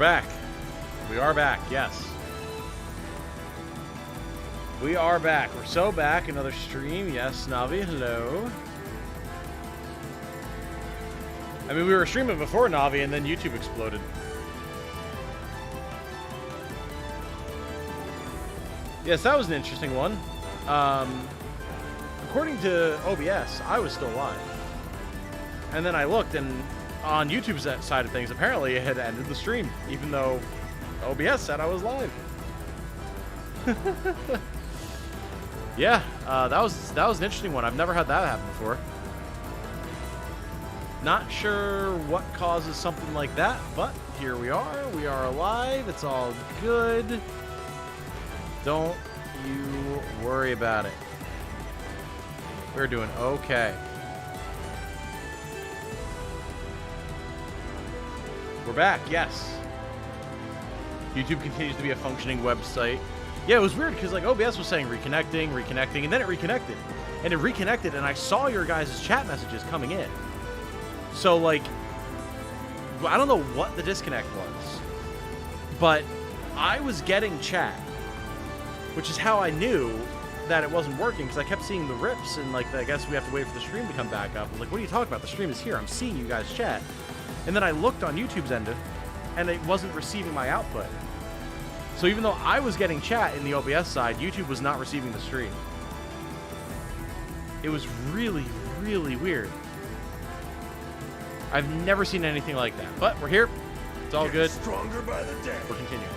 back. We are back, yes. We are back. We're so back. Another stream. Yes, Navi, hello. I mean, we were streaming before Navi, and then YouTube exploded. Yes, that was an interesting one. According to OBS, I was still live. And then I looked, and on YouTube's side of things, apparently it had ended the stream, even though OBS said I was live. Yeah, that was an interesting one. I've never had that happen before. Not sure what causes something like that, but here we are. We are alive. It's all good. Don't you worry about it. We're doing okay. We're back, yes. YouTube continues to be a functioning website. Yeah, it was weird because like OBS was saying reconnecting, and then it reconnected. And it reconnected, and I saw your guys' chat messages coming in. So like, I don't know what the disconnect was, but I was getting chat, which is how I knew that it wasn't working, because I kept seeing the rips, and like, I guess we have to wait for the stream to come back up. I was like, what are you talking about? The stream is here. I'm seeing you guys chat. And then I looked on YouTube's end, and it wasn't receiving my output. So even though I was getting chat in the OBS side, YouTube was not receiving the stream. It was really, really weird. I've never seen anything like that. But we're here. It's all good. Stronger by the day. We're continuing.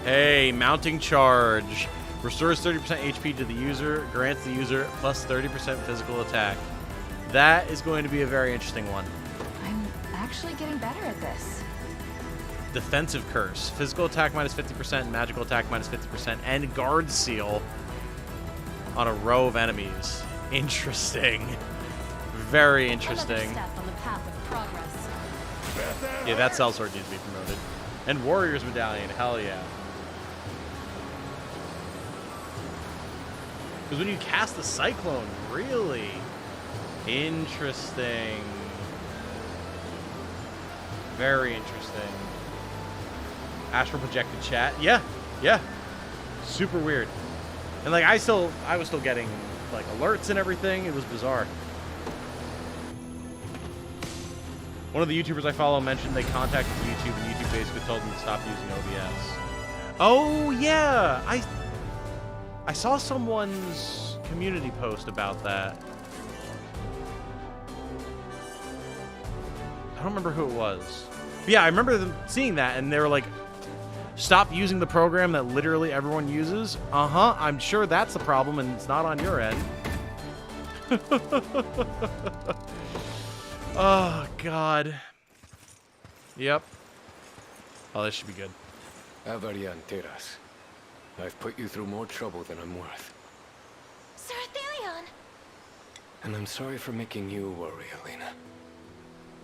Hey, mounting charge. Restores 30% HP to the user. Grants the user plus 30% physical attack. That is going to be a very interesting one. I'm actually getting better at this. Defensive curse. Physical attack minus 50%, magical attack minus 50%, and guard seal on a row of enemies. Interesting. Very interesting. Another step on the path of progress. Yeah, that sellsword needs to be promoted. And Warriors Medallion, hell yeah. Because when you cast the Cyclone, really? Interesting. Very interesting. Astral projected chat. Yeah, yeah. Super weird. And like I was still getting like alerts and everything. It was bizarre. One of the YouTubers I follow mentioned they contacted YouTube, and YouTube basically told them to stop using OBS. Oh yeah, I saw someone's community post about that. I don't remember who it was. But yeah, I remember them seeing that, and they were like, stop using the program that literally everyone uses. Uh-huh, I'm sure that's the problem, and it's not on your end. Oh, God. Yep. Oh, this should be good. Avarianteras. I've put you through more trouble than I'm worth. Sir Athelion! And I'm sorry for making you worry, Elena.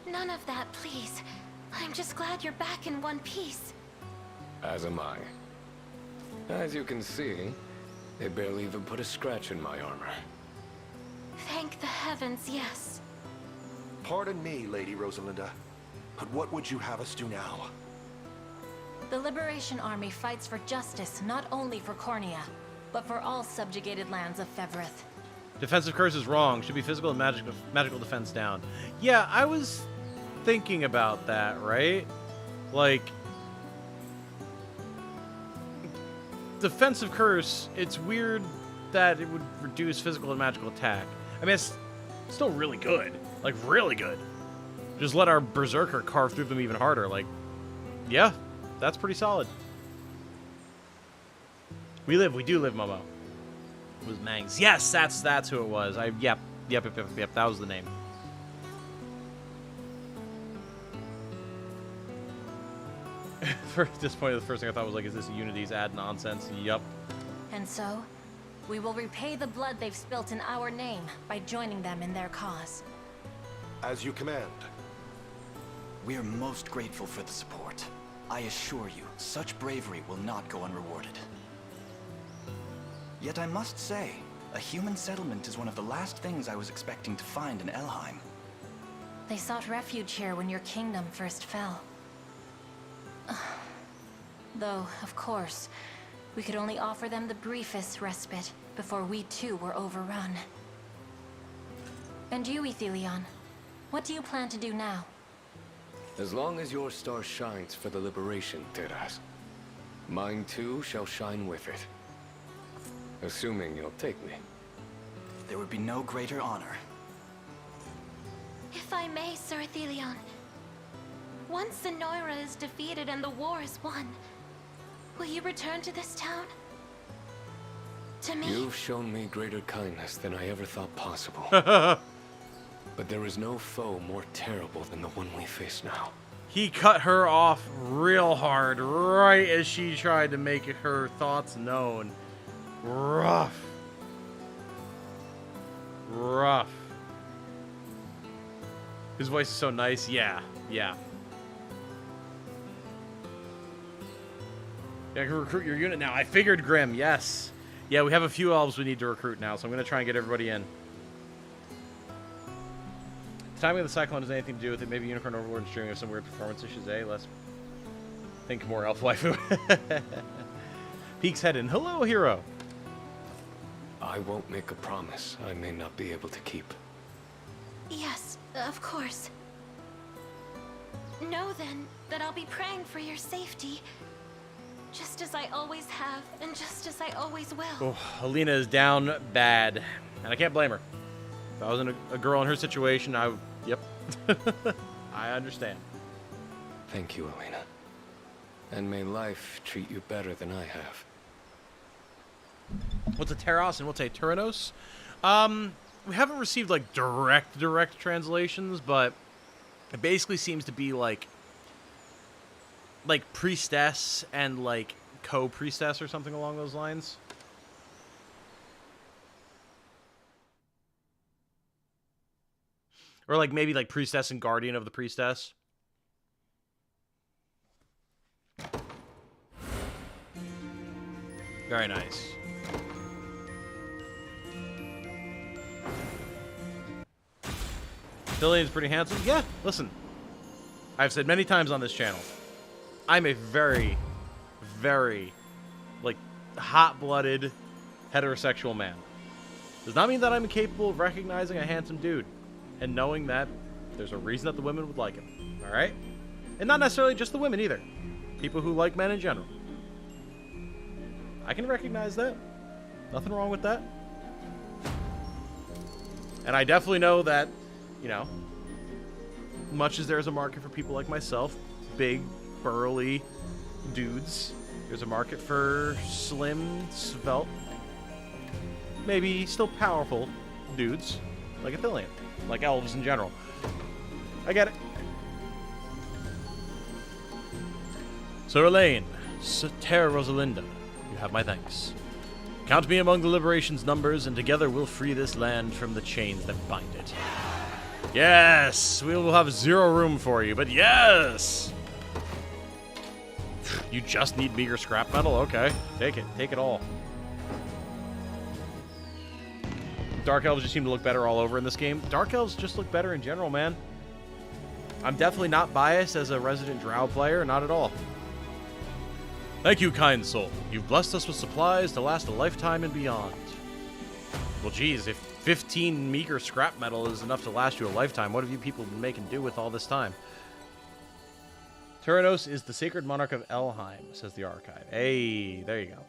None of that, please. I'm just glad you're back in one piece. As am I. As you can see, they barely even put a scratch in my armor. Thank the heavens, yes. Pardon me, Lady Rosalinda, but what would you have us do now? The Liberation Army fights for justice not only for Cornea, but for all subjugated lands of Fevrith. Defensive curse is wrong. Should be physical and magical defense down. Yeah, I was thinking about that, right? Like, defensive curse, it's weird that it would reduce physical and magical attack. I mean, it's still really good. Like, really good. Just let our Berserker carve through them even harder. Like, yeah, that's pretty solid. We do live, Momo. It was Mangs. Yes, that's who it was. Yep, that was the name. At this point, the first thing I thought was like, is this Unity's ad nonsense? Yup. And so, we will repay the blood they've spilt in our name by joining them in their cause. As you command. We are most grateful for the support. I assure you, such bravery will not go unrewarded. Yet I must say, a human settlement is one of the last things I was expecting to find in Elheim. They sought refuge here when your kingdom first fell. Though, of course, we could only offer them the briefest respite before we too were overrun. And you, Ethelion, what do you plan to do now? As long as your star shines for the liberation, Teras, mine too shall shine with it. Assuming you'll take me. There would be no greater honor. If I may, Sir Ethelion. Once Sonoira is defeated and the war is won, will you return to this town? To me? You've shown me greater kindness than I ever thought possible. But there is no foe more terrible than the one we face now. He cut her off real hard right as she tried to make her thoughts known. Rough. Rough. His voice is so nice. Yeah, yeah. Yeah, I can recruit your unit now. I figured, Grim, yes. Yeah, we have a few elves we need to recruit now, so I'm going to try and get everybody in. The timing of the cyclone has anything to do with it. Maybe Unicorn Overlord and streaming of some weird performance issues, eh? Let's think more elf waifu. Peek's head in. Hello, hero. I won't make a promise I may not be able to keep. Yes, of course. Know then that I'll be praying for your safety, just as I always have, and just as I always will. Oh, Alina is down bad, and I can't blame her. If I wasn't a girl in her situation, I would... Yep. I understand. Thank you, Elena. And may life treat you better than I have. What's a Teros and what's a Tyrannos? We haven't received, like, direct translations, but it basically seems to be, like priestess and, like, co-priestess or something along those lines. Or, like, maybe, like, priestess and guardian of the priestess. Very nice. Dillian's pretty handsome. Yeah, listen. I've said many times on this channel, I'm a very, very, like, hot-blooded, heterosexual man. Does not mean that I'm incapable of recognizing a handsome dude and knowing that there's a reason that the women would like him. All right? And not necessarily just the women either. People who like men in general. I can recognize that. Nothing wrong with that. And I definitely know that, you know, much as there's a market for people like myself, big, burly dudes, there's a market for slim, svelte, maybe still powerful dudes like Ithilien, like elves in general. I get it. Sir Elaine, Ter Rosalinda, you have my thanks. Count me among the Liberation's numbers, and together we'll free this land from the chains that bind it. Yes! We will have zero room for you, but yes! You just need meager scrap metal? Okay. Take it. Take it all. Dark Elves just seem to look better all over in this game. Dark Elves just look better in general, man. I'm definitely not biased as a resident Drow player, not at all. Thank you, kind soul. You've blessed us with supplies to last a lifetime and beyond. Well, geez, if 15 meager scrap metal is enough to last you a lifetime, what have you people been making do with all this time? Tyrannos is the sacred monarch of Elheim, says the archive. Hey, there you go.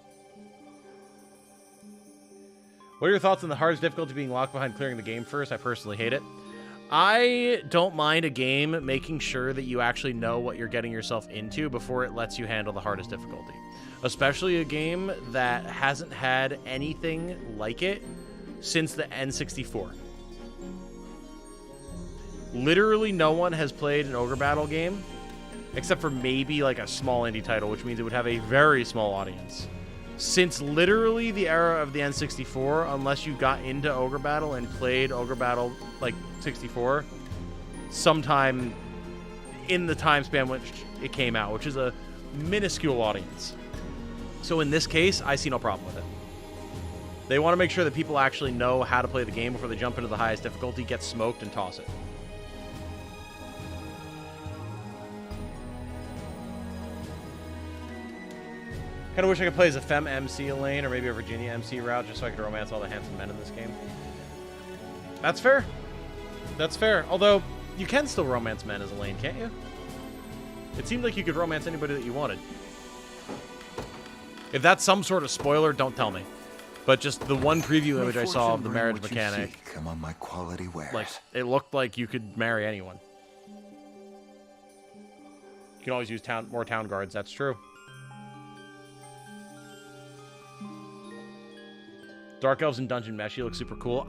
What are your thoughts on the hardest difficulty being locked behind clearing the game first? I personally hate it. I don't mind a game making sure that you actually know what you're getting yourself into before it lets you handle the hardest difficulty. Especially a game that hasn't had anything like it since the N64. Literally no one has played an Ogre Battle game, except for maybe like a small indie title, which means it would have a very small audience. Since literally the era of the N64, unless you got into Ogre Battle and played Ogre Battle like 64, sometime in the time span which it came out, which is a minuscule audience. So in this case, I see no problem with it. They want to make sure that people actually know how to play the game before they jump into the highest difficulty, get smoked, and toss it. Kind of wish I could play as a femme MC Elaine or maybe a Virginia MC route just so I could romance all the handsome men in this game. That's fair. That's fair. Although, you can still romance men as Elaine, can't you? It seemed like you could romance anybody that you wanted. If that's some sort of spoiler, don't tell me. But just the one preview image I saw of the marriage mechanic, Among my quality wares. like, it looked like you could marry anyone. You can always use more town guards, that's true. Dark Elves and Dungeon Meshi look super cool.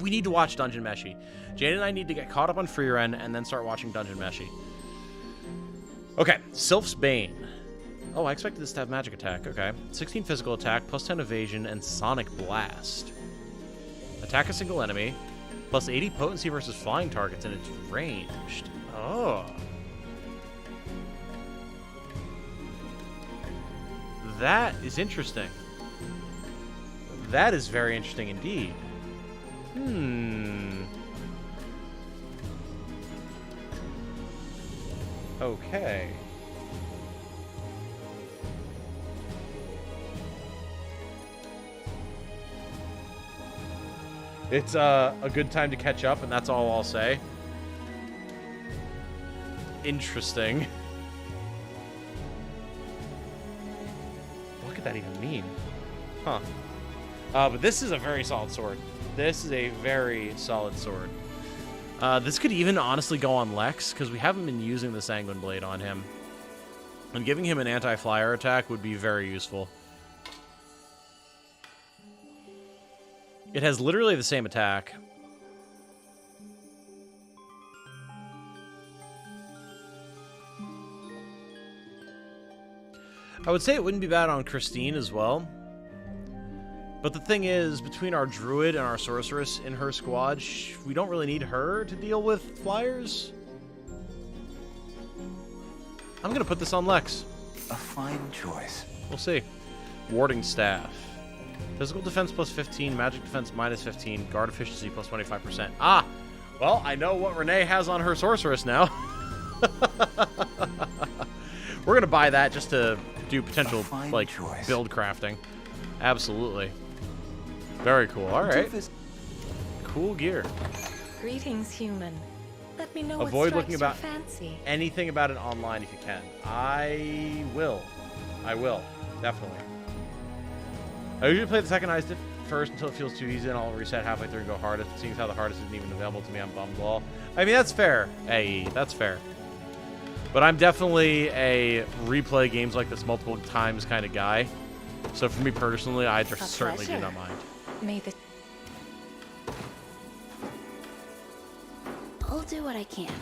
We need to watch Dungeon Meshi. Jane and I need to get caught up on Free Ren and then start watching Dungeon Meshi. Okay, Sylph's Bane. Oh, I expected this to have magic attack. Okay. 16 physical attack, plus 10 evasion, and Sonic Blast. Attack a single enemy, plus 80 potency versus flying targets, and it's ranged. Oh. That is interesting. That is very interesting indeed. Okay. It's a good time to catch up, and that's all I'll say. Interesting. What could that even mean? Huh. But this is a very solid sword. This is a very solid sword. This could even honestly go on Lex, because we haven't been using the Sanguine Blade on him. And giving him an anti-flyer attack would be very useful. It has literally the same attack. I would say it wouldn't be bad on Christine as well. But the thing is, between our druid and our sorceress in her squad, we don't really need her to deal with flyers. I'm going to put this on Lex. A fine choice. We'll see. Warding Staff. Physical defense plus 15, magic defense minus 15, guard efficiency plus 25%. Ah! Well, I know what Renee has on her sorceress now. We're going to buy that just to do potential, like, build crafting. Absolutely. Very cool. All right. Cool gear. Greetings, human. Let me know Avoid what looking strikes about your fancy. anything about it online if you can. I will. Definitely. I usually play the second Eyes first until it feels too easy, and I'll reset halfway through and go hardest. Seeing how the hardest isn't even available to me, I'm bummed. Lol. I mean, that's fair. Hey, that's fair. But I'm definitely a replay games like this multiple times kind of guy. So for me personally, I certainly do not mind. May the I'll do what I can.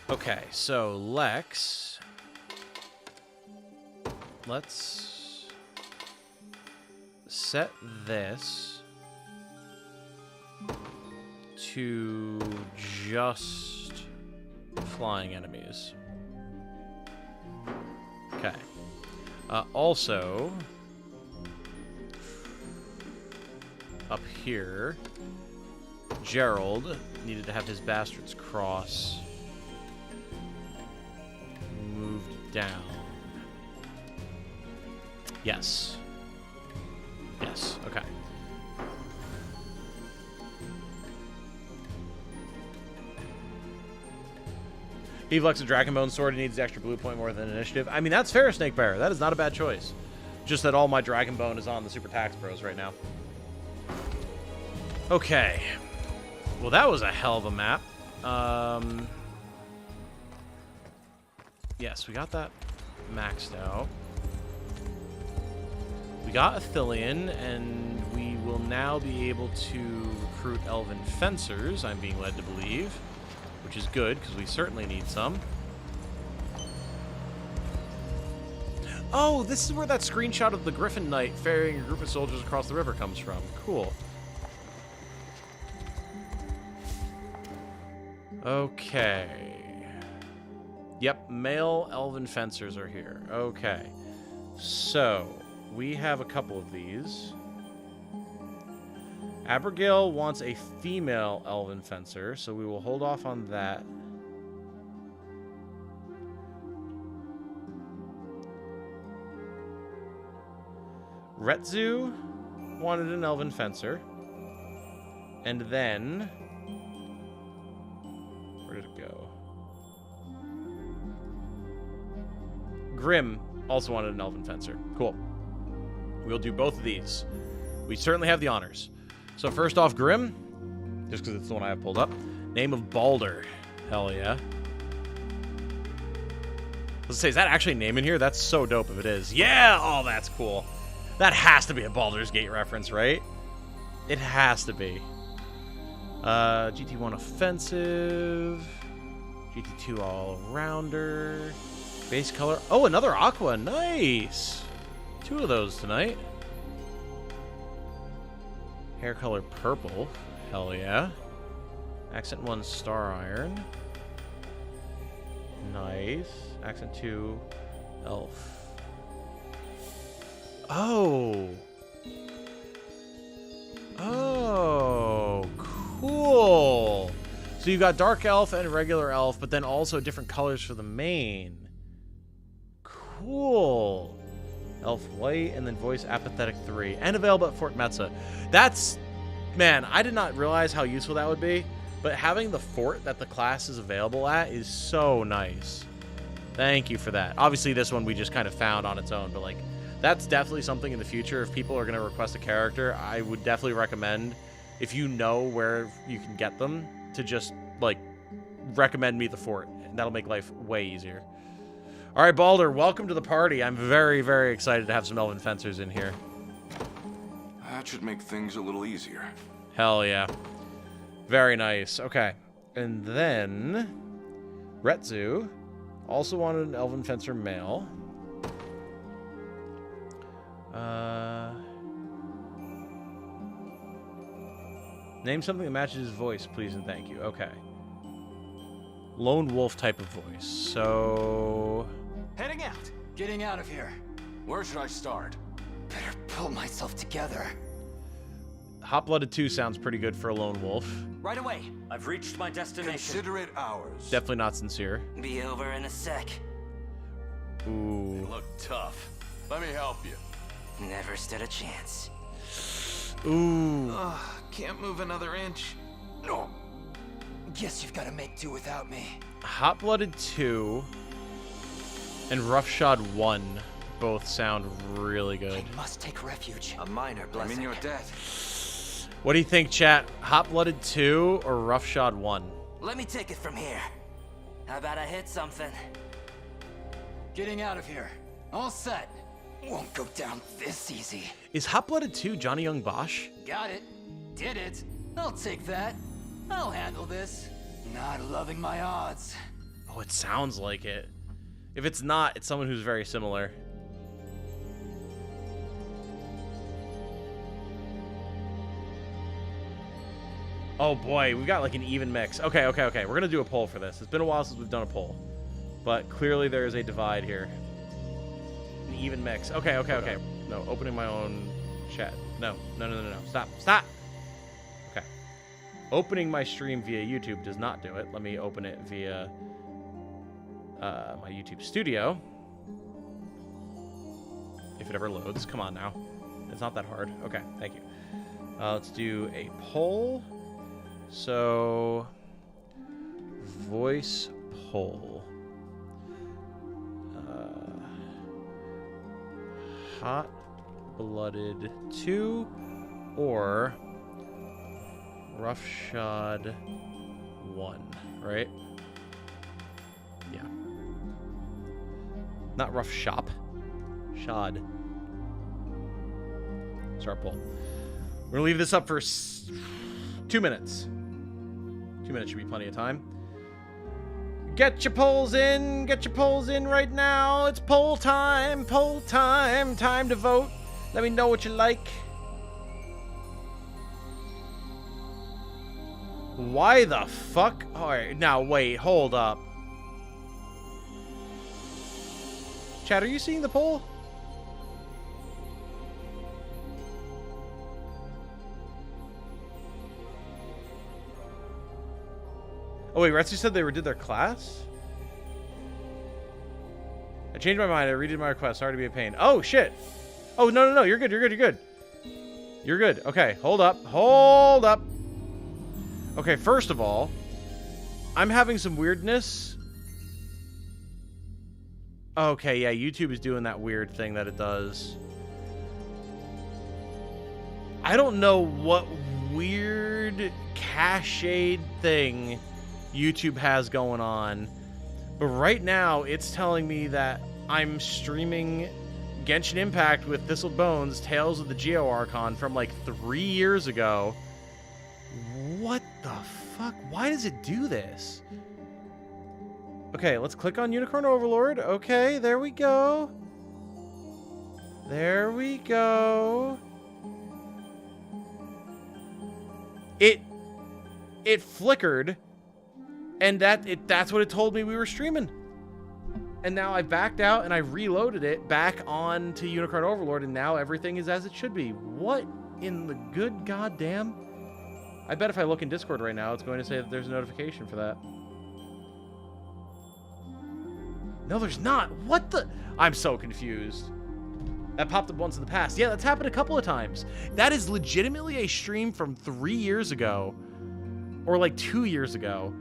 Okay, so Lex. Let's set this to just flying enemies. Okay. Also, up here, Gerald needed to have his Bastard's Cross moved down. Yes. Yes, okay. He flex a Dragonbone sword and needs the extra blue point more than initiative. I mean, that's fair, Snakebearer. That is not a bad choice. Just that all my Dragonbone is on the Super Tax Bros right now. Okay. Well, that was a hell of a map. Yes, we got that maxed out. We got Athelion, and we will now be able to recruit Elven Fencers, I'm being led to believe. Which is good, because we certainly need some. Oh, this is where that screenshot of the Griffin Knight ferrying a group of soldiers across the river comes from. Cool. Okay. Yep, male Elven Fencers are here. Okay. So, we have a couple of these. Abigail wants a female Elven Fencer, so we will hold off on that. Retsu wanted an Elven Fencer. And then... where did it go? Grim also wanted an Elven Fencer. Cool. We'll do both of these. We certainly have the honors. So first off, Grim, just because it's the one I have pulled up. Name of Balder. Hell yeah. Let's say, is that actually a name in here? That's so dope if it is. Yeah! Oh, that's cool. That has to be a Baldur's Gate reference, right? It has to be. GT1 Offensive. GT2 All-Rounder. Base color. Oh, another Aqua. Nice. 2 of those tonight. Hair color purple. Hell yeah. Accent 1 Star Iron. Nice. Accent 2 Elf. Oh. Oh, cool. So you got Dark Elf and Regular Elf, but then also different colors for the main. Cool. Elf White, and then Voice Apathetic 3. And available at Fort Metza. That's... man, I did not realize how useful that would be. But having the fort that the class is available at is so nice. Thank you for that. Obviously, this one we just kind of found on its own. But, like, that's definitely something in the future. If people are going to request a character, I would definitely recommend, if you know where you can get them, to just, like, recommend me the fort. And that'll make life way easier. All right, Balder, welcome to the party. I'm very, very excited to have some Elven Fencers in here. That should make things a little easier. Hell yeah. Very nice. Okay. And then Retsu also wanted an Elven Fencer male. Name something that matches his voice, please and thank you. Okay. Lone wolf type of voice. So... Heading out. Getting out of here. Where should I start? Better pull myself together. Hot-Blooded 2 sounds pretty good for a lone wolf. Right away. I've reached my destination. Consider it ours. Definitely not sincere. Be over in a sec. Ooh. You look tough. Let me help you. Never stood a chance. Ooh. Can't move another inch. No. Guess you've got to make do without me. Hot-Blooded 2 and Roughshod 1 both sound really good. I must take refuge. A minor blessing. I'm in your debt. What do you think, chat? Hot-Blooded 2 or Roughshod 1? Let me take it from here. How about I hit something? Getting out of here. All set. Won't go down this easy. Is Hot-Blooded 2 Johnny Young Bosch? Got it. Did it. I'll take that. I'll handle this. Not loving my odds. Oh, it sounds like it. If it's not, it's someone who's very similar. Oh boy, we got like an even mix. Okay. We're gonna do a poll for this. It's been a while since we've done a poll, but clearly there is a divide here. An even mix. Okay. No, opening my own chat. No. Stop. Okay. Opening my stream via YouTube does not do it. Let me open it via my YouTube studio. If it ever loads. Come on now. It's not that hard. Okay, thank you. Let's do a poll. So, voice poll. Hot-Blooded 2 or Roughshod 1, right? Yeah. Not Rough Shop. Shod. Start poll. We're gonna leave this up for 2 minutes. 2 minutes should be plenty of time. Get your polls in. Get your polls in right now. It's poll time. Poll time. Time to vote. Let me know what you like. Why the fuck? Alright, now wait. Hold up. Chat, are you seeing the poll? Oh wait, Retsu said they redid their class? I changed my mind. I redid my request. Sorry to be a pain. Oh shit. Oh, no. You're good. You're good. Okay, hold up. Okay, first of all, I'm having some weirdness. Okay, yeah, YouTube is doing that weird thing that it does. I don't know what weird cached thing YouTube has going on, but right now it's telling me that I'm streaming Genshin Impact with Thistled Bones, Tales of the Geo Archon from like 3 years ago. What the fuck? Why does it do this? Okay, let's click on Unicorn Overlord. Okay, there we go. There we go. It flickered, and that's what it told me we were streaming. And now I backed out and I reloaded it back on to Unicorn Overlord, and now everything is as it should be. What in the good goddamn? I bet if I look in Discord right now, it's going to say that there's a notification for that. No, there's not. What the? I'm so confused. That popped up once in the past. Yeah, that's happened a couple of times. That is legitimately a stream from 3 years ago, or like 2 years ago,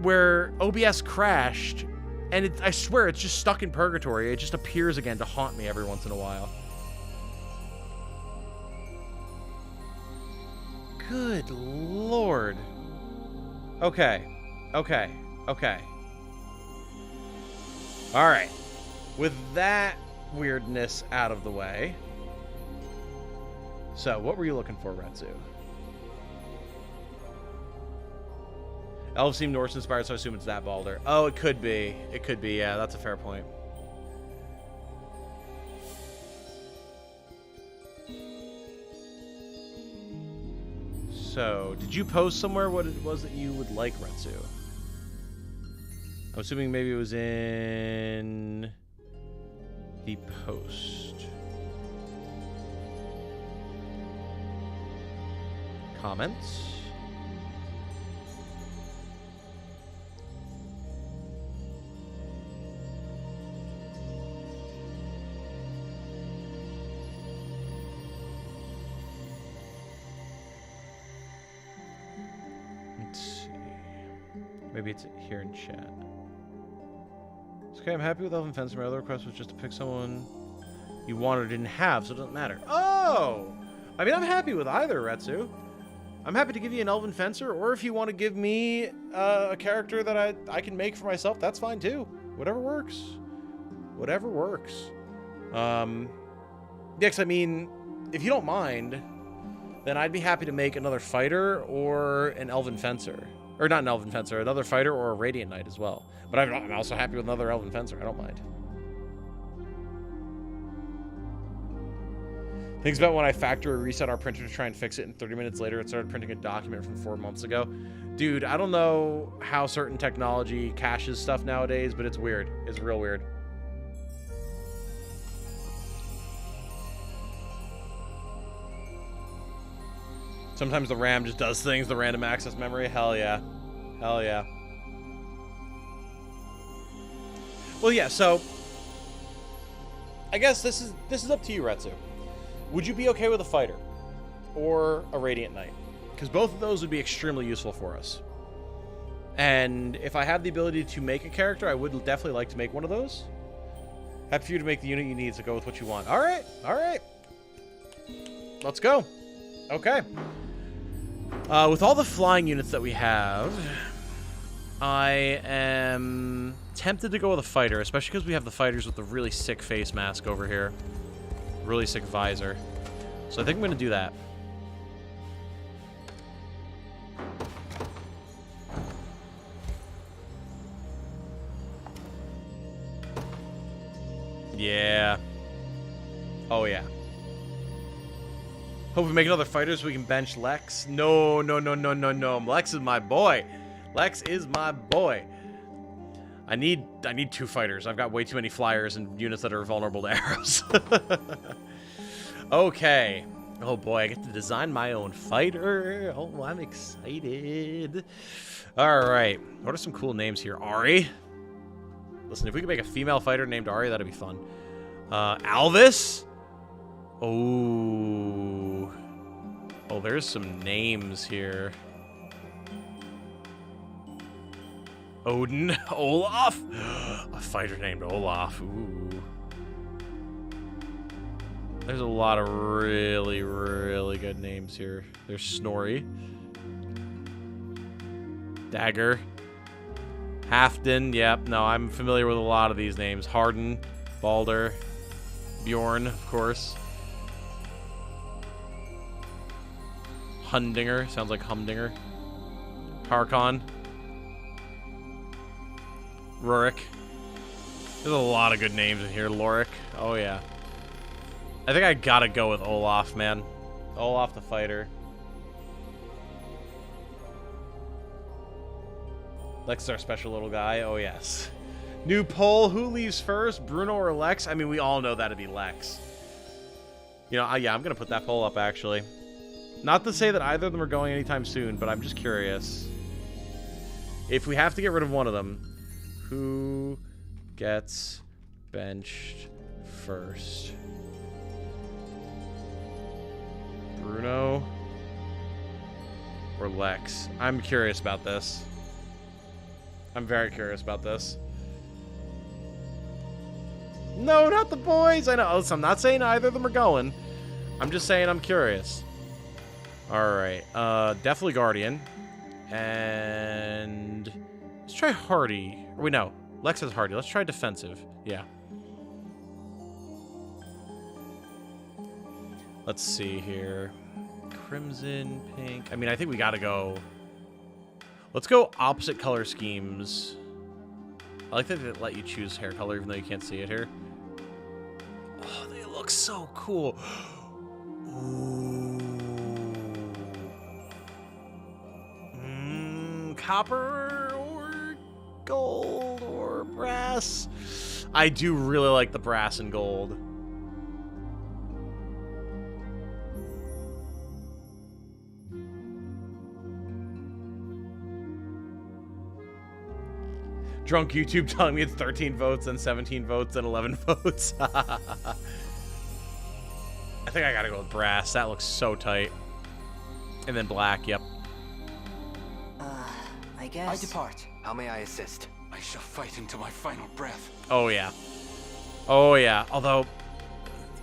where OBS crashed, and I swear it's just stuck in purgatory. It just appears again to haunt me every once in a while. Good Lord. Okay. All right. With that weirdness out of the way. So, what were you looking for, Retsu? Elves seem Norse inspired, so I assume it's that Balder. Oh, it could be. It could be, yeah, that's a fair point. So, did you post somewhere what it was that you would like, Retsu? I'm assuming maybe it was in the post. Comments? Let's see. Maybe it's here in chat. It's okay, I'm happy with Elven Fencer. My other request was just to pick someone you wanted or didn't have, so it doesn't matter. Oh! I mean, I'm happy with either, Retsu. I'm happy to give you an Elven Fencer, or if you want to give me a character that I can make for myself, that's fine too. Whatever works. Whatever works. Yeah, 'cause I mean, if you don't mind, then I'd be happy to make another fighter or an Elven Fencer. Or not an Elven Fencer, another fighter or a Radiant Knight as well. But I'm also happy with another Elven Fencer. I don't mind. Things about when I factory reset our printer to try and fix it, and 30 minutes later it started printing a document from 4 months ago. Dude, I don't know how certain technology caches stuff nowadays, but it's weird. It's real weird. Sometimes the RAM just does things, the random access memory. Hell yeah. Hell yeah. Well, yeah, so I guess this is up to you, Retsu. Would you be okay with a fighter or a Radiant Knight? Because both of those would be extremely useful for us. And if I had the ability to make a character, I would definitely like to make one of those. Happy for you to make the unit you need, so go with what you want. All right, all right. Let's go. Okay. With all the flying units that we have, I am tempted to go with a fighter, especially because we have the fighters with the really sick face mask over here. Really sick visor. So I think I'm going to do that. Yeah. Oh, yeah. Hope we make another fighter so we can bench Lex. No. Lex is my boy. Lex is my boy. I need 2 fighters. I've got way too many flyers and units that are vulnerable to arrows. Okay. Oh boy, I get to design my own fighter. Oh, I'm excited. All right. What are some cool names here? Ari. Listen, if we could make a female fighter named Ari, that'd be fun. Alvis. Oh. Oh, there's some names here. Odin, Olaf. A fighter named Olaf. Ooh. There's a lot of really, really good names here. There's Snorri. Dagger. Halfdan. Yep. No, I'm familiar with a lot of these names. Harden. Balder. Bjorn, of course. Hundinger. Sounds like Humdinger. Harkon. Rurik. There's a lot of good names in here. Lorik. Oh, yeah. I think I gotta go with Olaf, man. Olaf the fighter. Lex is our special little guy. Oh, yes. New poll. Who leaves first? Bruno or Lex? I mean, we all know that'd be Lex. You know, yeah, I'm going to put that poll up, actually. Not to say that either of them are going anytime soon, but I'm just curious. If we have to get rid of one of them, who gets benched first? Bruno or Lex? I'm curious about this. I'm very curious about this. No, not the boys. I know. Listen, I'm not saying either of them are going. I'm just saying I'm curious. All right. Definitely Guardian. And let's try Hardy. Wait, no. Lex has Hardy. Let's try defensive. Yeah. Let's see here. Crimson, pink. I mean, I think we got to go. Let's go opposite color schemes. I like that they let you choose hair color, even though you can't see it here. Oh, they look so cool. Ooh. Copper or gold or brass? I do really like the brass and gold. Drunk YouTube telling me it's 13 votes and 17 votes and 11 votes. I think I gotta go with brass. That looks so tight. And then black, yep. I guess. I depart. How may I assist? I shall fight until my final breath. Oh, yeah. Oh, yeah. Although,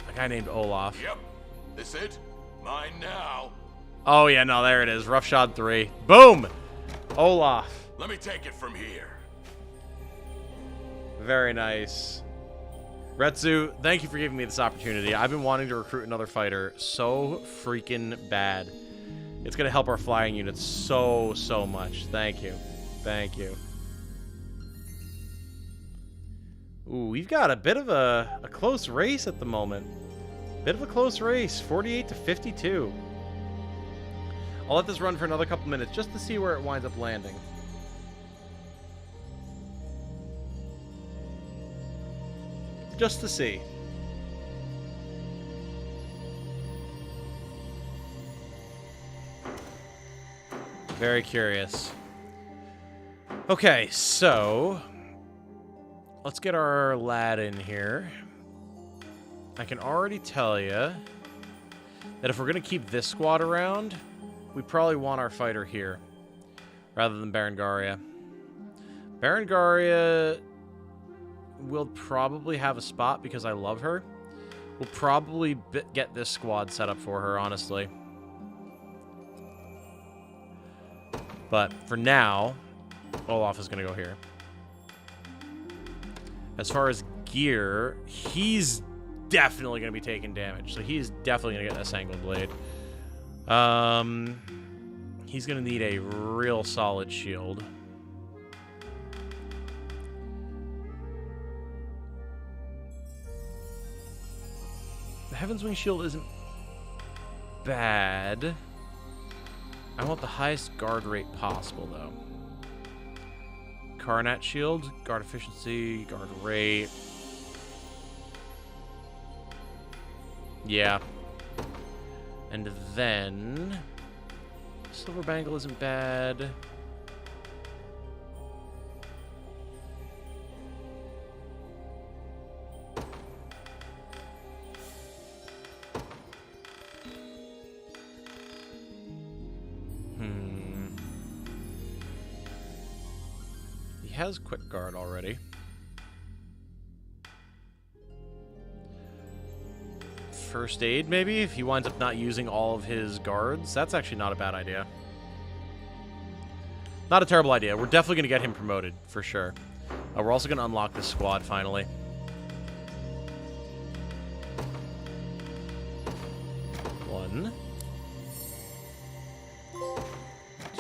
a guy named Olaf. Yep. This it? Mine now. Oh, yeah, no, there it is. Roughshod 3. Boom! Olaf. Let me take it from here. Very nice. Retsu, thank you for giving me this opportunity. I've been wanting to recruit another fighter so freaking bad. It's going to help our flying units so, so much. Thank you. Thank you. Ooh, we've got a bit of a close race at the moment. Bit of a close race. 48 to 52. I'll let this run for another couple minutes just to see where it winds up landing. Just to see. Very curious. Okay, so let's get our lad in here. I can already tell you that if we're going to keep this squad around, we probably want our fighter here rather than Berengaria. Berengaria will probably have a spot because I love her. We'll probably get this squad set up for her, honestly. But for now, Olaf is going to go here. As far as gear, he's definitely going to be taking damage. So he's definitely going to get this angled blade. He's going to need a real solid shield. The Heaven's Wing shield isn't bad. I want the highest guard rate possible, though. Karnat shield, guard efficiency, guard rate. Yeah. And then Silver Bangle isn't bad. has quick guard already. First aid, maybe, if he winds up not using all of his guards. That's actually not a bad idea. Not a terrible idea. We're definitely going to get him promoted, for sure. We're also going to unlock this squad, finally. One.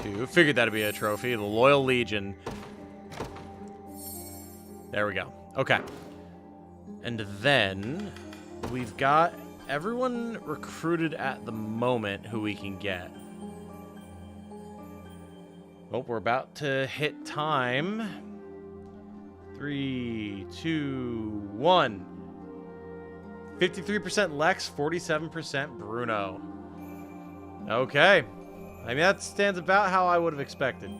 Two. Figured that'd be a trophy. The Loyal Legion. There we go. Okay. And then we've got everyone recruited at the moment who we can get. Oh, we're about to hit time. 3, 2, 1. 53% Lex, 47% Bruno. Okay. I mean, that stands about how I would have expected.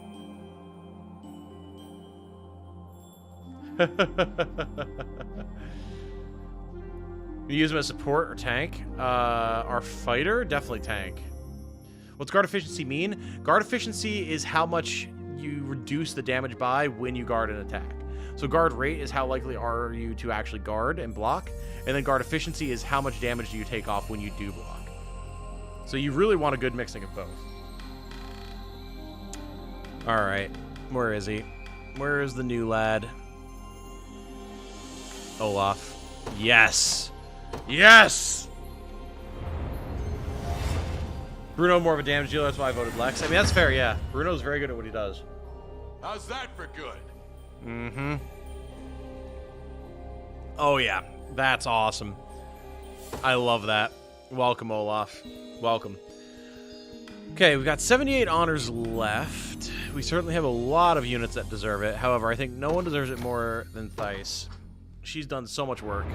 You use him as support or tank? Our fighter? Definitely tank. What's guard efficiency mean? Guard efficiency is how much you reduce the damage by when you guard an attack. So guard rate is how likely are you to actually guard and block. And then guard efficiency is how much damage do you take off when you do block. So you really want a good mixing of both. Alright. Where is he? Where is the new lad? Olaf. Yes! Yes! Bruno more of a damage dealer, that's why I voted Lex. I mean, that's fair, yeah. Bruno's very good at what he does. How's that for good? Mm-hmm. Oh, yeah. That's awesome. I love that. Welcome, Olaf. Welcome. Okay, we've got 78 honors left. We certainly have a lot of units that deserve it. However, I think no one deserves it more than Thais. She's done so much work.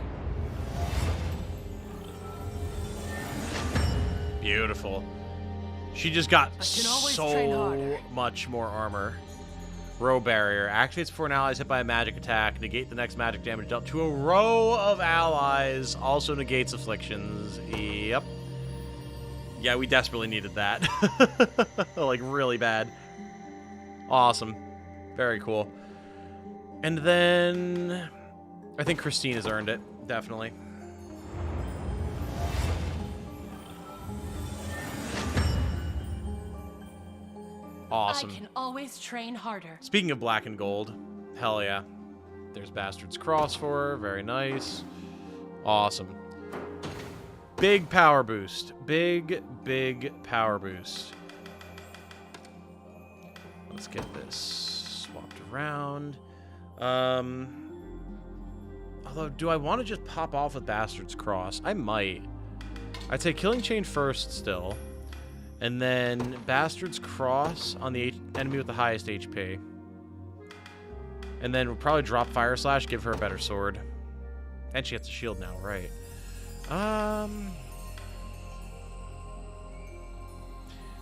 Beautiful. She just got so much more armor. Row barrier. Activates before an ally is hit by a magic attack. Negate the next magic damage dealt to a row of allies. Also negates afflictions. Yep. Yeah, we desperately needed that. Like, really bad. Awesome. Very cool. And then I think Christine has earned it. Definitely. Awesome. I can always train harder. Speaking of black and gold, hell yeah. There's Bastard's Cross for her. Very nice. Awesome. Big power boost. Big, big power boost. Let's get this swapped around. Although, do I want to just pop off with Bastard's Cross? I might. I'd say Killing Chain first still. And then Bastard's Cross on the enemy with the highest HP. And then we'll probably drop Fire Slash, give her a better sword. And she gets a shield now, right?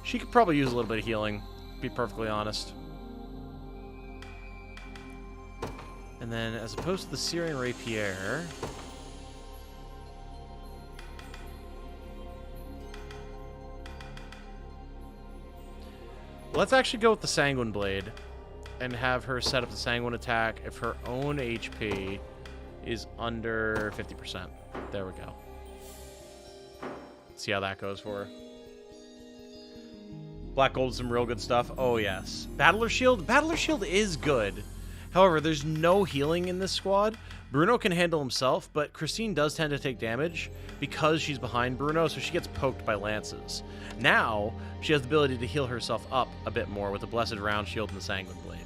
She could probably use a little bit of healing, to be perfectly honest. And then, as opposed to the Syrian Rapier... let's actually go with the Sanguine Blade and have her set up the Sanguine attack if her own HP is under 50%. There we go. Let's see how that goes for her. Black Gold is some real good stuff. Oh, yes. Battler Shield? Battler Shield is good. However, there's no healing in this squad. Bruno can handle himself, but Christine does tend to take damage because she's behind Bruno, so she gets poked by lances. Now, she has the ability to heal herself up a bit more with the Blessed Round Shield and the Sanguine Blade.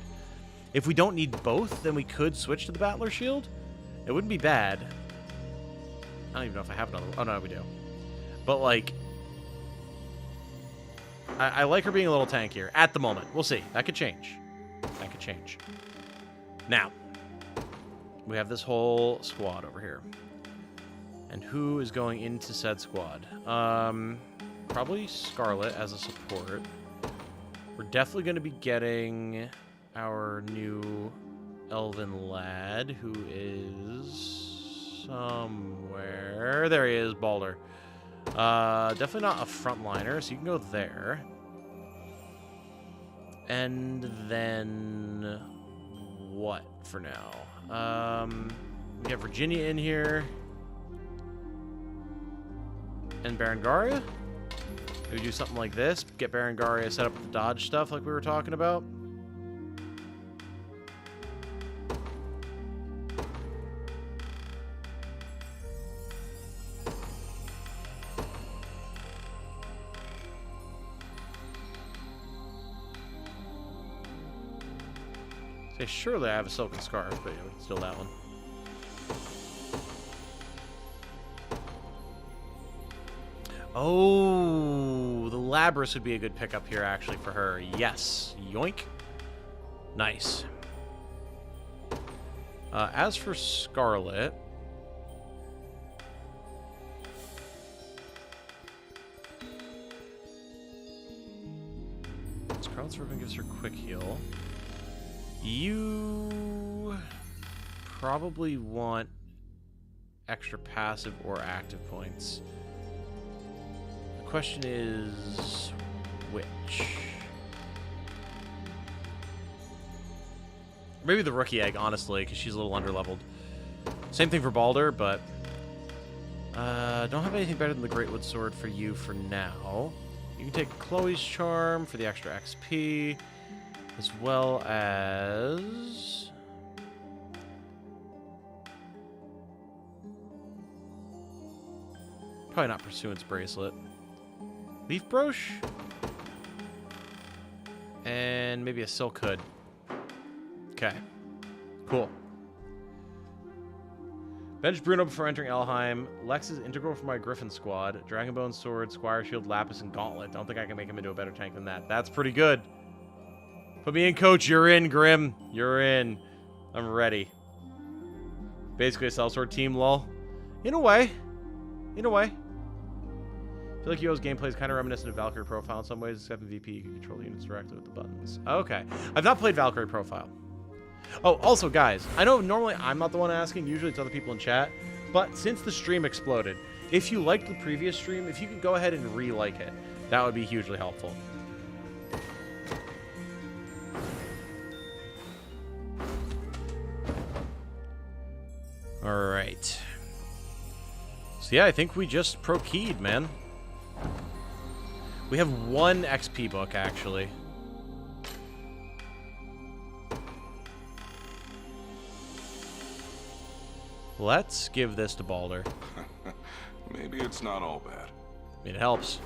If we don't need both, then we could switch to the Battler Shield. It wouldn't be bad. I don't even know if I have another one. Oh, no, we do. But, like... I like her being a little tankier at the moment. We'll see. That could change. That could change. Now, we have this whole squad over here. And who is going into said squad? Probably Scarlet as a support. We're definitely going to be getting our new Elven lad, who is somewhere. There he is, Balder. Definitely not a frontliner, so you can go there. And then what for now? We have Virginia in here. And Berengaria? Maybe do something like this. Get Berengaria set up with the dodge stuff like we were talking about. Okay, surely I have a silken scarf, but yeah, we can steal that one. Oh, the Labrys would be a good pickup here, actually, for her. Yes. Yoink. Nice. As for Scarlet... Scarlet's Ribbon gives her quick heal. You probably want extra passive or active points. The question is which? Maybe the rookie egg, honestly, because she's a little underleveled. Same thing for Balder, but don't have anything better than the Greatwood Sword for you for now. You can take Chloe's Charm for the extra XP. As well as... probably not Pursuance Bracelet. Leaf Brooch? And maybe a Silk Hood. Okay. Cool. Bench Bruno before entering Elheim. Lex is integral for my Griffin squad. Dragonbone Sword, Squire Shield, Lapis, and Gauntlet. Don't think I can make him into a better tank than that. That's pretty good. Put me in, coach. You're in, Grim. You're in. I'm ready. Basically a sellsword team, lol. In a way. In a way. I feel like Yo's gameplay is kind of reminiscent of Valkyrie Profile in some ways, except in VP you can control the units directly with the buttons. Okay. I've not played Valkyrie Profile. Oh, also, guys, I know normally I'm not the one asking. Usually it's other people in chat. But since the stream exploded, if you liked the previous stream, if you could go ahead and re-like it, that would be hugely helpful. Alright. So yeah, I think we just pro-keyed, man. We have one XP book, actually. Let's give this to Balder. Maybe it's not all bad. It helps.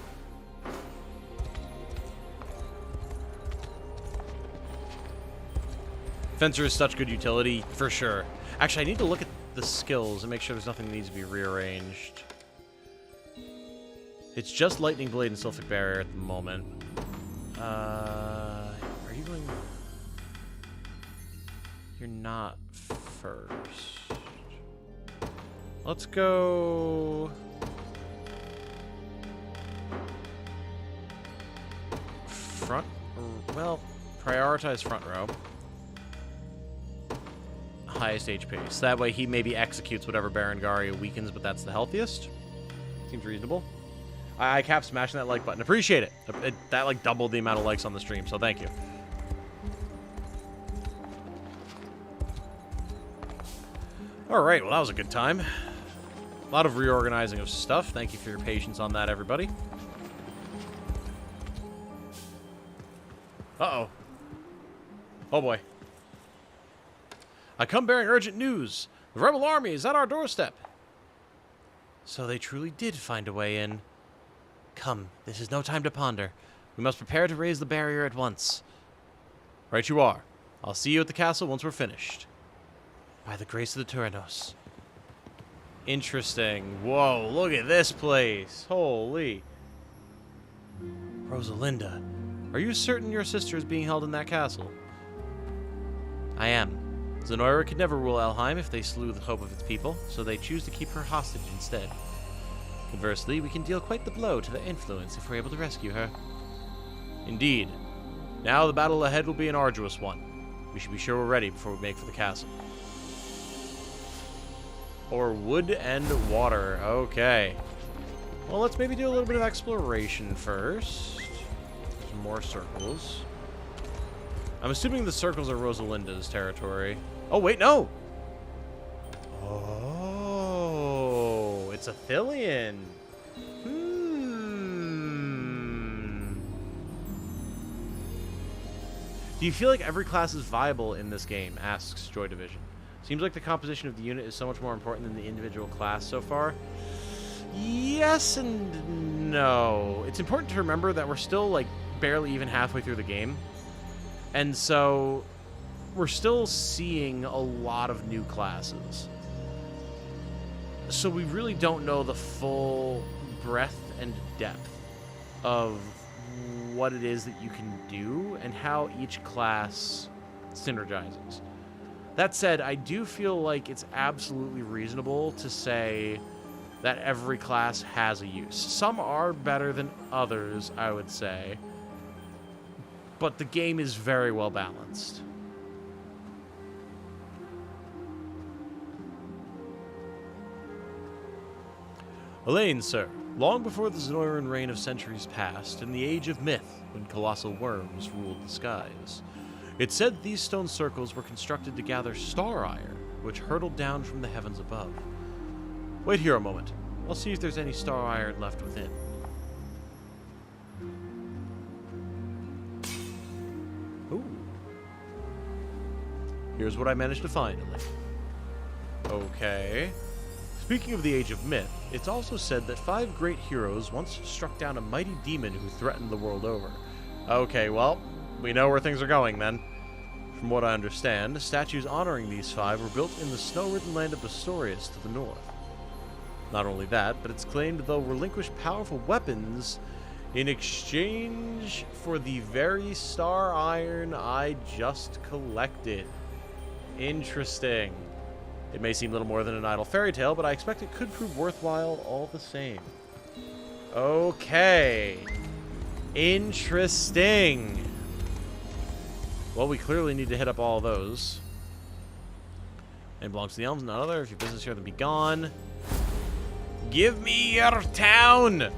Fencer is such good utility, for sure. Actually, I need to look at the skills and make sure there's nothing that needs to be rearranged. It's just Lightning Blade and Sylphic Barrier at the moment. Are you going... You're not first. Let's go... Front... Well, prioritize front row. Highest HP. So that way he maybe executes whatever Berengaria weakens, but that's the healthiest. Seems reasonable. I kept smashing that like button. Appreciate it. That like doubled the amount of likes on the stream, so thank you. Alright, well that was a good time. A lot of reorganizing of stuff. Thank you for your patience on that, everybody. Uh-oh. Oh boy. I come bearing urgent news. The rebel army is at our doorstep. So they truly did find a way in. Come, this is no time to ponder. We must prepare to raise the barrier at once. Right you are. I'll see you at the castle once we're finished. By the grace of the Tyrannos. Interesting. Whoa, look at this place. Holy. Rosalinda, are you certain your sister is being held in that castle? I am. Zenoira could never rule Elheim if they slew the hope of its people, so they choose to keep her hostage instead. Conversely, we can deal quite the blow to their influence if we're able to rescue her. Indeed. Now the battle ahead will be an arduous one. We should be sure we're ready before we make for the castle. Or wood and water. Okay. Well, let's maybe do a little bit of exploration first. Some more circles. I'm assuming the circles are Rosalinda's territory. Oh, wait, no! Oh, it's Athelion. Do you feel like every class is viable in this game? Asks Joy Division. Seems like the composition of the unit is so much more important than the individual class so far. Yes and no. It's important to remember that we're still, like, barely even halfway through the game. And so we're still seeing a lot of new classes. So we really don't know the full breadth and depth of what it is that you can do and how each class synergizes. That said, I do feel like it's absolutely reasonable to say that every class has a use. Some are better than others, I would say, but the game is very well balanced. Elaine, sir. Long before the Zenoiran reign of centuries past, in the age of myth, when colossal worms ruled the skies, it said these stone circles were constructed to gather star iron, which hurtled down from the heavens above. Wait here a moment. I'll see if there's any star iron left within. Ooh. Here's what I managed to find, Elaine. Okay. Speaking of the Age of Myth, it's also said that 5 great heroes once struck down a mighty demon who threatened the world over. Okay, well, we know where things are going then. From what I understand, statues honoring these 5 were built in the snow-ridden land of Bastorius to the north. Not only that, but it's claimed they'll relinquish powerful weapons in exchange for the very star iron I just collected. Interesting. It may seem little more than an idle fairy tale, but I expect it could prove worthwhile all the same. Okay. Interesting. Well, we clearly need to hit up all those. It belongs to the elves, none other. If your business here, then be gone. Give me your town!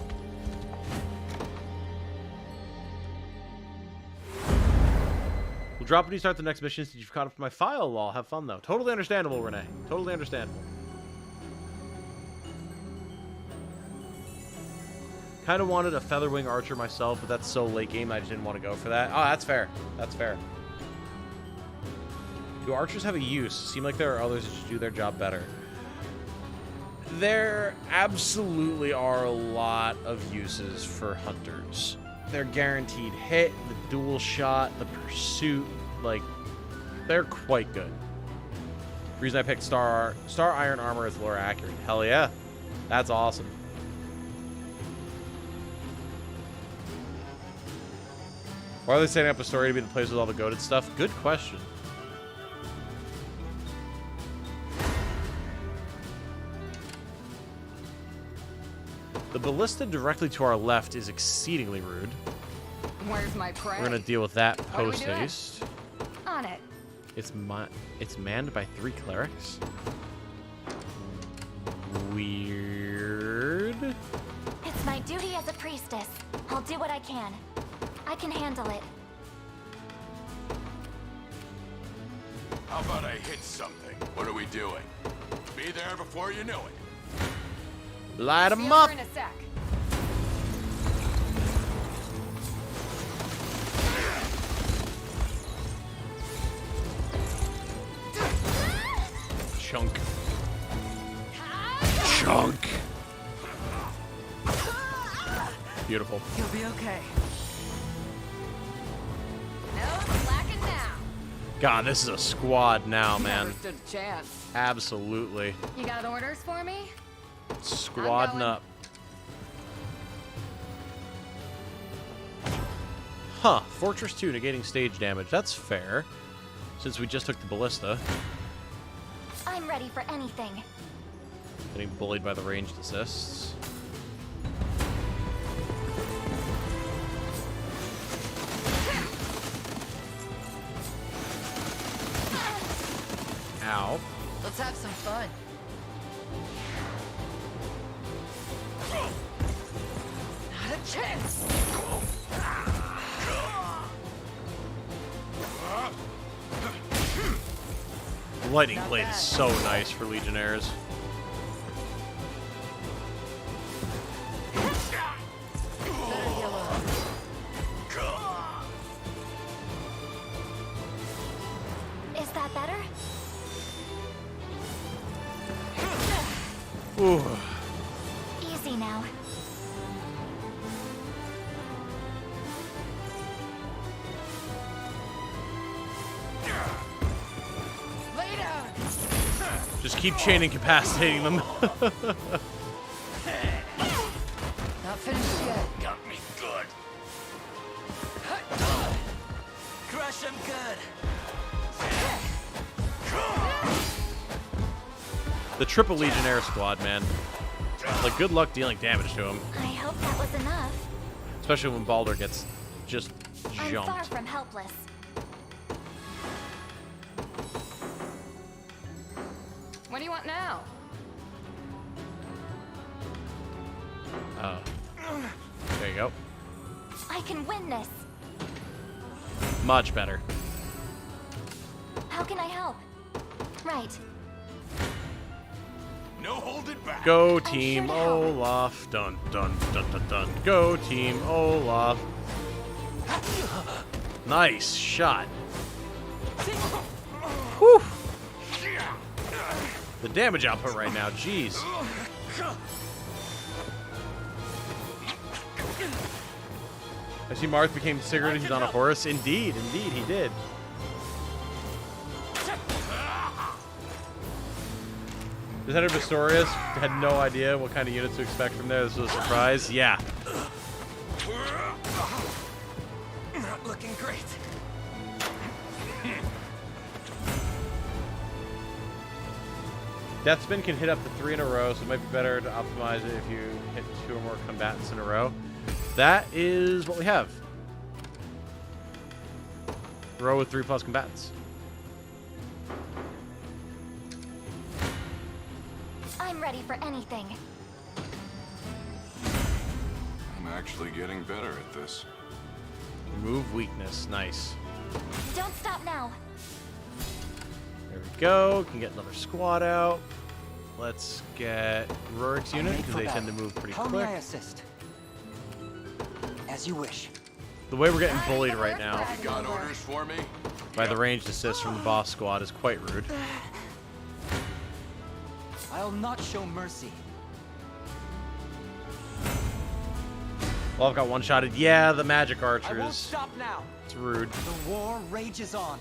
We'll drop when you start the next mission since you've caught up to my file, Lhal. Have fun, though. Totally understandable, Renee. Totally understandable. Kind of wanted a Featherwing Archer myself, but that's so late game I just didn't want to go for that. Oh, that's fair. That's fair. Do archers have a use? Seem like there are others that just do their job better. There absolutely are a lot of uses for hunters. Their guaranteed hit, the dual shot, the pursuit, like, they're quite good. The reason I picked Star Iron Armor is lore accurate. Hell yeah. That's awesome. Why are they setting up a story to be the place with all the goated stuff? Good question. The ballista directly to our left is exceedingly rude. Where's my prey? We're gonna deal with that post haste. On it. It's manned by 3 clerics. Weird. It's my duty as a priestess. I'll do what I can. I can handle it. How about I hit something? What are we doing? Be there before you know it. Light 'em up. In a sec. Chunk. Chunk. Beautiful. You'll be okay. No slacking now. God, this is a squad now, man. Never stood a chance. Absolutely. You got orders for me? Squadding up. Huh. Fortress 2 negating stage damage. That's fair. Since we just took the ballista. I'm ready for anything. Getting bullied by the ranged assists. Ow. Let's have some fun. Not a chance. Lightning Not Blade bad. is so nice for Legionnaires. Better heal up. Is that better? Ooh. Easy now. Lay down. Just keep chaining, incapacitating them. Not finished yet. Got me good. Crush him good. The triple Legionnaire squad, man. Like, good luck dealing damage to him. I hope that was enough. Especially when Baldur gets just I'm far jumped. from helpless. What do you want now? Oh. There you go. I can win this. Much better. How can I help? Right. No holding back. Go I'm Team sure to help. Olaf. Dun dun dun dun dun. Go Team Olaf. Nice shot. Whew. The damage output right now, jeez. I see Marth became Sigurd. He's on a horse. Indeed, indeed, he did. The head of Pistorius had no idea what kind of units to expect from there. This was a surprise. Yeah. Not looking great. Deathspin can hit up to 3 in a row, so it might be better to optimize it if you hit 2 or more combatants in a row. That is what we have. Row with 3+ combatants. I'm ready for anything. I'm actually getting better at this. Remove weakness. Nice. Don't stop now. There we go. Can get another squad out. Let's get Rurik's unit because they tend to move pretty How quick. may I assist? As you wish. The way we're getting bullied right now You got orders for me? by the ranged assist from the boss squad is quite rude. I'll not show mercy. Well, I've got one-shotted. Yeah, the magic I won't archers. stop now. It's rude. The war rages on.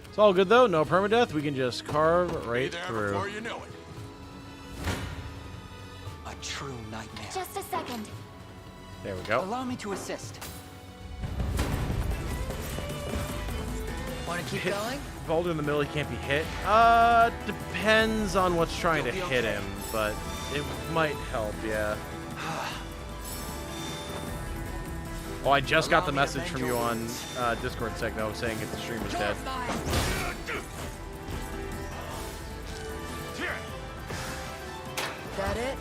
It's all good though. No permadeath. We can just carve Be right there through. before you know it. A true nightmare. Just a second. There we go. Allow me to assist. Want to keep Hit- going? Baldur in the middle, he can't be hit. Depends on what's trying to You'll be hit okay. him, but it might help, yeah. Oh, I just got the Allow me to message mend from your you on wounds. Discord, Segno, saying if the stream was dead. That it?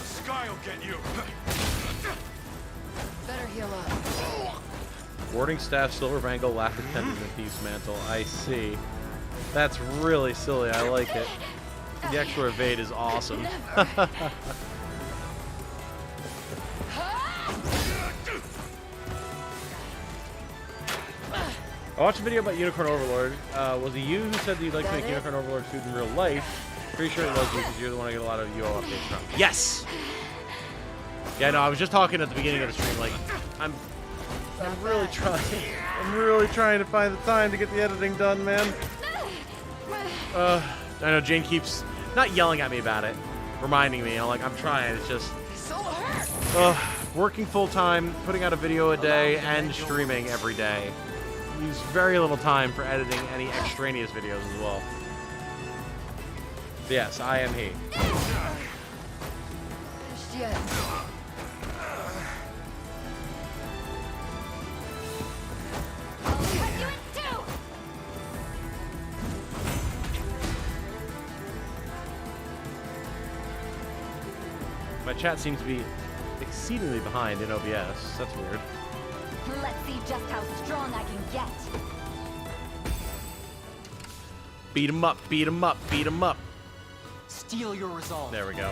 Sky will get you. Better heal up. Warding staff, silver bangle, laugh attendant, and thieves mantle. I see. That's really silly. I like it. The extra evade is awesome. I watched a video about Unicorn Overlord. Was it you who said that you'd like to make Unicorn Overlord food in real life? Pretty sure it was you because you're the one I get a lot of UO updates from. Yes! Yeah, no, I was just talking at the beginning of the stream, like, I'm really trying. I'm really trying to find the time to get the editing done, man. I know Jane keeps not yelling at me about it, reminding me. I'm trying. It's just working full time, putting out a video a day, and streaming every day. Use very little time for editing any extraneous videos as well. But yes, I am he. Finished yet. I'll cut you in two. My My chat seems to be exceedingly behind in OBS. That's weird. Let's see just how strong I can get. Beat him up, beat him up, beat him up. Steal your resolve. There we go.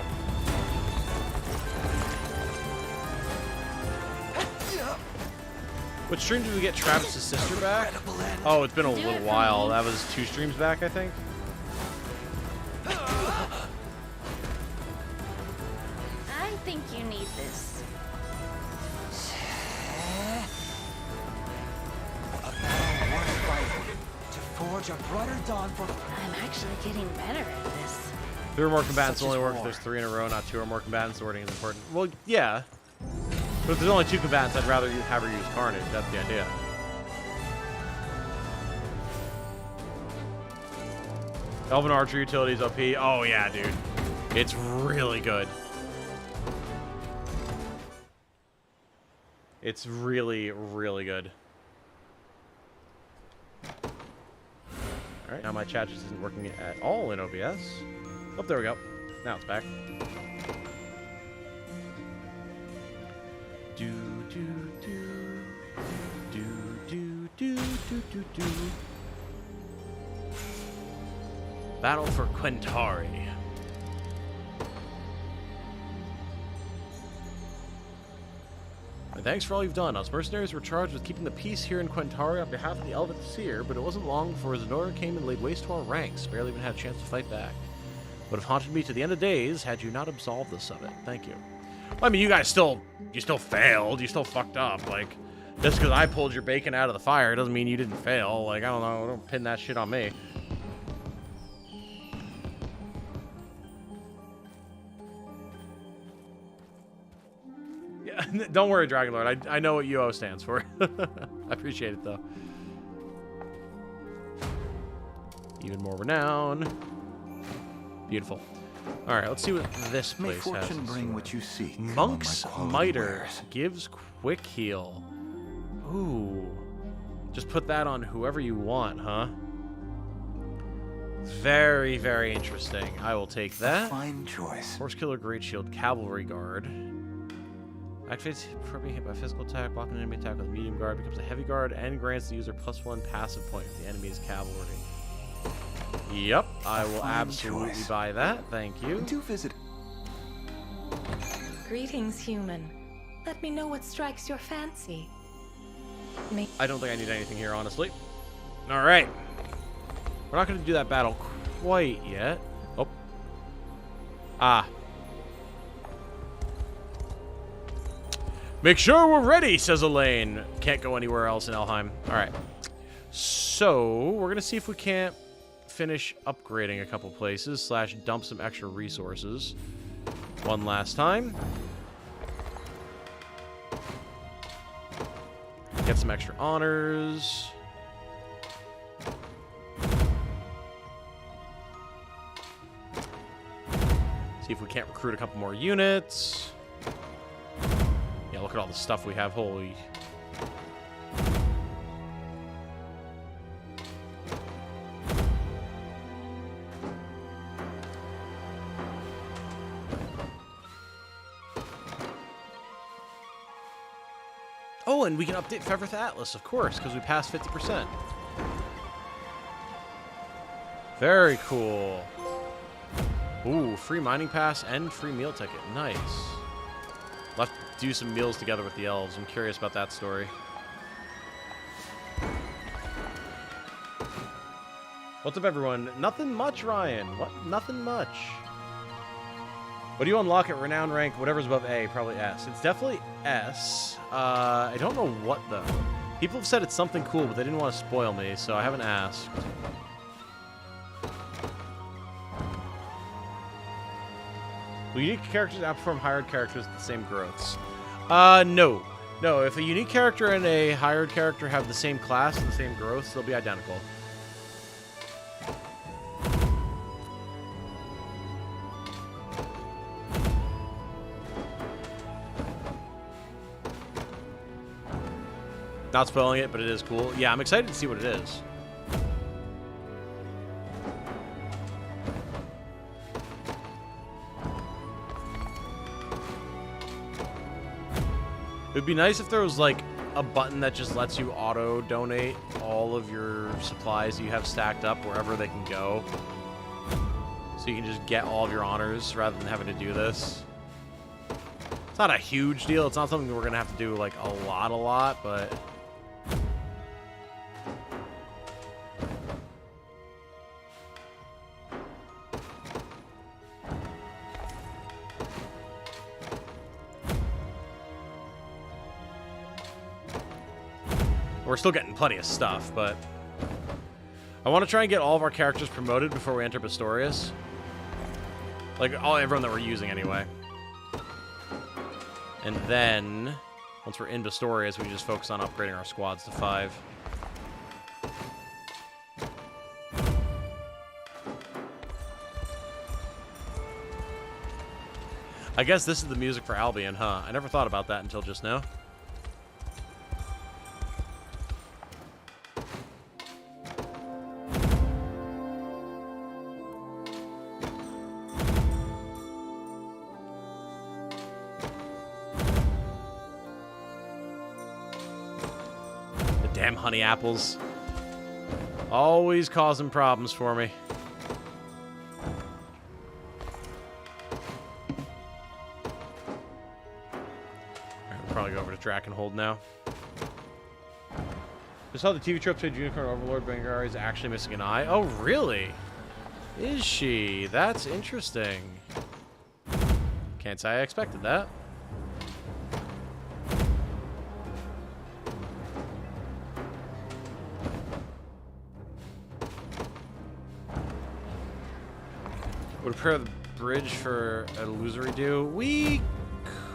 What stream did we get Travis's sister back? Oh, it's been a little while. That was 2 streams back, I think. I think you need this. To forge a brighter dawn for... I'm actually getting better at this. 3 or more combatants Such only is work if war. there's 3 in a row, not 2 or more combatants. Sorting is important. Well, yeah. But if there's only 2 combatants, I'd rather have her use Carnage. That's the idea. Elven Archer Utilities OP. Oh, yeah, dude. It's really good. It's really, really good. Alright, now my chat just isn't working at all in OBS. Oh, there we go. Now it's back. Do, do, do. Do, do, do, do, do, do. Battle for Quintari. And thanks for all you've done. Us mercenaries were charged with keeping the peace here in Quintari on behalf of the Elven Seer, but it wasn't long before Zenora came and laid waste to our ranks. Barely even had a chance to fight back. Would have haunted me to the end of days had you not absolved us of it. Thank you. Well, I mean, you guys still failed. You still fucked up. Like, just because I pulled your bacon out of the fire doesn't mean you didn't fail. Like, I don't know. Don't pin that shit on me. Don't worry, Dragon Lord. I know what UO stands for. I appreciate it, though. Even more renown. Beautiful. All right, let's see what this May place has. fortune bring what you seek. Monk's among my quality Miter wares. gives quick heal. Ooh. Just put that on whoever you want, huh? Very, very interesting. I will take that. Fine choice. Horse Killer, Great Shield, Cavalry Guard. Activates for being hit by physical attack, blocking an enemy attack with medium guard, becomes a heavy guard, and grants the user +1 passive point if the enemy is cavalry. Yep, I will absolutely choice. buy that. Thank you. Do visit. Greetings, human. Let me know what strikes your fancy. I don't think I need anything here, honestly. All right. We're not going to do that battle quite yet. Oh. Ah. Make sure we're ready, says Elaine. Can't go anywhere else in Elheim. All right. So, we're going to see if we can't finish upgrading a couple places / dump some extra resources one last time. Get some extra honors. See if we can't recruit a couple more units. Yeah, look at all the stuff we have. Holy. Oh, and we can update Fevrith Atlas, of course, because we passed 50%. Very cool. Ooh, free mining pass and free meal ticket. Nice. We'll have to do some meals together with the elves. I'm curious about that story. What's up, everyone? Nothing much, Ryan. What? Nothing much. What do you unlock at Renown rank? Whatever's above A, probably S. It's definitely S. I don't know what, though. People have said it's something cool, but they didn't want to spoil me, so I haven't asked. Will unique characters outperform hired characters with the same growths? No. No, if a unique character and a hired character have the same class and the same growths, they'll be identical. Not spoiling it, but it is cool. Yeah, I'm excited to see what it is. It'd be nice if there was like a button that just lets you auto donate all of your supplies you have stacked up wherever they can go. So you can just get all of your honors rather than having to do this. It's not a huge deal. It's not something we're going to have to do like a lot, but... We're still getting plenty of stuff, but... I want to try and get all of our characters promoted before we enter Pistorius. Like, everyone that we're using, anyway. And then, once we're in Pistorius, we just focus on upgrading our squads to 5. I guess this is the music for Albion, huh? I never thought about that until just now. Damn honey apples. Always causing problems for me. Alright, we'll probably go over to Drakenhold now. Just saw the TV trope said Unicorn Overlord Bangar is actually missing an eye. Oh, really? Is she? That's interesting. Can't say I expected that. Would prepare the bridge for an illusory do? We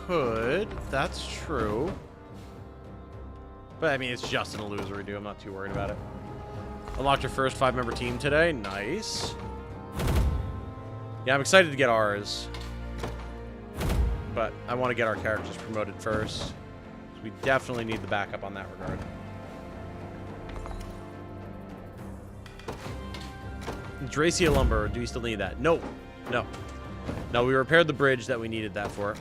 could. That's true. But, I mean, it's just an illusory do. I'm not too worried about it. Unlocked your first 5-member team today. Nice. Yeah, I'm excited to get ours. But I want to get our characters promoted first. So we definitely need the backup on that regard. Dracia Lumber, do you still need that? No. No. No, we repaired the bridge that we needed that for.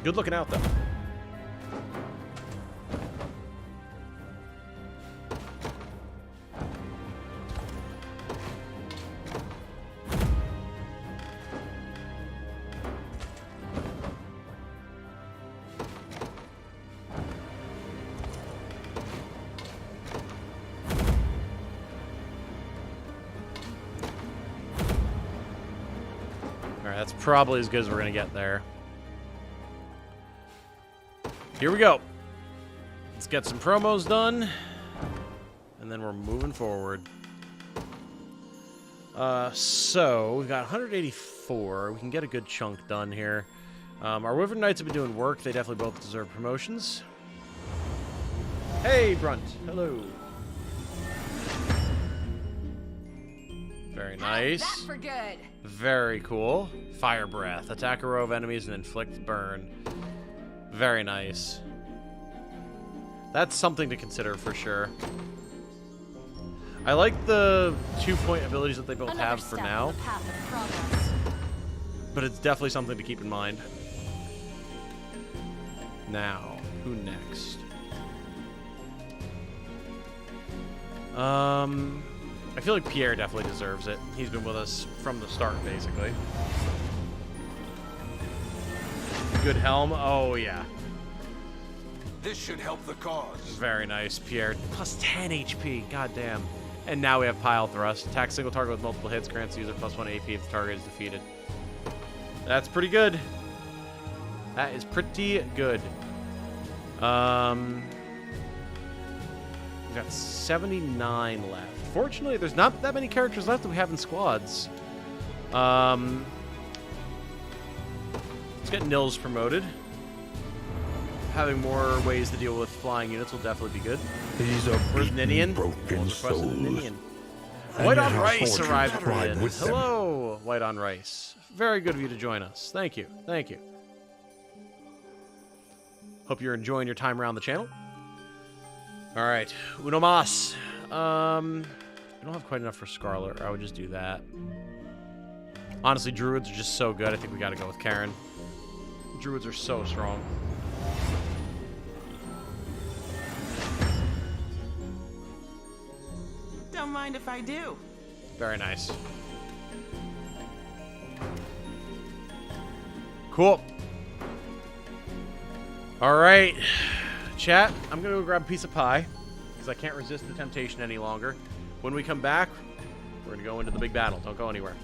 Good looking out, though. That's probably as good as we're going to get there. Here we go. Let's get some promos done. And then we're moving forward. So, we've got 184. We can get a good chunk done here. Our Wyvern Knights have been doing work. They definitely both deserve promotions. Hey, Brunt. Hello. Very nice. How's that for good? Very cool. Fire Breath. Attack a row of enemies and inflict burn. Very nice. That's something to consider for sure. I like the 2-point abilities that they both have for now. But it's definitely something to keep in mind. Now, who next? I feel like Pierre definitely deserves it. He's been with us from the start, basically. Good helm. Oh, yeah. This should help the cause. Very nice, Pierre. Plus 10 HP. Goddamn. And now we have Pile Thrust. Attack single target with multiple hits. Grants user plus 1 AP if the target is defeated. That's pretty good. That is pretty good. We've got 79 left. Fortunately, there's not that many characters left that we have in squads. Let's get Nils promoted. Having more ways to deal with flying units will definitely be good. These are Where's Ninian? broken souls. Ninian. And White yet on our Rice fortunes arrived at ride Rin. with them. Hello, White on Rice. Very good of you to join us. Thank you. Thank you. Hope you're enjoying your time around the channel. All right, uno mas. I don't have quite enough for Scarlet, or I would just do that. Honestly, Druids are just so good. I think we got to go with Karen. Druids are so strong. Don't mind if I do. Very nice. Cool. All right, chat. I'm gonna go grab a piece of pie because I can't resist the temptation any longer. When we come back, we're gonna go into the big battle. Don't go anywhere.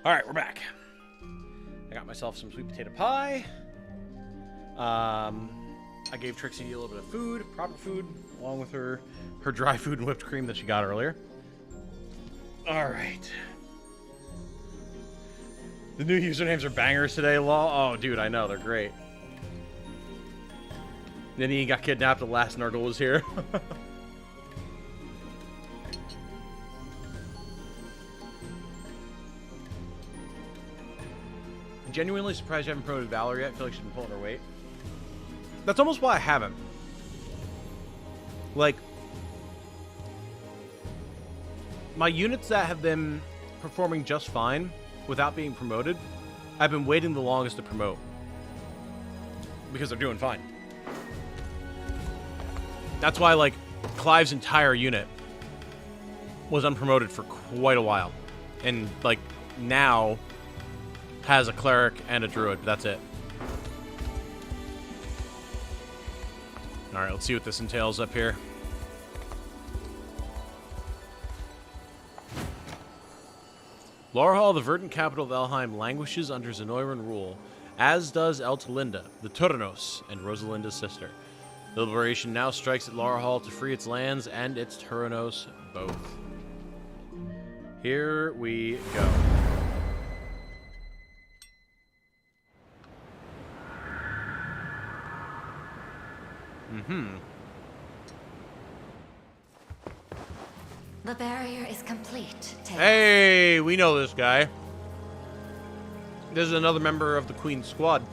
All right, we're back. I got myself some sweet potato pie. I gave Trixie a little bit of food, proper food, along with her dry food and whipped cream that she got earlier. All right. The new usernames are bangers today, Lhal. Oh, dude, I know. They're great. Then he got kidnapped. The last Nurgle was here. I'm genuinely surprised you haven't promoted Valor yet. I feel like she's been pulling her weight. That's almost why I haven't. Like, my units that have been performing just fine without being promoted, I've been waiting the longest to promote. Because they're doing fine. That's why, like, Clive's entire unit was unpromoted for quite a while. And, like, now has a cleric and a druid. That's it. Alright, let's see what this entails up here. Lhal, the verdant capital of Elheim, languishes under Zenoiran rule, as does Eltalinda, the Turnos, and Rosalinda's sister. The liberation now strikes at Lhal to free its lands and its Turnos both. Here we go. The barrier is complete, Tails. Hey, we know this guy. This is another member of the Queen's squad.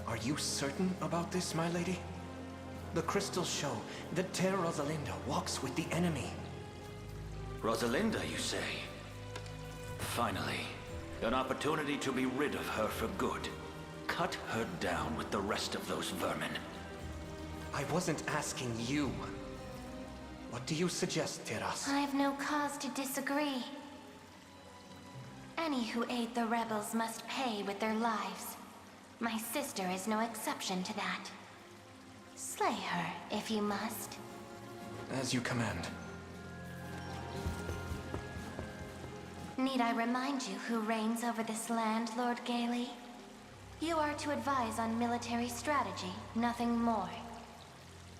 Are you certain about this, my lady? The crystals show that Ter Rosalinda walks with the enemy. Rosalinda, you say? Finally, an opportunity to be rid of her for good. Cut her down with the rest of those vermin. I wasn't asking you. What do you suggest, Teras? I've no cause to disagree. Any who aid the rebels must pay with their lives. My sister is no exception to that. Slay her, if you must. As you command. Need I remind you who reigns over this land, Lord Gailey? You are to advise on military strategy, nothing more.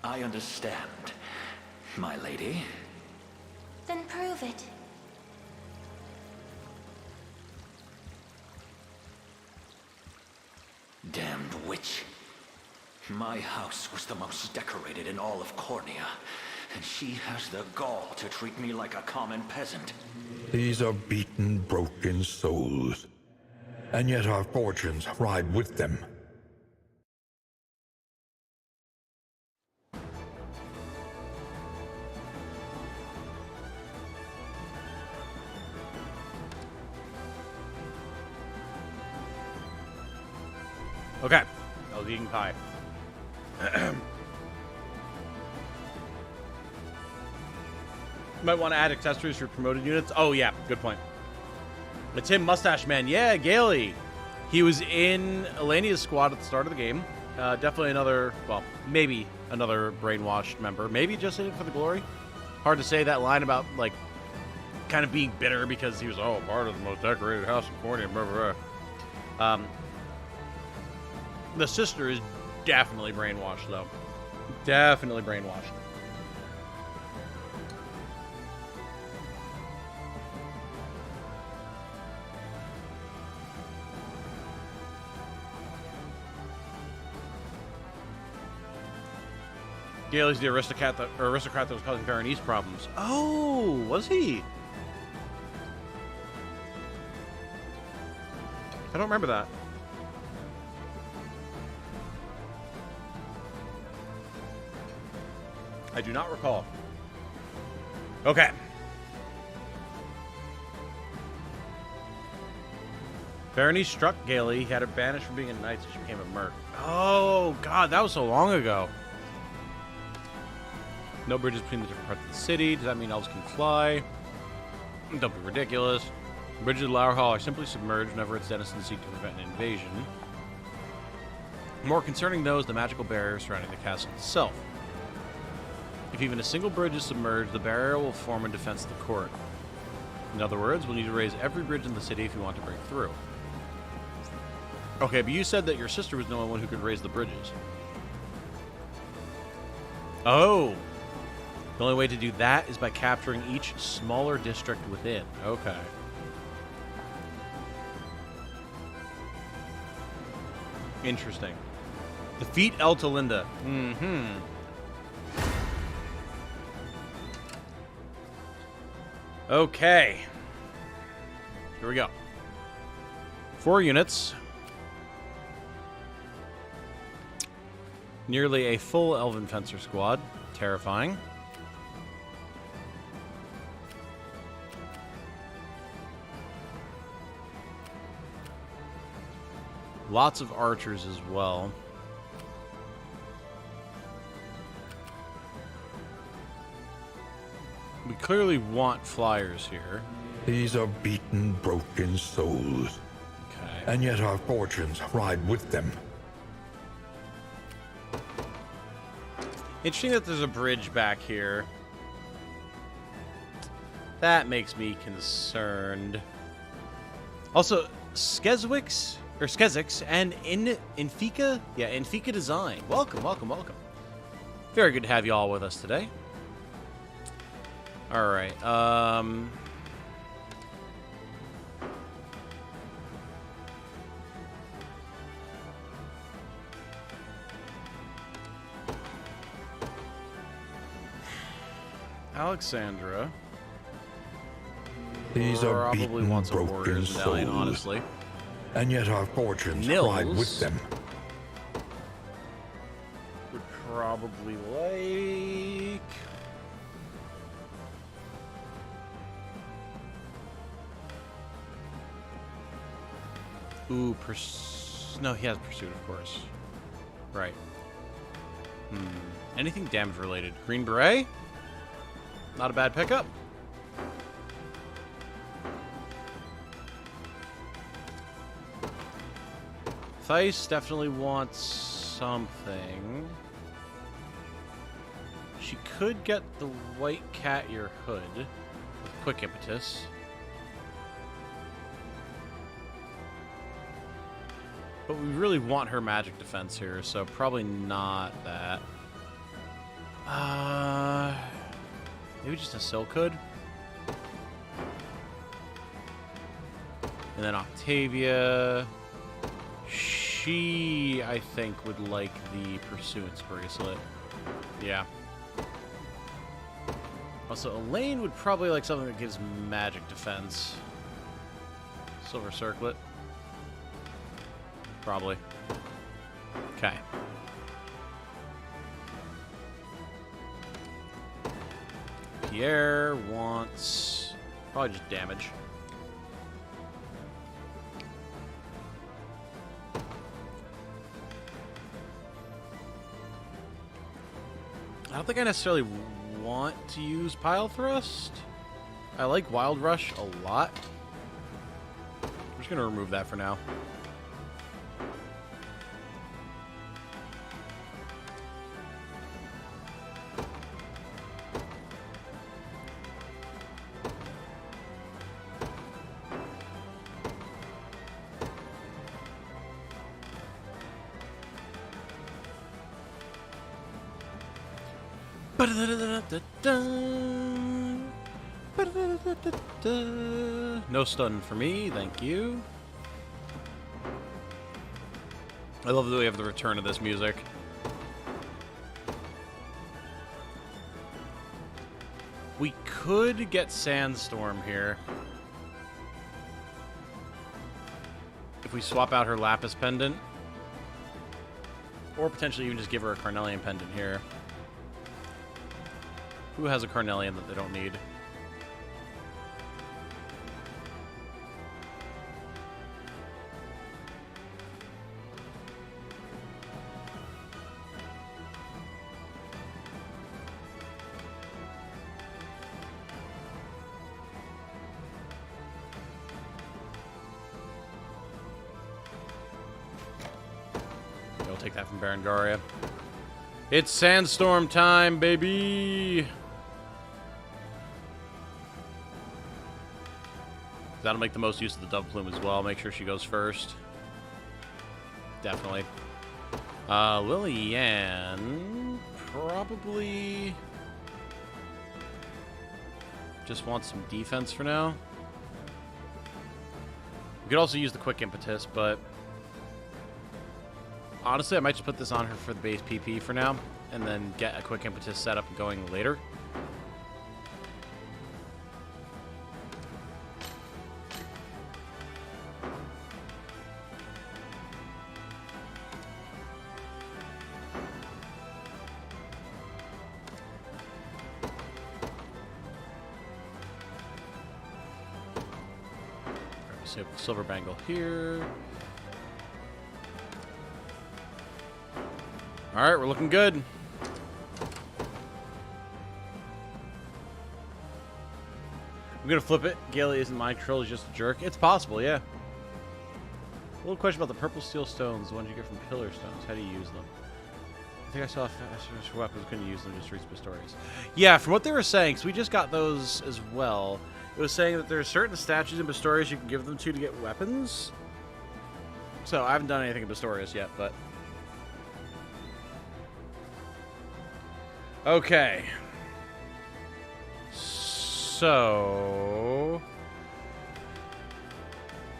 I understand, my lady. Then prove it. Damned witch. My house was the most decorated in all of Cornea, and she has the gall to treat me like a common peasant. These are beaten, broken souls, and yet our fortunes ride with them. Okay. I was eating pie. Might want to add accessories for promoted units. Oh, yeah. Good point. It's him, Mustache Man. Yeah, Gailey. He was in Elenia's squad at the start of the game. Definitely another, well, maybe another brainwashed member. Maybe just in it for the glory. Hard to say that line about, like, kind of being bitter because he was, oh, part of the most decorated house in Cornea, blah, blah, blah. The sister is definitely brainwashed, though. Definitely brainwashed. Gailey's the aristocrat that was causing Berenice problems. Oh, was he? I don't remember that. I do not recall. Okay. Berenice struck Gailey. He had her banished from being a knight, so she became a merc. Oh, God, that was so long ago. No bridges between the different parts of the city. Does that mean elves can fly? Don't be ridiculous. The bridges of Lhal are simply submerged whenever its denizens seek to prevent an invasion. More concerning, though, is the magical barrier surrounding the castle itself. If even a single bridge is submerged, the barrier will form in defense of the court. In other words, we'll need to raise every bridge in the city if we want to break through. Okay, but you said that your sister was the only one who could raise the bridges. Oh! The only way to do that is by capturing each smaller district within. Okay. Interesting. Defeat Eltalinda. Mm-hmm. Okay. Here we go. 4 units. Nearly a full Elven Fencer squad. Terrifying. Lots of archers as well. clearly want flyers here. These are beaten, broken souls. Okay. And yet our fortunes ride with them. Interesting that there's a bridge back here. That makes me concerned. Also, Skezwix and Infika? Yeah, Infika Design. Welcome, welcome, welcome. Very good to have you all with us today. Alright, Alexandra. These are probably beaten, wants a broken warrior's medallion, souls. honestly. And yet our fortunes Nils ride with them. Would probably like... Ooh, no, he has Pursuit, of course. Right. Anything damage related? Green Beret? Not a bad pickup. Theiss definitely wants something. She could get the White Cat Ear Hood with Quick Impetus. But we really want her magic defense here, so probably not that. Maybe just a Silk Hood? And then Octavia. She, I think, would like the Pursuance Bracelet. Yeah. Also, Elaine would probably like something that gives magic defense. Silver Circlet. Probably. Okay. Pierre wants probably just damage. I don't think I necessarily want to use Pile Thrust. I like Wild Rush a lot. I'm just going to remove that for now. No stun for me, thank you. I love that we have the return of this music. We could get Sandstorm here. If we swap out her Lapis Pendant. Or potentially even just give her a Carnelian Pendant here. Who has a Carnelian that they don't need? We'll take that from Berengaria. It's Sandstorm time, baby! That'll make the most use of the Dove Plume as well. Make sure she goes first. Definitely. Lillian probably just wants some defense for now. We could also use the Quick Impetus, but honestly, I might just put this on her for the base PP for now, and then get a Quick Impetus set up going later. Silver Bangle here. Alright, we're looking good. I'm gonna flip it. Gale isn't mind control, he's just a jerk. It's possible, yeah. A little question about the purple steel stones, the ones you get from pillar stones. How do you use them? I think I saw for weapons, couldn't use them, just read stories. Yeah, from what they were saying, because we just got those as well. It was saying that there are certain statues in Pistorius you can give them to get weapons. So I haven't done anything in Pistorius yet, but... Okay. So...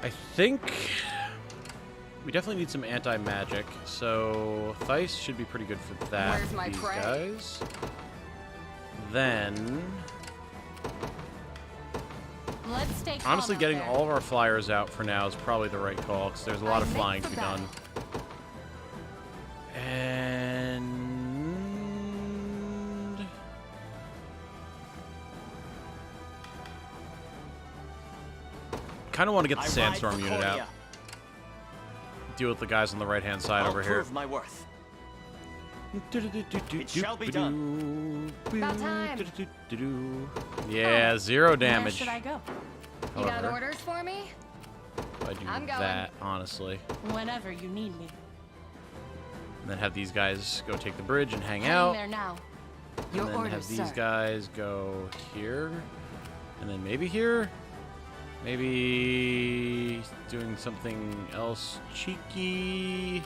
I think... we definitely need some anti-magic, so Theiss should be pretty good for that. Where's my these prey? guys. Then... Let's stay calm honestly, out getting there. all of our flyers out for now is probably the right call, because there's a lot of meant flying to for be done. And... kind of want to get the Sandstorm unit out. Deal with the guys on the right-hand side over here. Prove my worth. It shall be done. About time. Yeah, 0 damage. Where should I go? You got However, orders for me? I do I'm going. that, honestly. Whenever you need me. And then have these guys go take the bridge and hang Heading out. there now. And Your then orders, have these sir. guys go here. And then maybe here. Maybe doing something else cheeky.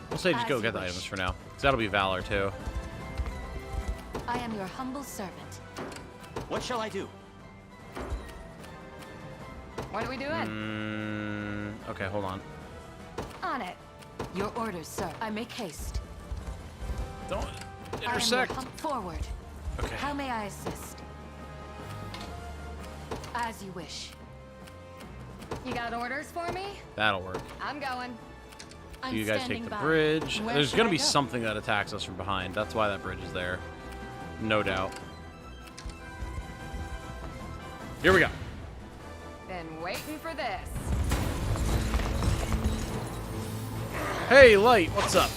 We'll say just As go you get the wish. items for now. Because that'll be Valor, too. I am your humble servant. What shall I do? What are we doing? Okay, hold on. On it. Your orders, sir. I make haste. Don't I am your intersect. forward. Okay. How may I assist? As you wish. You got orders for me? That'll work. I'm going. I'm You guys standing take the by. bridge. Where There's should going to I be go? something that attacks us from behind. That's why that bridge is there. No doubt. Here we go. Been waiting for this. Hey, Light, what's up?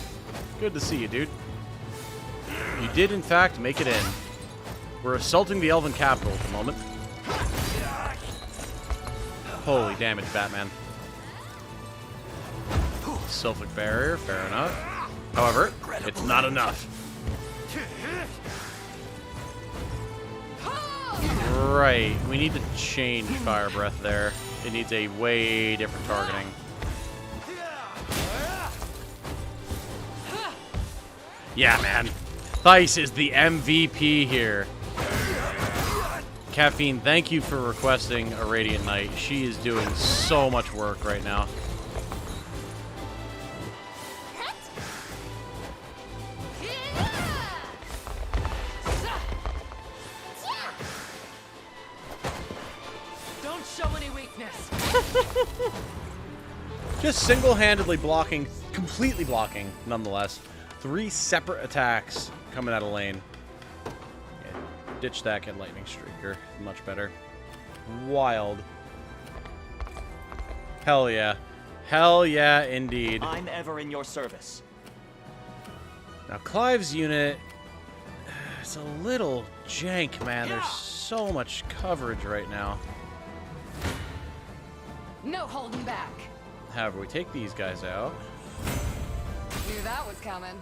Good to see you, dude. You did, in fact, make it in. We're assaulting the Elven capital at the moment. Holy damage, Batman. Sylphic barrier, fair enough. However, it's not enough. Right, we need to change Fire Breath there. It needs a way different targeting. Yeah, man. Theiss is the MVP here. Caffeine, thank you for requesting a Radiant Knight. She is doing so much work right now. Don't show any weakness. Just single-handedly blocking, completely blocking, nonetheless. 3 separate attacks coming out of lane. Yeah, ditch that, get Lightning Streaker. Much better. Wild. Hell yeah. Hell yeah, indeed. I'm ever in your service. Now, Clive's unit... it's a little jank, man. There's so much coverage right now. No holding back. However, we take these guys out. Knew that was coming.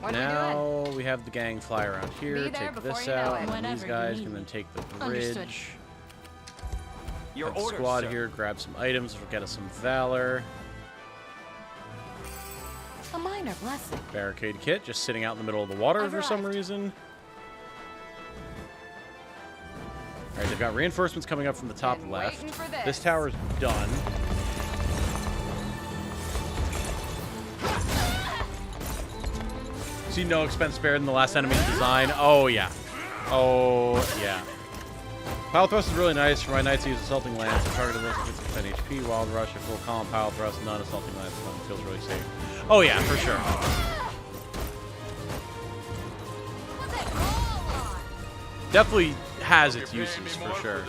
What are Now we have the gang fly around here, Be there take before this you know out, it. and then Whenever these you guys need can then me. take the Understood. bridge. Your Have the orders, squad sir. here, grab some items, which will get us some Valor. A minor blessing. Barricade kit, just sitting out in the middle of the water I've for some arrived. reason. Alright, they've got reinforcements coming up from the top Been left. waiting for this. This tower's done. See no expense spared in the last enemy's design. Oh, yeah. Oh, yeah. Pile Thrust is really nice for my knights to use Assaulting Lance. The target of 50% HP. Wild Rush, a full column, Pile Thrust, none Assaulting Lance. None feels really safe. Oh, yeah, for sure. Definitely has its uses, for sure.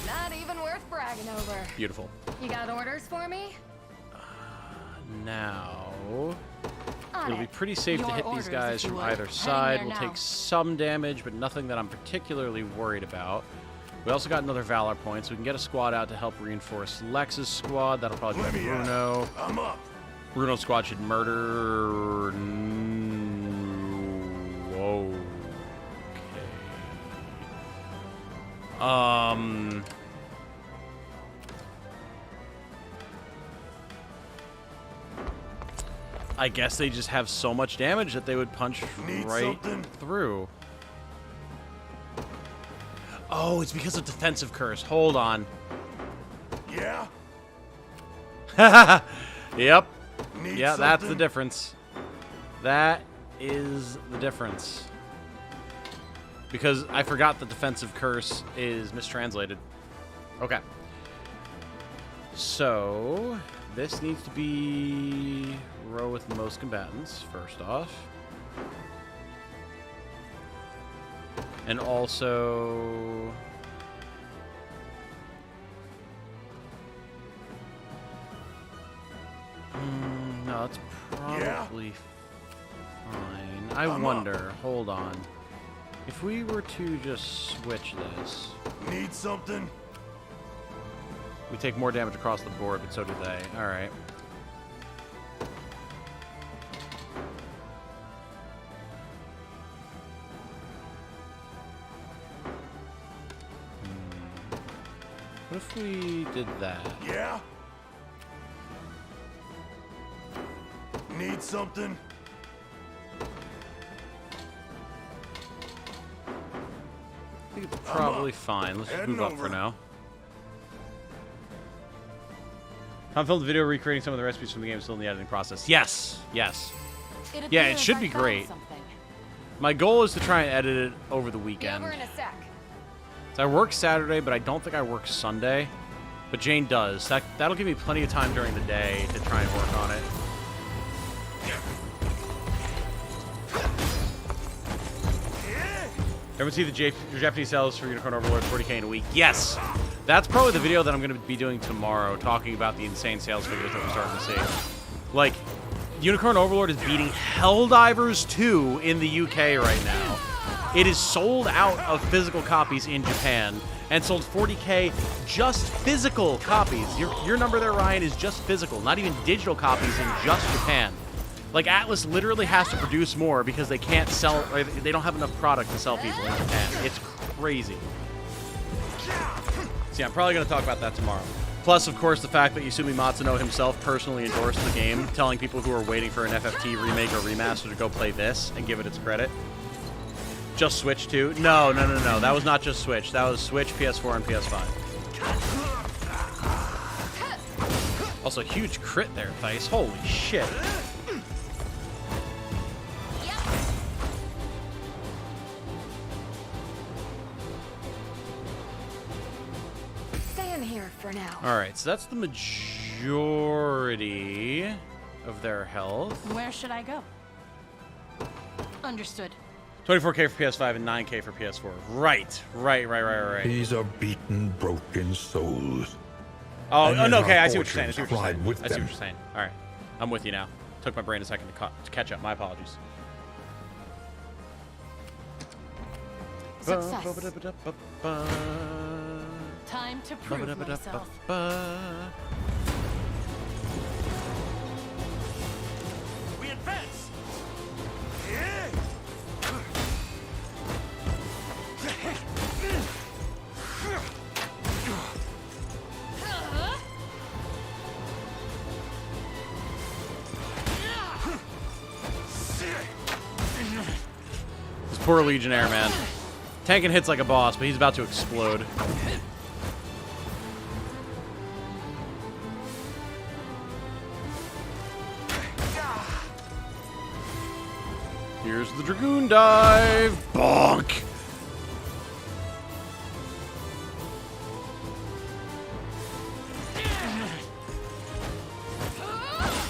Not even worth bragging over. Beautiful. You got orders for me? Now... It'll be pretty safe to hit these guys from either side. We'll take some damage, but nothing that I'm particularly worried about. We also got another Valor point, so we can get a squad out to help reinforce Lex's squad. That'll probably be Bruno. I'm up. Bruno's squad should murder... Whoa. Okay. I guess they just have so much damage that they would punch right through. Oh, it's because of defensive curse. Hold on. Yeah? Yep. Yeah, that's the difference. That is the difference. Because I forgot the defensive curse is mistranslated. Okay. So, this needs to be row with the most combatants, first off. And also... no, it's probably fine. I wonder, hold on. If we were to just switch this... Need something? We take more damage across the board, but so do they. Alright. What if we did that? Yeah? Need something? I think it's probably fine. Let's just move up for now. Tom filmed the video recreating some of the recipes from the game, still in the editing process. Yes, yes. Yeah, it should be great. My goal is to try and edit it over the weekend. Over in a sec. So I work Saturday, but I don't think I work Sunday. But Jane does. That'll give me plenty of time during the day to try and work on it. Everyone see the Japanese sales for Unicorn Overlord 40k in a week? Yes! That's probably the video that I'm going to be doing tomorrow, talking about the insane sales figures that we're starting to see. Like, Unicorn Overlord is beating Helldivers 2 in the UK right now. It is sold out of physical copies in Japan and sold 40k just physical copies. Your number there, Ryan, is just physical, not even digital copies in just Japan. Like, Atlas literally has to produce more because they can't sell, or they don't have enough product to sell people in Japan. It's crazy. So yeah, I'm probably going to talk about that tomorrow. Plus, of course, the fact that Yasumi Matsuno himself personally endorsed the game, telling people who are waiting for an FFT remake or remaster to go play this and give it its credit. Just Switch too? No. That was not just Switch. That was Switch, PS4, and PS5. Also, huge crit there, Thice. Holy shit. Stay in here for now. Alright, so that's the majority of their health. Where should I go? Understood. 24k for PS5 and 9k for PS4. Right. These are beaten, broken souls. Oh, And no, yet okay, our I see what you're saying. fortunes ride with I see them. what you're saying. All right, I'm with you now. Took my brain a second to catch up. My apologies. Success. Time to prove myself. We advance! This poor Legionnaire, man. Tanking hits like a boss, but he's about to explode. Here's the Dragoon dive. Bonk.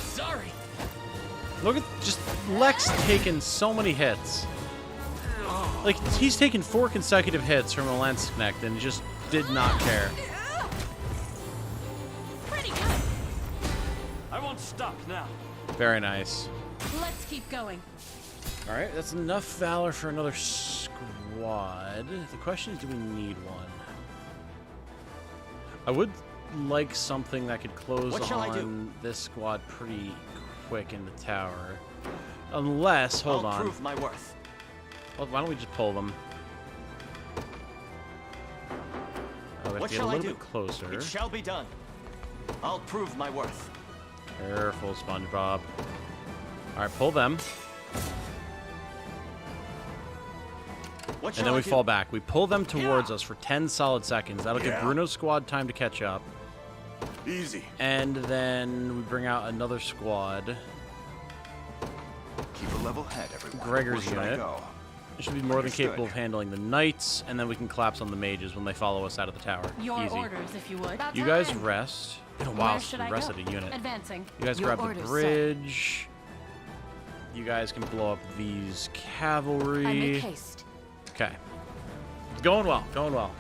Sorry. Look at just Lex taking so many hits. Like, he's taken 4 consecutive hits from a lens connect and just did not care. Pretty good. I won't stop now. Very nice. Let's keep going. All right, that's enough valor for another squad. The question is, do we need one? I would like something that could close on this squad pretty quick in the tower. Unless, hold on. I'll prove my worth. Well, why don't we just pull them? Oh, we have to get a little bit closer. It shall be done. I'll prove my worth. Careful, SpongeBob. All right, pull them. And then we fall back. We pull them towards us for 10 solid seconds. That'll give Bruno's squad time to catch up. Easy. And then we bring out another squad. Keep a level head, everyone. Gregor's unit. It should be more than capable of handling the knights, and then we can collapse on the mages when they follow us out of the tower. Your Easy. orders, if you would. You guys rest. It's been a while Where since should we I rested go? a unit. Advancing. You guys Your grab the orders, bridge. You guys can blow up these cavalry. I make haste. Okay. It's going well. Going well.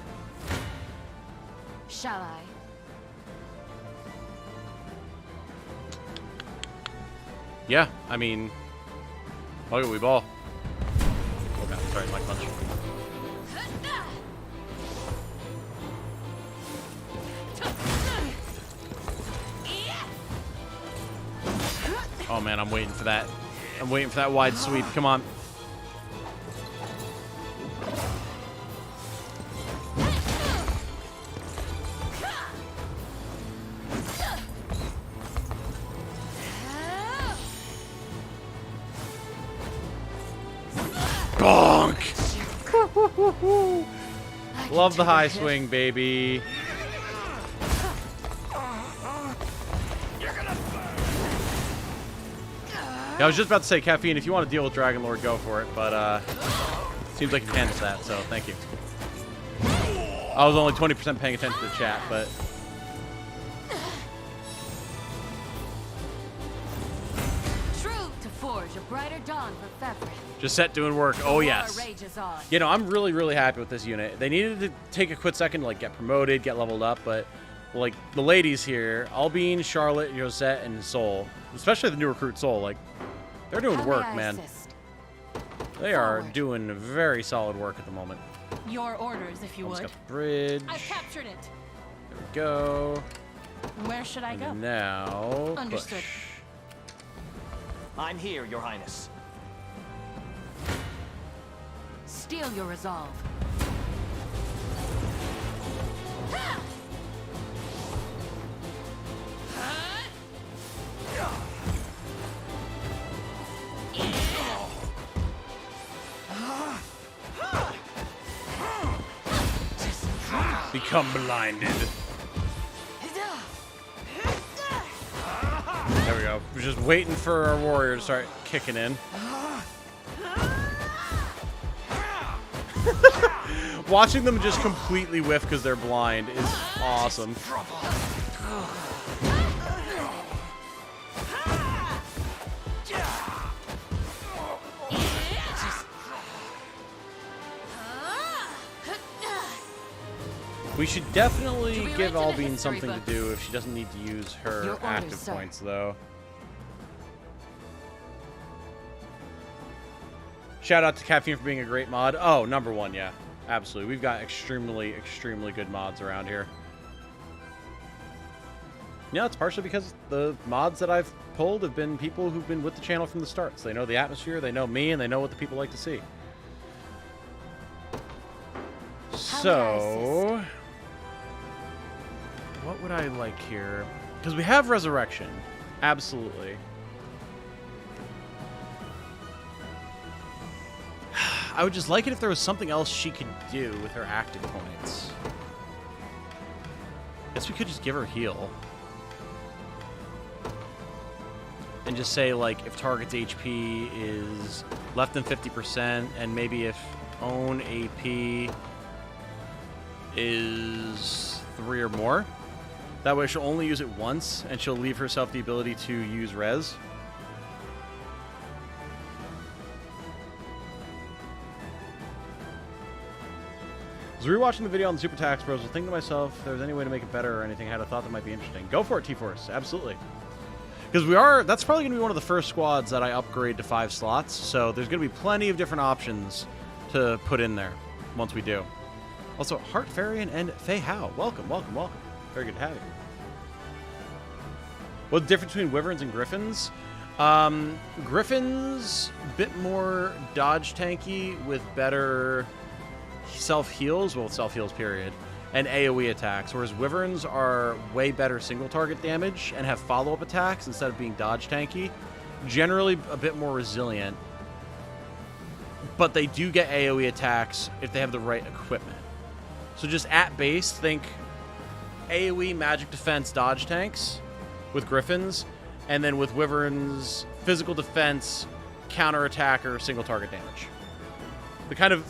Shall I? Yeah, I mean, look at we ball. Oh god, sorry, my punch. Oh man, I'm waiting for that. I'm waiting for that wide sweep. Come on. Bonk! Love the high swing, baby. Yeah, I was just about to say, Caffeine, if you want to deal with Dragon Lord, go for it, but seems like you can't do that, so thank you. I was only 20% paying attention to the chat, but True to forge a brighter dawn for Fevre. just set doing work. Oh yes. Rages on. You know, I'm really, really happy with this unit. They needed to take a quick second to like get promoted, get leveled up, but like the ladies here, Albine, Charlotte, Josette, and Soul, especially the new recruit Soul, like they're doing work, man. They are doing very solid work at the moment. Your orders, if you Almost would. got the bridge. I've captured it. There we go. Where should I go? And now, Understood. push. I'm here, Your Highness. Steel your resolve. Become blinded. There we go. We're just waiting for our warrior to start kicking in. Watching them just completely whiff because they're blind is awesome. We should definitely give Albine something to do if she doesn't need to use her active points, though. Shout out to Caffeine for being a great mod. Oh, #1, yeah. Absolutely. We've got extremely, extremely good mods around here. Yeah, it's partially because the mods that I've pulled have been people who've been with the channel from the start. So they know the atmosphere, they know me, and they know what the people like to see. So, what would I like here? Because we have Resurrection. Absolutely. I would just like it if there was something else she could do with her active points. Guess we could just give her heal. And just say, like, if target's HP is less than 50%, and maybe if own AP is 3 or more. That way she'll only use it once, and she'll leave herself the ability to use res. I was rewatching the video on the Super Tax Bros. I was thinking to myself, if there's any way to make it better or anything, I had a thought that might be interesting. Go for it, T-Force. Absolutely. Because that's probably going to be one of the first squads that I upgrade to 5 slots, so there's going to be plenty of different options to put in there once we do. Also, Heart Farian and Fei Hao, welcome, welcome, welcome. Very good to have you. What's the difference between Wyverns and Griffins? Griffins, a bit more dodge tanky with better self-heals, well, self-heals period, and AoE attacks, whereas Wyverns are way better single-target damage and have follow-up attacks instead of being dodge tanky. Generally a bit more resilient, but they do get AoE attacks if they have the right equipment. So just at base, think AoE, magic defense, dodge tanks with Griffins, and then with Wyverns, physical defense, counter-attack, or single-target damage. The kind of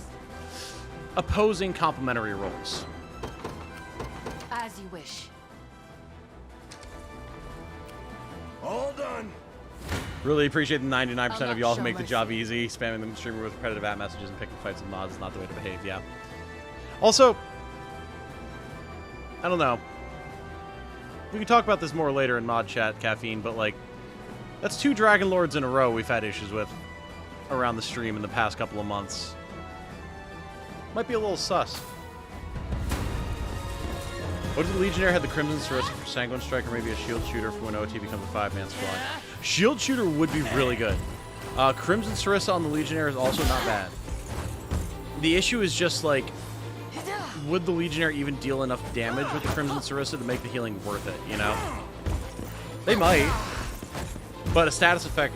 opposing complementary roles. As you wish. All done. Really appreciate the 99% of y'all who make the job mercy. easy. Spamming the streamer with repetitive at messages and picking fights with mods is not the way to behave, yeah. Also, I don't know. We can talk about this more later in mod chat, Caffeine, but like, that's 2 Dragon Lords in a row we've had issues with around the stream in the past couple of months. Might be a little sus. What if the Legionnaire had the Crimson Sarissa for Sanguine Strike, or maybe a Shield Shooter for when OT becomes a 5-man squad? Shield Shooter would be really good. Crimson Sarissa on the Legionnaire is also not bad. The issue is just like, would the Legionnaire even deal enough damage with the Crimson Sarissa to make the healing worth it, you know? They might. But a status effect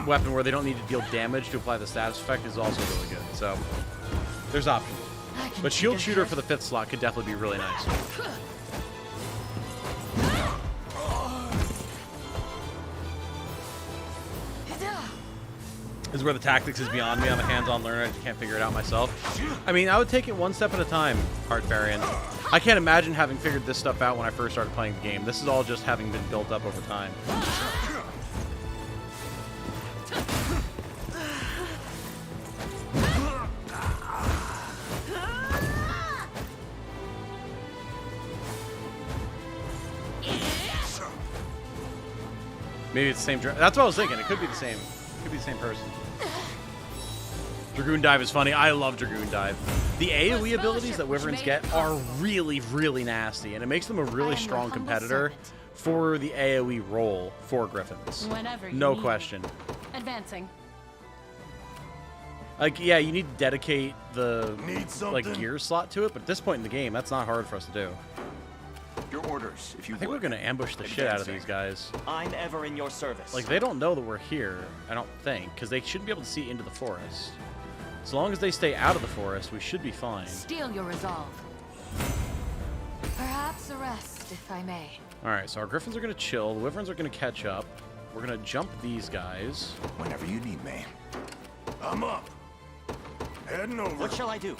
weapon where they don't need to deal damage to apply the status effect is also really good. So, there's options. But Shield Shooter for the 5th slot could definitely be really nice. This is where the tactics is beyond me. I'm a hands-on learner. I just can't figure it out myself. I mean, I would take it one step at a time, Heart Variant. I can't imagine having figured this stuff out when I first started playing the game. This is all just having been built up over time. Maybe it's the same. That's what I was thinking. It could be the same. It could be the same person. Dragoon Dive is funny. I love Dragoon Dive. The AoE abilities that Wyverns get are really, really nasty, and it makes them a really strong competitor for the AoE role for Griffins. No question. Advancing. Like, yeah, you need to dedicate the like gear slot to it, but at this point in the game, that's not hard for us to do. Your orders, if you I think we're gonna ambush the shit out of these guys. I'm ever in your service. Like, they don't know that we're here, I don't think, because they shouldn't be able to see into the forest. As long as they stay out of the forest, we should be fine. Steel your resolve. Perhaps a rest, if I may. Alright, so our Griffins are gonna chill, the Wyverns are gonna catch up. We're gonna jump these guys. Whenever you need me. I'm up. Heading over. What shall I do?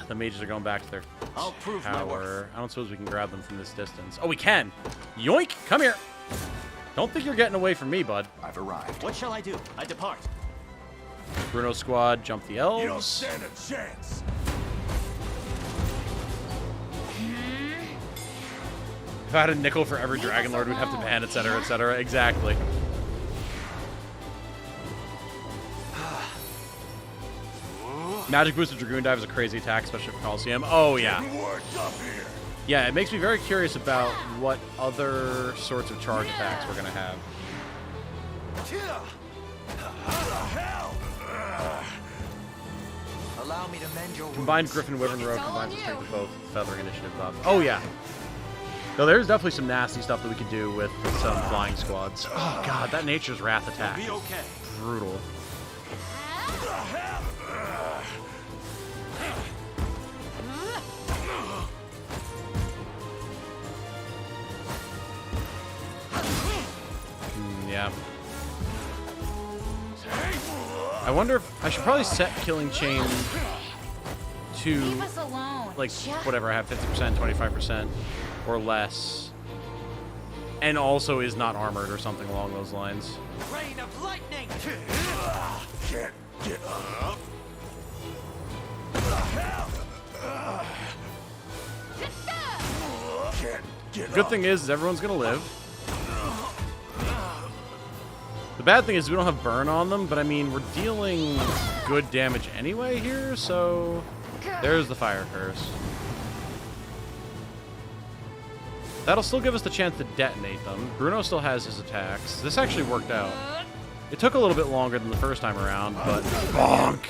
The mages are going back to their I'll prove my worth. tower. I don't suppose we can grab them from this distance. Oh, we can! Yoink! Come here! Don't think you're getting away from me, bud. I've arrived. What shall I do? I depart. Bruno squad, jump the elves. You don't stand a chance. If I had a nickel for every Dragon Lord we'd have to ban, etc., etc. Exactly. Magic Boost of Dragoon Dive is a crazy attack, especially for Coliseum. Oh, yeah. Yeah, it makes me very curious about what other sorts of charge attacks we're going to have. Allow me to mend your Combined Griffin Wyvern Row combines the strength of both feathering initiative up. Oh, yeah. No, there's definitely some nasty stuff that we could do with some flying squads. Oh, God, that Nature's Wrath attack is brutal. Yeah. I wonder if I should probably set Killing Chain to like whatever I have, 50%, 25%, or less, and also is not armored or something along those lines. Rain of lightning! Can't get up. Can't The good thing is everyone's gonna live. The bad thing is we don't have burn on them, but I mean, we're dealing good damage anyway here, so there's the fire curse. That'll still give us the chance to detonate them. Bruno still has his attacks. This actually worked out. It took a little bit longer than the first time around, but bonk!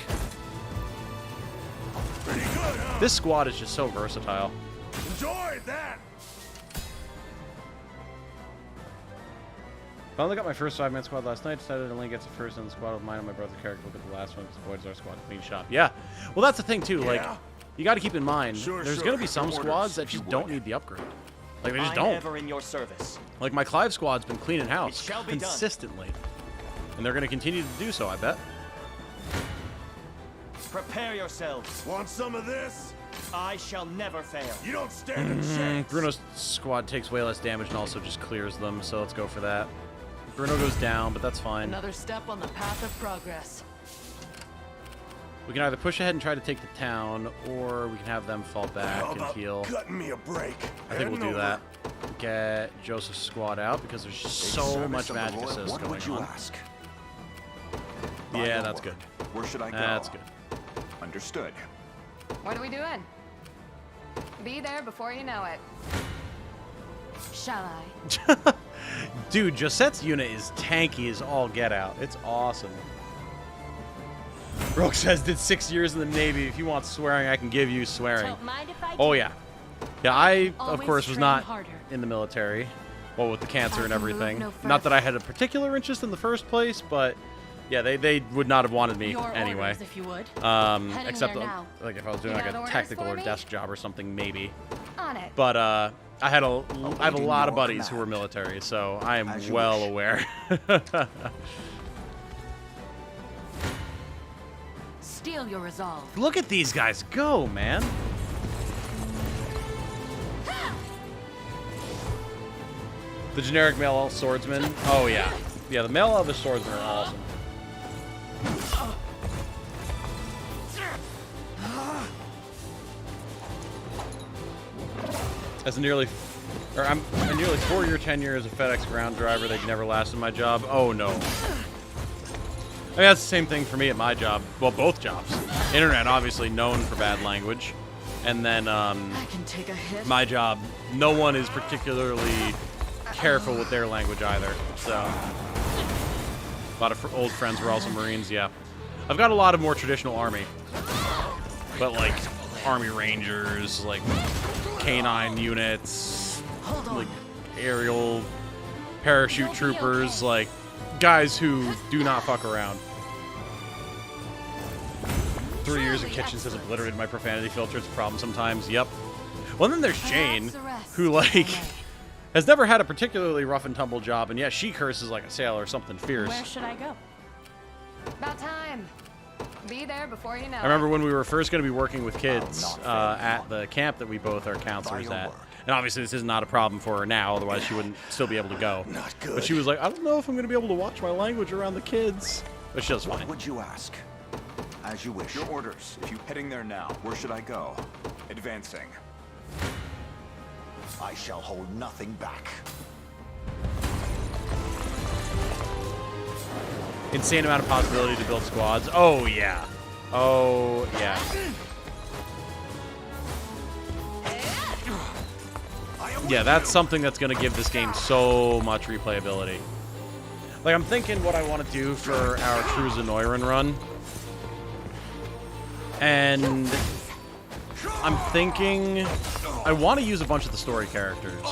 This squad is just so versatile. Enjoy that. Finally got my first 5-man squad last night. Decided to only get the first in the squad of mine and my brother's character. Look at the last one because the boys our squad clean shop. Yeah. Well, that's the thing too. Like, you got to keep in mind, there's going to be some squads that just don't need the upgrade. Like, they just don't. Ever in your service. Like, my Clive squad's been cleaning house consistently. And they're going to continue to do so, I bet. Prepare yourselves. Want some of this? I shall never fail. You don't stand a chance. Bruno's squad takes way less damage and also just clears them, so let's go for that. Bruno goes down, but that's fine. Another step on the path of progress. We can either push ahead and try to take the town, or we can have them fall back and heal. Cutting me a break. I think we'll do that. Get Joseph's squad out because there's just so much magic assist going on. Ask? Yeah, that's good. Where should I go? That's good. Understood. What are we doing? Be there before you know it. Shall I? Dude, Josette's unit is tanky as all get out. It's awesome. Rook says, did 6 years in the Navy. If you want swearing, I can give you swearing. Don't mind if I Oh, do. yeah. Yeah, I, of Always course, was train not harder. in the military. Well, with the cancer and I can move everything. no Not that further. I had a particular interest in the first place, but yeah, they would not have wanted me Your anyway. orders, if you would. Heading Except there now. like if I was doing You like got a orders tactical for or me? desk job or something, maybe. On it. But I have a lot of your buddies who were military, so I am As you well wish. aware. Steel your resolve. Look at these guys go, man. The generic male elf swordsman. Oh yeah, yeah. The male elf swordsmen are awesome. As a nearly 4-year tenure as a FedEx ground driver, they'd never lasted my job. Oh no. I mean, that's the same thing for me at my job. Well, both jobs. Internet, obviously known for bad language. And then I can take a hit. my job, no one is particularly careful with their language either. So, a lot of old friends were also Marines, yeah. I've got a lot of more traditional Army. But like, Army Rangers, like canine units, like aerial parachute troopers, like guys who do not fuck around. 3 years in kitchens has obliterated my profanity filter. It's a problem sometimes. Yep. Well, then there's Jane, who like has never had a particularly rough and tumble job, and yet she curses like a sailor or something fierce. Where should I go? About time. Be there before you know I remember when we were first going to be working with kids at the camp that we both are counselors at. And obviously this is not a problem for her now, otherwise she wouldn't still be able to go. Not good. But she was like, I don't know if I'm going to be able to watch my language around the kids. But she does fine. What would you ask? As you wish. Your orders. If you heading there now, where should I go? Advancing. I shall hold nothing back. Insane amount of possibility to build squads. Oh, yeah. Oh, yeah. Yeah, that's something that's going to give this game so much replayability. Like, I'm thinking what I want to do for our True Zenoiran run. And I'm thinking I want to use a bunch of the story characters.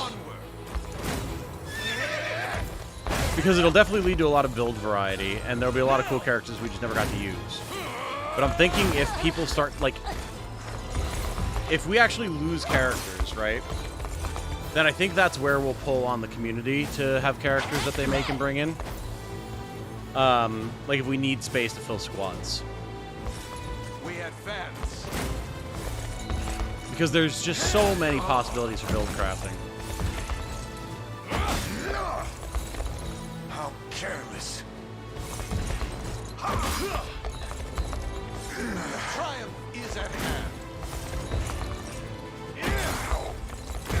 Because it'll definitely lead to a lot of build variety, and there'll be a lot of cool characters we just never got to use. But I'm thinking if people start, like, if we actually lose characters, right, then I think that's where we'll pull on the community to have characters that they make and bring in. Like if we need space to fill squads. We had fans. Because there's just so many possibilities for build crafting. How careless. Triumph is at hand.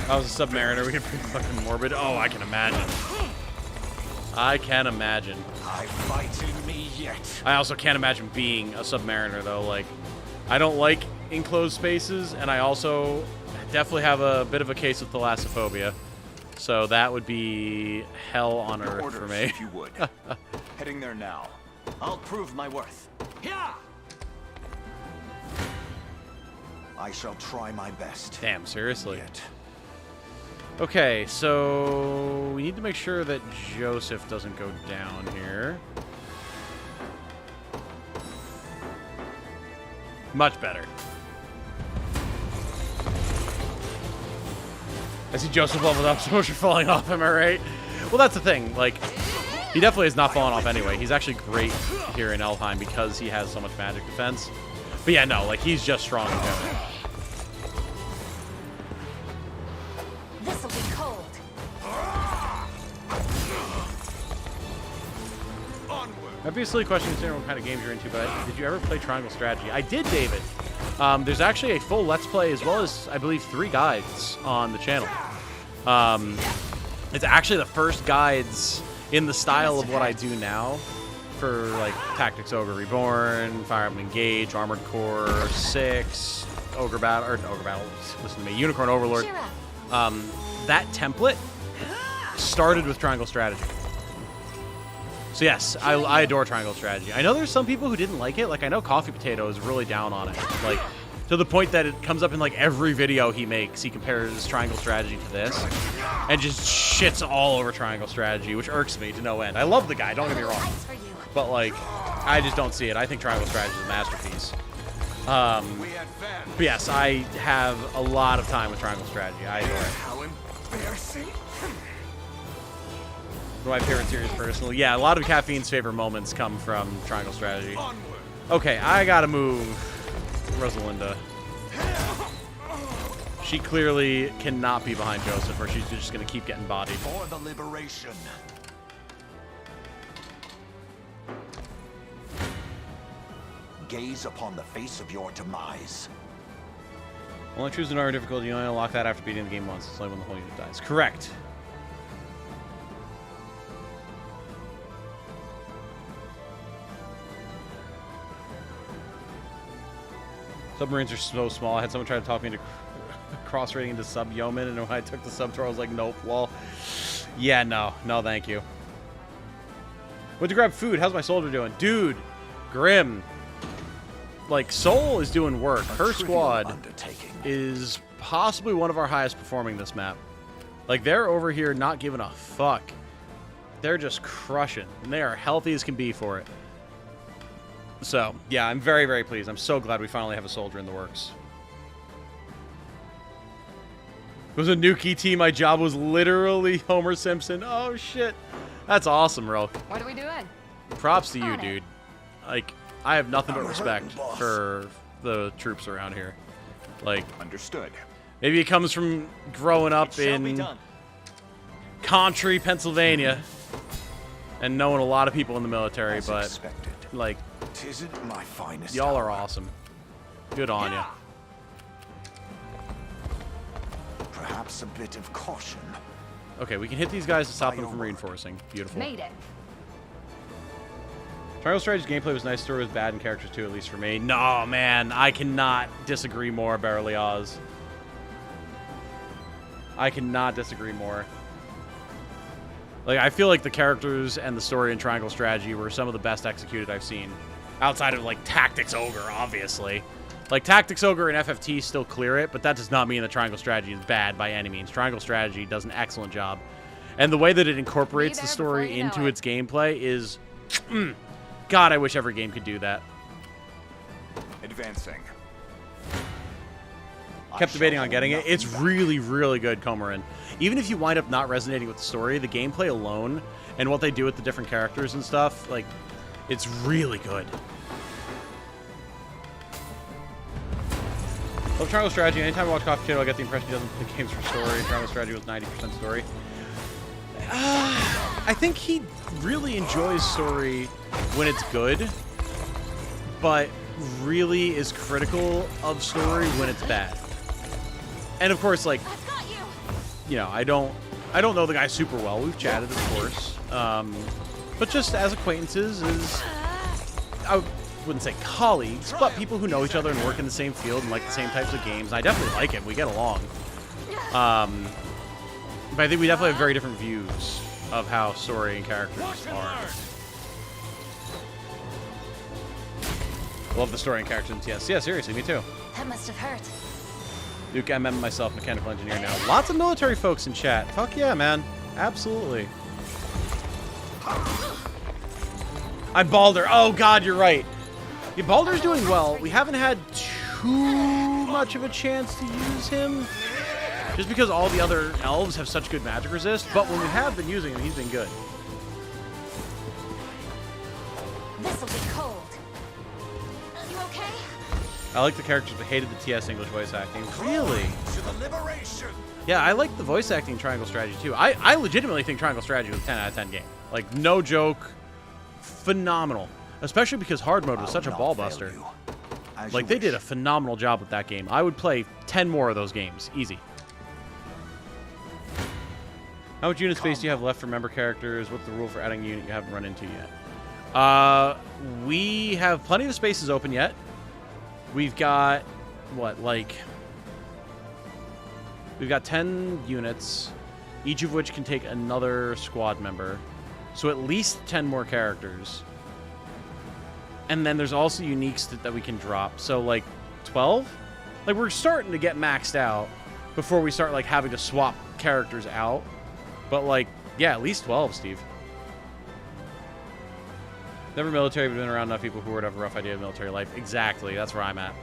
I was a submariner. We get pretty fucking morbid. Oh, I can imagine. I can imagine. I fight in me yet. I also can't imagine being a submariner, though. Like, I don't like enclosed spaces, and I also definitely have a bit of a case of thalassophobia. So that would be hell on Your earth orders, for me. if you would. Heading there now. I'll prove my worth. Yeah. I shall try my best. Damn, seriously. Okay, so we need to make sure that Joseph doesn't go down here. Much better. I see Joseph leveled up, so much for falling off, am I right? Well, that's the thing. Like, he definitely has not fallen off anyway. He's actually great here in Elfheim because he has so much magic defense. But yeah, no, like, he's just strong in general. This'll be cold. Might be a silly question considering what kind of games you're into, but did you ever play Triangle Strategy? I did, David. There's actually a full Let's Play as well as, I believe, 3 guides on the channel. It's actually the first guides in the style of what I do now for, like, Tactics Ogre Reborn, Fire Emblem Engage, Armored Core 6, Ogre Battle, listen to me, Unicorn Overlord. That template started with Triangle Strategy. So yes, I adore Triangle Strategy. I know there's some people who didn't like it. Like, I know Coffee Potato is really down on it. Like, to the point that it comes up in, like, every video he makes. He compares Triangle Strategy to this. And just shits all over Triangle Strategy, which irks me to no end. I love the guy, don't get me wrong. But, like, I just don't see it. I think Triangle Strategy is a masterpiece. But yes, I have a lot of time with Triangle Strategy. I adore it. How embarrassing. One of my favorite series personally. Yeah, a lot of Caffeine's favorite moments come from Triangle Strategy. Okay, I gotta move Rosalinda. She clearly cannot be behind Joseph, or she's just gonna keep getting bodied. For the liberation. Gaze upon the face of your demise. Only choose an order difficulty. You only unlock that after beating the game once. It's like when the whole unit dies. Correct. Submarines are so small. I had someone try to talk me into cross-rating into sub-yeoman, and when I took the sub-tour, I was like, nope. Well, yeah, no, thank you. Went to grab food. How's my soldier doing? Dude, Grim. Like, Soul is doing work. Her squad is possibly one of our highest performing this map. Like, they're over here not giving a fuck. They're just crushing, and they are healthy as can be for it. So, yeah, I'm very, very pleased. I'm so glad we finally have a soldier in the works. It was a Nuki team. My job was literally Homer Simpson. Oh, shit. That's awesome, Ro. What are we doing? Props to you, dude. Like, I have nothing but respect for the troops around here. Like, understood. Maybe it comes from growing up in Country, Pennsylvania, and knowing a lot of people in the military, but like, Tisn't my finest y'all are awesome. Good on ya. Perhaps a bit of caution. Okay, we can hit these guys to stop them from reinforcing. Beautiful. Made it. Triangle Strategy's gameplay was nice, story was bad, and characters too, at least for me. No, man, I cannot disagree more, Barely Oz. I cannot disagree more. Like, I feel like the characters and the story in Triangle Strategy were some of the best executed I've seen. Outside of, like, Tactics Ogre, obviously. Like, Tactics Ogre and FFT still clear it, but that does not mean that Triangle Strategy is bad by any means. Triangle Strategy does an excellent job. And the way that it incorporates the story into its gameplay is... God, I wish every game could do that. Advancing. Kept debating on getting it. It's really, really good, Comarin. Even if you wind up not resonating with the story, the gameplay alone and what they do with the different characters and stuff, like, it's really good. Love Triangle Strategy. Anytime I watch Coffee Potato, I get the impression he doesn't play games for story. Triangle Strategy was 90% story. I think he really enjoys story when it's good, but really is critical of story when it's bad. And of course, like, you know, I don't know the guy super well. We've chatted, of course, but just as acquaintances, I wouldn't say colleagues, but people who know each other and work in the same field and like the same types of games. And I definitely like him. We get along. But I think we definitely have very different views of how story and characters are. Love the story and characters in TS. Yeah, seriously, me too. That must have hurt. Duke MM myself, mechanical engineer now. Lots of military folks in chat. Fuck yeah, man. Absolutely. I'm Baldur. Oh god, you're right. Yeah, Baldur's doing well. We haven't had too much of a chance to use him. Just because all the other elves have such good magic resist, but when we have been using him, he's been good. This'll be cold. You okay? I like the characters, but hated the TS English voice acting. Really? To the liberation. Yeah, I like the voice acting in Triangle Strategy too. I legitimately think Triangle Strategy was a 10 out of 10 game. Like, no joke. Phenomenal. Especially because hard mode was such a ball buster. Like, they did a phenomenal job with that game. I would play 10 more of those games. Easy. How much unit space do you have left for member characters? What's the rule for adding a unit you haven't run into yet? We have plenty of spaces open yet. We've got, what, like... We've got 10 units, each of which can take another squad member. So at least 10 more characters. And then there's also uniques that we can drop. So, like, 12? Like, we're starting to get maxed out before we start, like, having to swap characters out. But, like, yeah, at least 12, Steve. Never military, but been around enough people who would have a rough idea of military life. Exactly, that's where I'm at.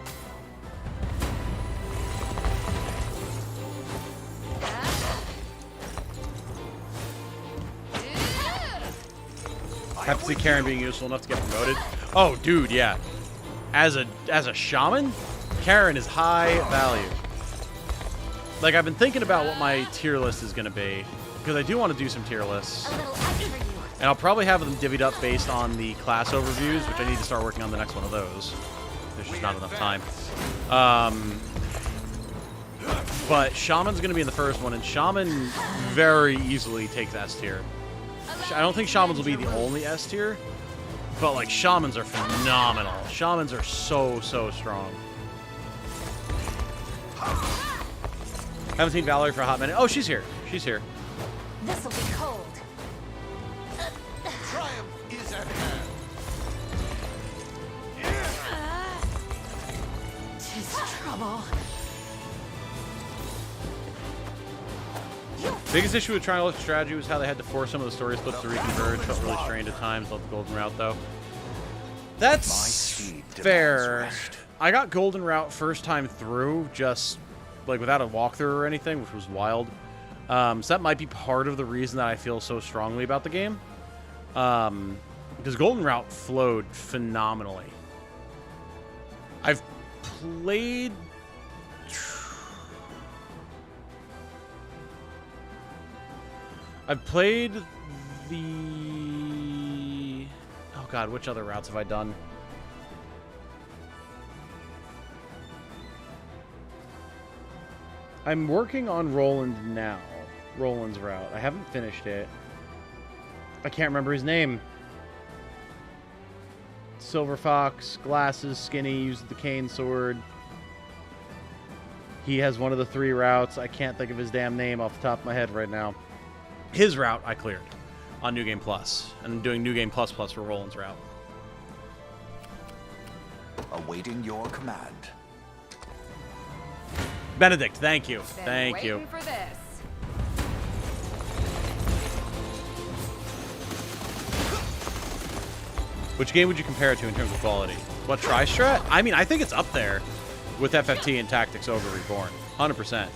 Have to see Karen being useful enough to get promoted. Oh, dude, yeah. As a shaman, Karen is high value. Like, I've been thinking about what my tier list is going to be, because I do want to do some tier lists. And I'll probably have them divvied up based on the class overviews, which I need to start working on the next one of those. There's just not enough time. But Shaman's going to be in the first one, and Shaman very easily takes S tier. I don't think Shamans will be the only S tier, but, like, Shamans are phenomenal. Shamans are so, so strong. Haven't seen Valerie for a hot minute. Oh, she's here. She's here. This'll be cold. Triumph is at hand. Tis trouble. Biggest issue with Triangle Strategy was how they had to force some of the story splits to reconverge. Felt really strained at times. Love the golden route, though. That's fair. I got golden route first time through, just like without a walkthrough or anything, which was wild. So that might be part of the reason that I feel so strongly about the game. Because golden route flowed phenomenally. I've played... the... Oh god, which other routes have I done? I'm working on Roland now. Roland's route. I haven't finished it. I can't remember his name. Silver Fox, glasses, skinny, uses the cane sword. He has one of the 3 routes. I can't think of his damn name off the top of my head right now. His route I cleared on New Game Plus. And I'm doing New Game Plus for Roland's route. Awaiting your command. Benedict, thank you. Thank you. For this. Which game would you compare it to in terms of quality? What, Tri-Strat? I mean, I think it's up there with FFT and Tactics Ogre Reborn. 100%.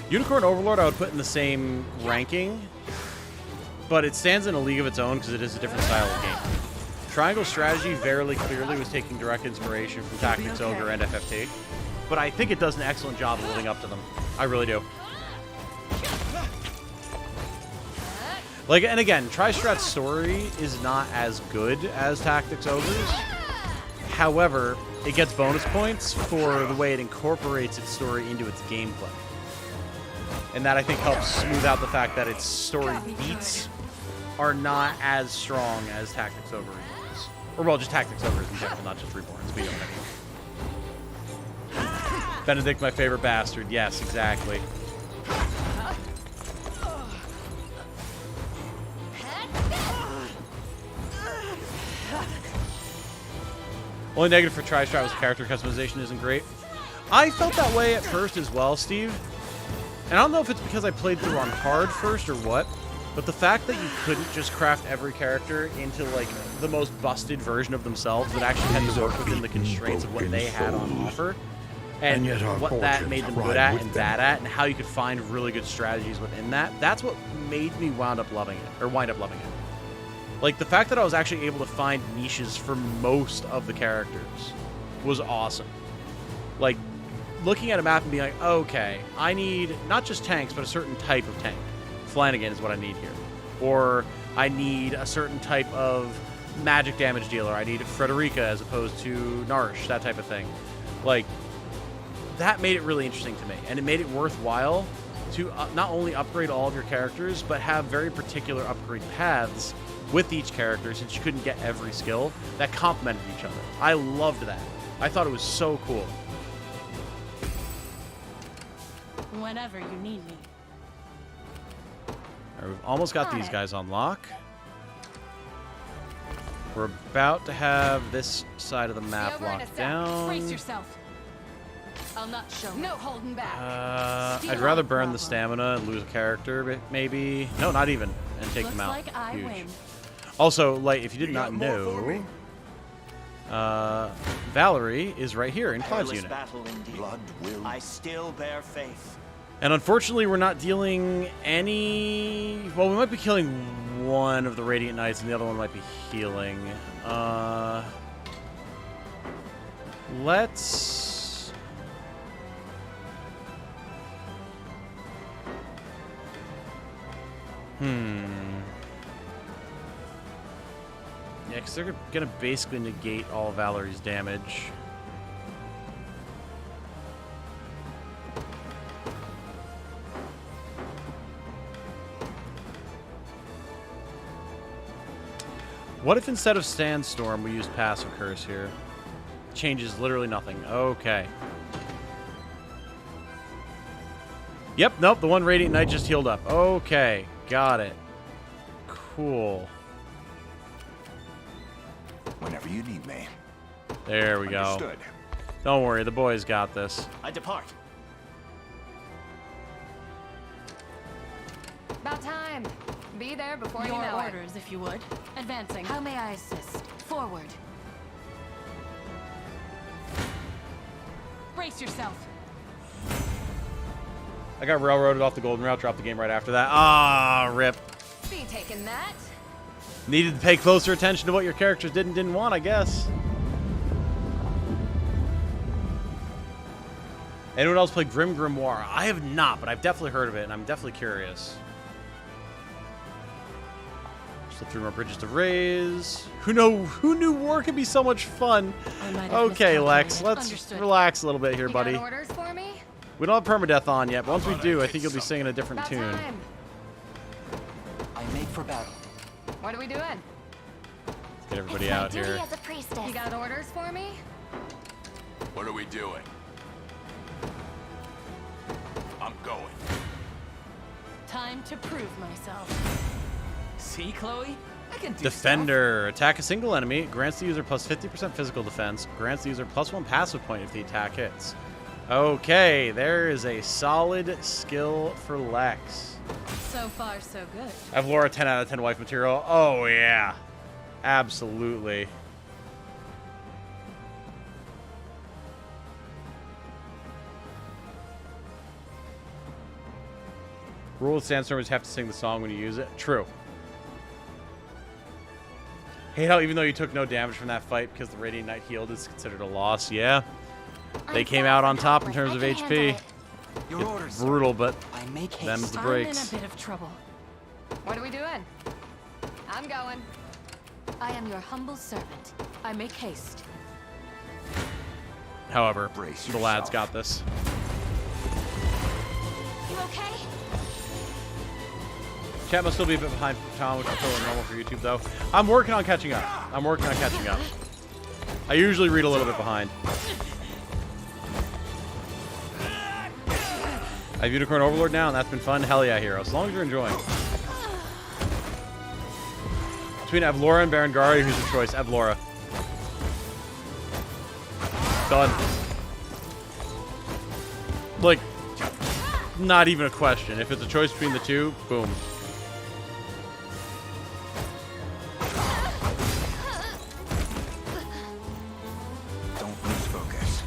Unicorn Overlord I would put in the same ranking, but it stands in a league of its own because it is a different style of game. Triangle Strategy very clearly was taking direct inspiration from Tactics Ogre and FFT, but I think it does an excellent job of living up to them. I really do. Like, and again, Tri-Strat's story is not as good as Tactics Ogre's. However, it gets bonus points for the way it incorporates its story into its gameplay. And that, I think, helps smooth out the fact that its story beats are not as strong as Tactics Ogre is. Or, well, just Tactics Ogre in general, not just Reborns. But you know what I mean. Benedict, my favorite bastard. Yes, exactly. Only negative for Tri-Strat was character customization isn't great. I felt that way at first as well, Steve. And I don't know if it's because I played through on hard first or what, but the fact that you couldn't just craft every character into, like, the most busted version of themselves that actually had to work within the constraints of what they had on offer, and what that made them good at and bad at, and how you could find really good strategies within that, that's what made me wind up loving it. Like, the fact that I was actually able to find niches for most of the characters was awesome. Like, looking at a map and being like, okay, I need not just tanks, but a certain type of tank. Flanagan is what I need here. Or I need a certain type of magic damage dealer. I need Frederica as opposed to Narsh, that type of thing. Like, that made it really interesting to me. And it made it worthwhile to not only upgrade all of your characters, but have very particular upgrade paths with each character, since you couldn't get every skill, that complemented each other. I loved that. I thought it was so cool. Whenever you need me. All right, we've almost got these guys on lock. We're about to have this side of the map locked down. Brace yourself. I'll not show. No holding back. I'd rather burn the stamina and lose a character, maybe. No, not even, and take them out. Like I win. Also, like, if you did not know, Valerie is right here in Clive's unit. Blood will. I still bear faith. And unfortunately, we're not dealing any... Well, we might be killing one of the Radiant Knights, and the other one might be healing. Let's... Yeah, because they're going to basically negate all Valerie's damage. What if instead of Sandstorm, we use Passive Curse here? Changes literally nothing. Okay. Yep, nope, the one Radiant Knight just healed up. Okay, got it. Cool. Whenever you need me. There we go. Understood. Don't worry, the boys got this. I depart. About time. Be there before you know Your it. orders, if you would. Advancing. How may I assist? Forward. Brace yourself. I got railroaded off the Golden Route, dropped the game right after that. Ah, rip. Be taking that. Needed to pay closer attention to what your characters did and didn't want, I guess. Anyone else play Grim Grimoire? I have not, but I've definitely heard of it, and I'm definitely curious. Still 3 more bridges to raise. Who knew war could be so much fun? Okay, Lex, let's relax a little bit here, buddy. You got orders for me? We don't have permadeath on yet, but once we do, I think you'll be singing a different tune. I make for battle. What are we doing? Let's get everybody out here. As a priestess. You got orders for me? What are we doing? I'm going. Time to prove myself. See, Chloe? I can do Defender. Attack a single enemy. Grants the user plus 50% physical defense. Grants the user plus 1 passive point if the attack hits. Okay, there is a solid skill for Lex. So far, so good. I have Laura 10 out of 10 wife material. Oh, yeah. Absolutely. Rule of Sandstorm is you have to sing the song when you use it. True. Hate how even though you took no damage from that fight because the Radiant Knight healed, it's considered a loss. Yeah. They came out on top in terms of HP. It's brutal, but them's the breaks. I'm in a bit of trouble. What are we doing? I'm going. I am your humble servant. I make haste. However, Brace the lad's yourself. got this. You okay? Chat must still be a bit behind Tom, which is totally normal for YouTube, though. I'm working on catching up. I usually read a little bit behind. I've Unicorn Overlord now, and that's been fun. Hell yeah, hero. As long as you're enjoying. Between Evlora and Berengaria, who's your choice? Evlora. Done. Like, not even a question. If it's a choice between the two, boom. Don't lose focus.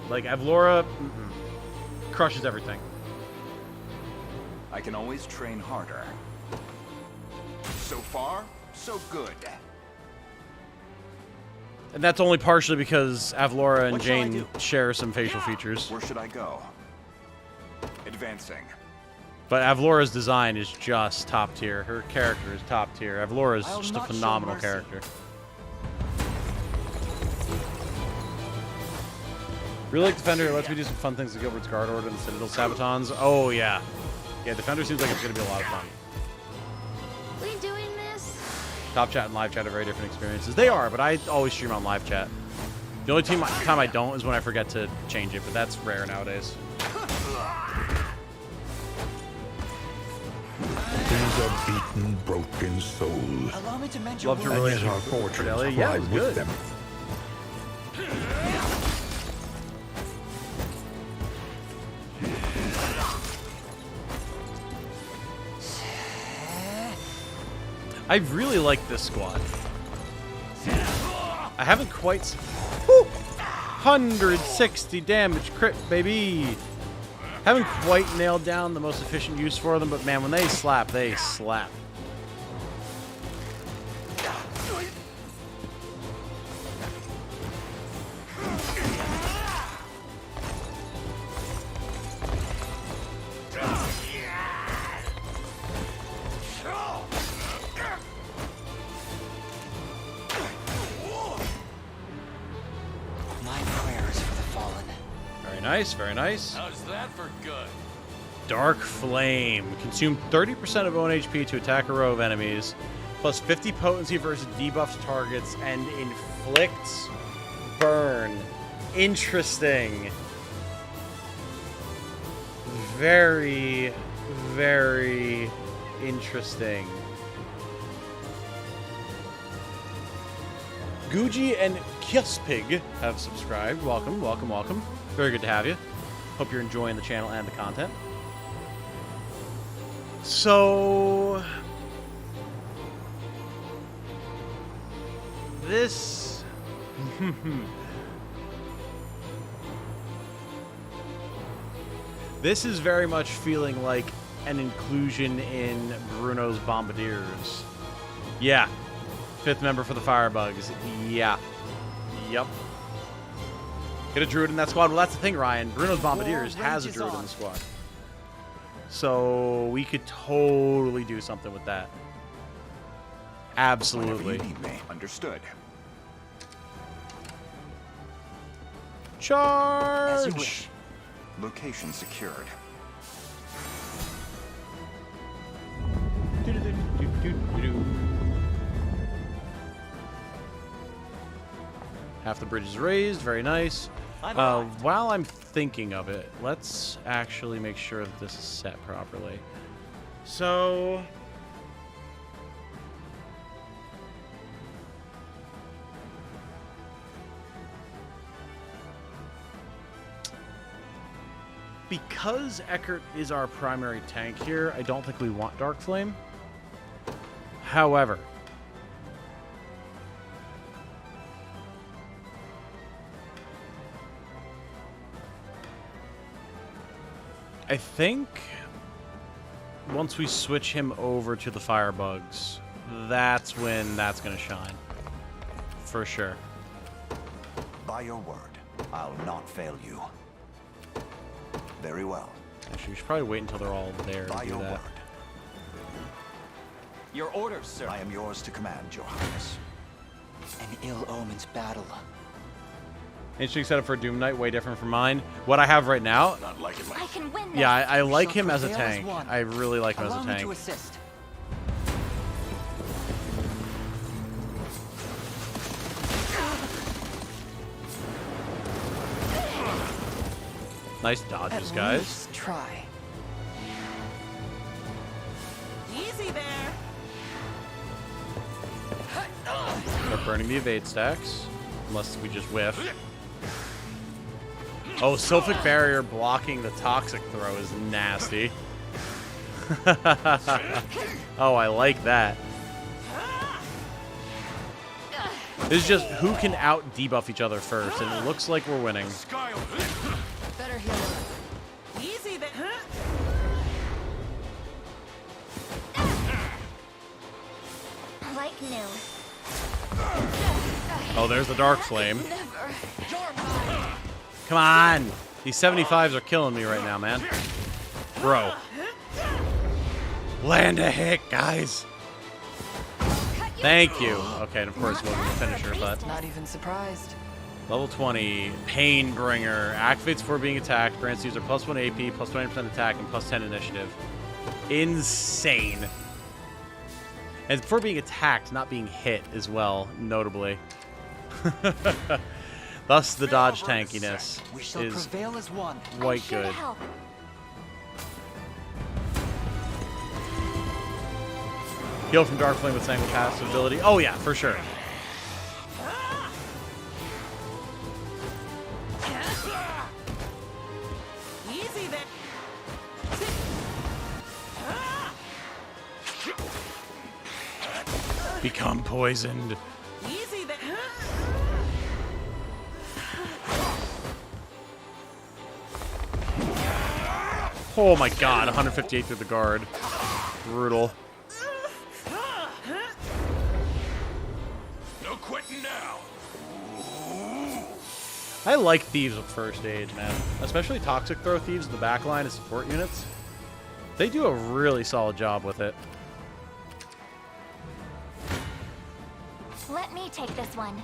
Like, Evlora crushes everything. I can always train harder. So far, so good. And that's only partially because Evlora and What shall I Jane do? share some facial features. Where should I go? Advancing. But Evlora's design is just top tier. Her character is top tier. Evlora is I'll just a not show phenomenal mercy. character. Really like Defender. It lets me do some fun things with Gilbert's Guard Order and Citadel Sabatons. Oh, yeah. Yeah, Defender seems like it's going to be a lot of fun. We doing this? Top chat and live chat are very different experiences. They are, but I always stream on live chat. The only time I don't is when I forget to change it, but that's rare nowadays. These are beaten, broken souls. Allow me to mend your Love your And yet relationship our with fortunes Fidelity. Yeah, it was ride with good. them. I really like this squad. I haven't quite... Woo! 160 damage crit, baby! Haven't quite nailed down the most efficient use for them, but man, when they slap, they slap. My prayers for the fallen. Very nice, very nice. How's that for good? Dark Flame. Consume 30% of own HP to attack a row of enemies, plus 50 potency versus debuffed targets, and inflicts burn. Interesting. Very, very interesting. Guji and Kisspig have subscribed. Welcome, welcome, welcome. Very good to have you. Hope you're enjoying the channel and the content. So this this is very much feeling like an inclusion in Bruno's Bombardiers. Yeah. 5th member for the Firebugs. Yeah. Yep. Get a druid in that squad. Well, that's the thing, Ryan. Bruno's Bombardiers has a druid in the squad. So we could totally do something with that. Absolutely. Whenever you need me. Understood. Charge! Location secured. Half the bridge is raised. Very nice. While I'm thinking of it, let's actually make sure that this is set properly. So... because Eckert is our primary tank here, I don't think we want Dark Flame. However... I think once we switch him over to the Firebugs, that's when that's going to shine. For sure. By your word, I'll not fail you. Very well. Actually, we should probably wait until they're all there to By do your that. word. Your orders, sir. I am yours to command, Your Highness. An ill-omened battle. Interesting setup for Doom Knight, way different from mine. What I have right now, Not liking my... I can win this. yeah, I like him as a prevail as tank. one. I really like him as Allow a me to tank. assist. Nice dodges, At guys. least try. Easy there. Start burning the evade stacks, unless we just whiff. Oh, Sylphic Barrier blocking the Toxic Throw is nasty. Oh, I like that. This is just who can out debuff each other first, and it looks like we're winning. Better heal up. Easy there. Like new. Oh, there's the Dark Flame. Never. You're mine. Come on! These 75s are killing me right now, man. Bro. Land a hit, guys! Thank you. Okay, and of course it wasn't the finisher, but... Not even surprised. Level 20, Painbringer. Activates before being attacked. Grants user plus 1 AP, plus 20% attack, and plus 10 initiative. Insane. And before being attacked, not being hit as well, notably. Thus, the dodge tankiness We shall is prevail as one. quite I'm here to good. help. Heal from Dark Flame with Sanguine passive ability. Oh yeah, for sure. Easy there. Become poisoned. Easy there. Oh my god, 158 through the guard. Brutal. No quitting now. I like Thieves with first aid, man. Especially Toxic Throw Thieves in the back line of support units. They do a really solid job with it. Let me take this one.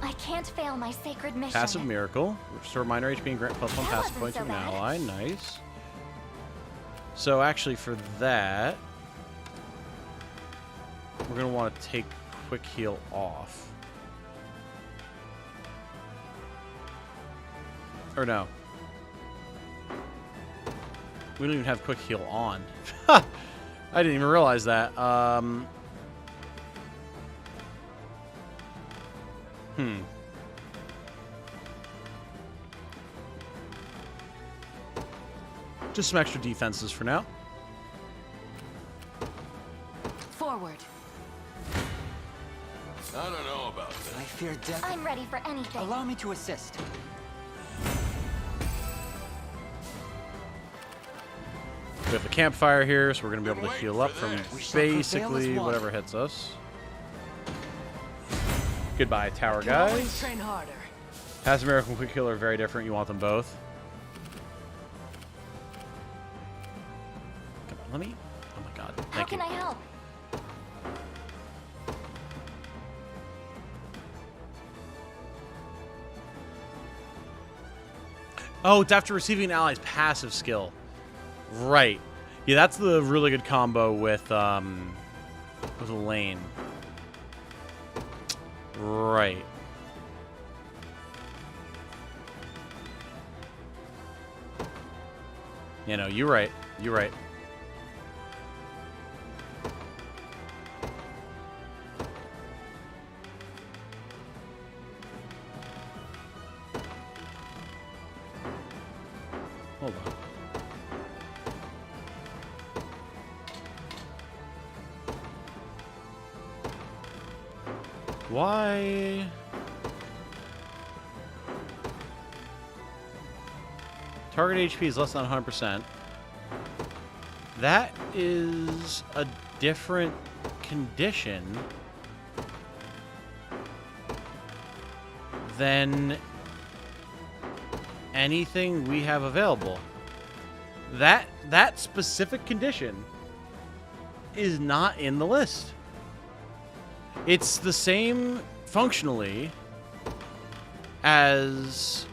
I can't fail my sacred mission. Passive Miracle. Restore minor HP and grant plus 1 That passive wasn't point to so an bad. ally. Nice. So actually for that, we're going to want to take Quick Heal off. Or no. We don't even have Quick Heal on. I didn't even realize that. Just some extra defenses for now. Forward. I don't know about this. I fear death. I'm ready for anything. Allow me to assist. We have the campfire here, so we're going to be able to heal up from We shall prevail basically as one. whatever hits us. Goodbye, tower Can always guys. train harder. Passive Miracle and Quick Heal are very different. You want them both. Come on, let me... Oh my god. How Thank can you. I help? Oh, it's after receiving an ally's passive skill. Right. Yeah, that's the really good combo with Elaine. Right. Yeah, no, you're right. You're right. Hold on. Why? Target HP is less than 100%. That is a different condition than anything we have available. That specific condition is not in the list. It's the same functionally as...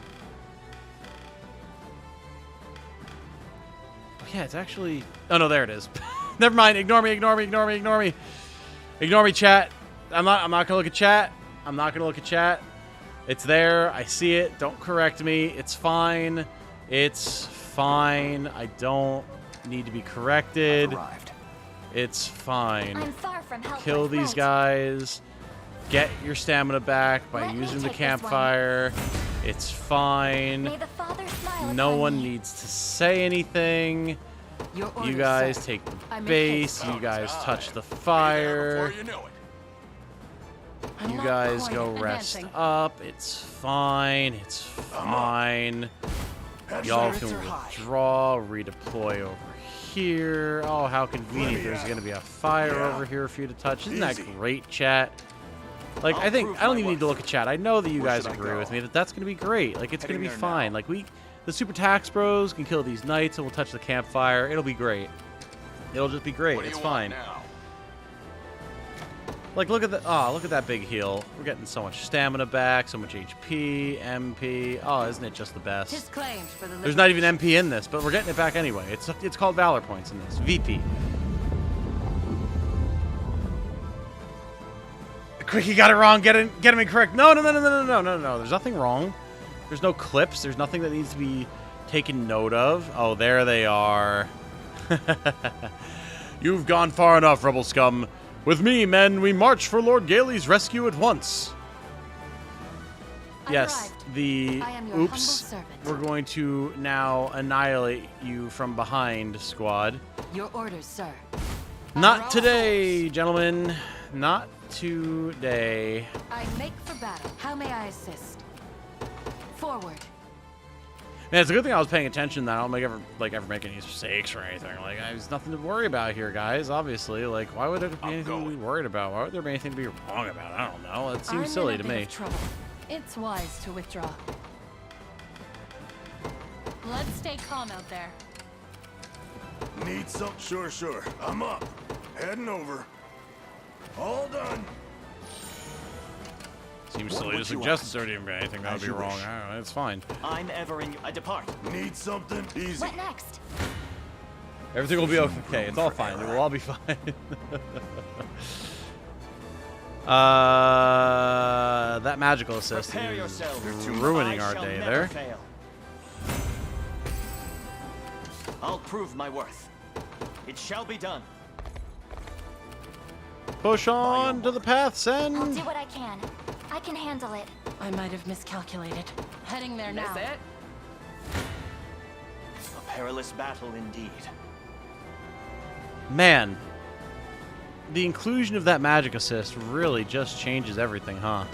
Oh, yeah, it's actually... Oh, no, there it is. Never mind. Ignore me, ignore me, ignore me, ignore me. Ignore me, chat. I'm not going to look at chat. I'm not going to look at chat. It's there. I see it. Don't correct me. It's fine. It's fine. I don't need to be corrected. It's fine. I'm far from Kill these guys. Get your stamina back by using the campfire. It's fine. May the Father smile No upon one me. needs to say anything. Your You orders, guys sir. take the I make base. haste. You guys touch the fire. Before you know it. You guys quite go rest advancing. up. It's fine. It's fine. Y'all can withdraw, redeploy over here. Oh, how convenient. There's going to be a fire over here for you to touch. Isn't that great, chat? Like, I don't even need to look at chat. I know that you guys agree with me that that's going to be great. Like, it's going to be fine. Like, the Super Tax Bros can kill these knights and we'll touch the campfire. It'll be great. It'll just be great. It's fine. Like, look at that big heal. We're getting so much stamina back, so much HP, MP. Oh, isn't it just the best? Tis claimed for the There's not even MP in this, but we're getting it back anyway. It's called Valor Points in this. VP. Quick, you got it wrong. Get him incorrect. No. There's nothing wrong. There's no clips. There's nothing that needs to be taken note of. Oh, there they are. You've gone far enough, rebel scum. With me, men, we march for Lord Gailey's rescue at once. Yes, I am your humble servant. we're going to now annihilate you from behind, squad. Your orders, sir. Not today, gentlemen. Not today. I make for battle. How may I assist? Forward. Man, it's a good thing I was paying attention that I don't ever make any mistakes or anything. Like, there's nothing to worry about here, guys, obviously. Like, why would there be anything to be worried about? Why would there be anything to be wrong about? I don't know. It seems silly to I'm in a me. bit of trouble. It's wise to withdraw. Let's stay calm out there. Need some? Sure. I'm up. Heading over. All done. Seems silly to suggest there would be anything that would be wrong. wish. I don't know. It's fine. I'm ever in. I depart. Need something? Easy. What next? Everything will be okay. It's all fine. It will all be fine. That magical assist Prepare is yourselves. ruining I our shall day never there. fail. I'll prove my worth. It shall be done. Push on to the path, I'll Sen. do what I can. I can handle it. I might have miscalculated. Heading there now. That's it. A perilous battle indeed. Man, the inclusion of that magic assist really just changes everything, huh?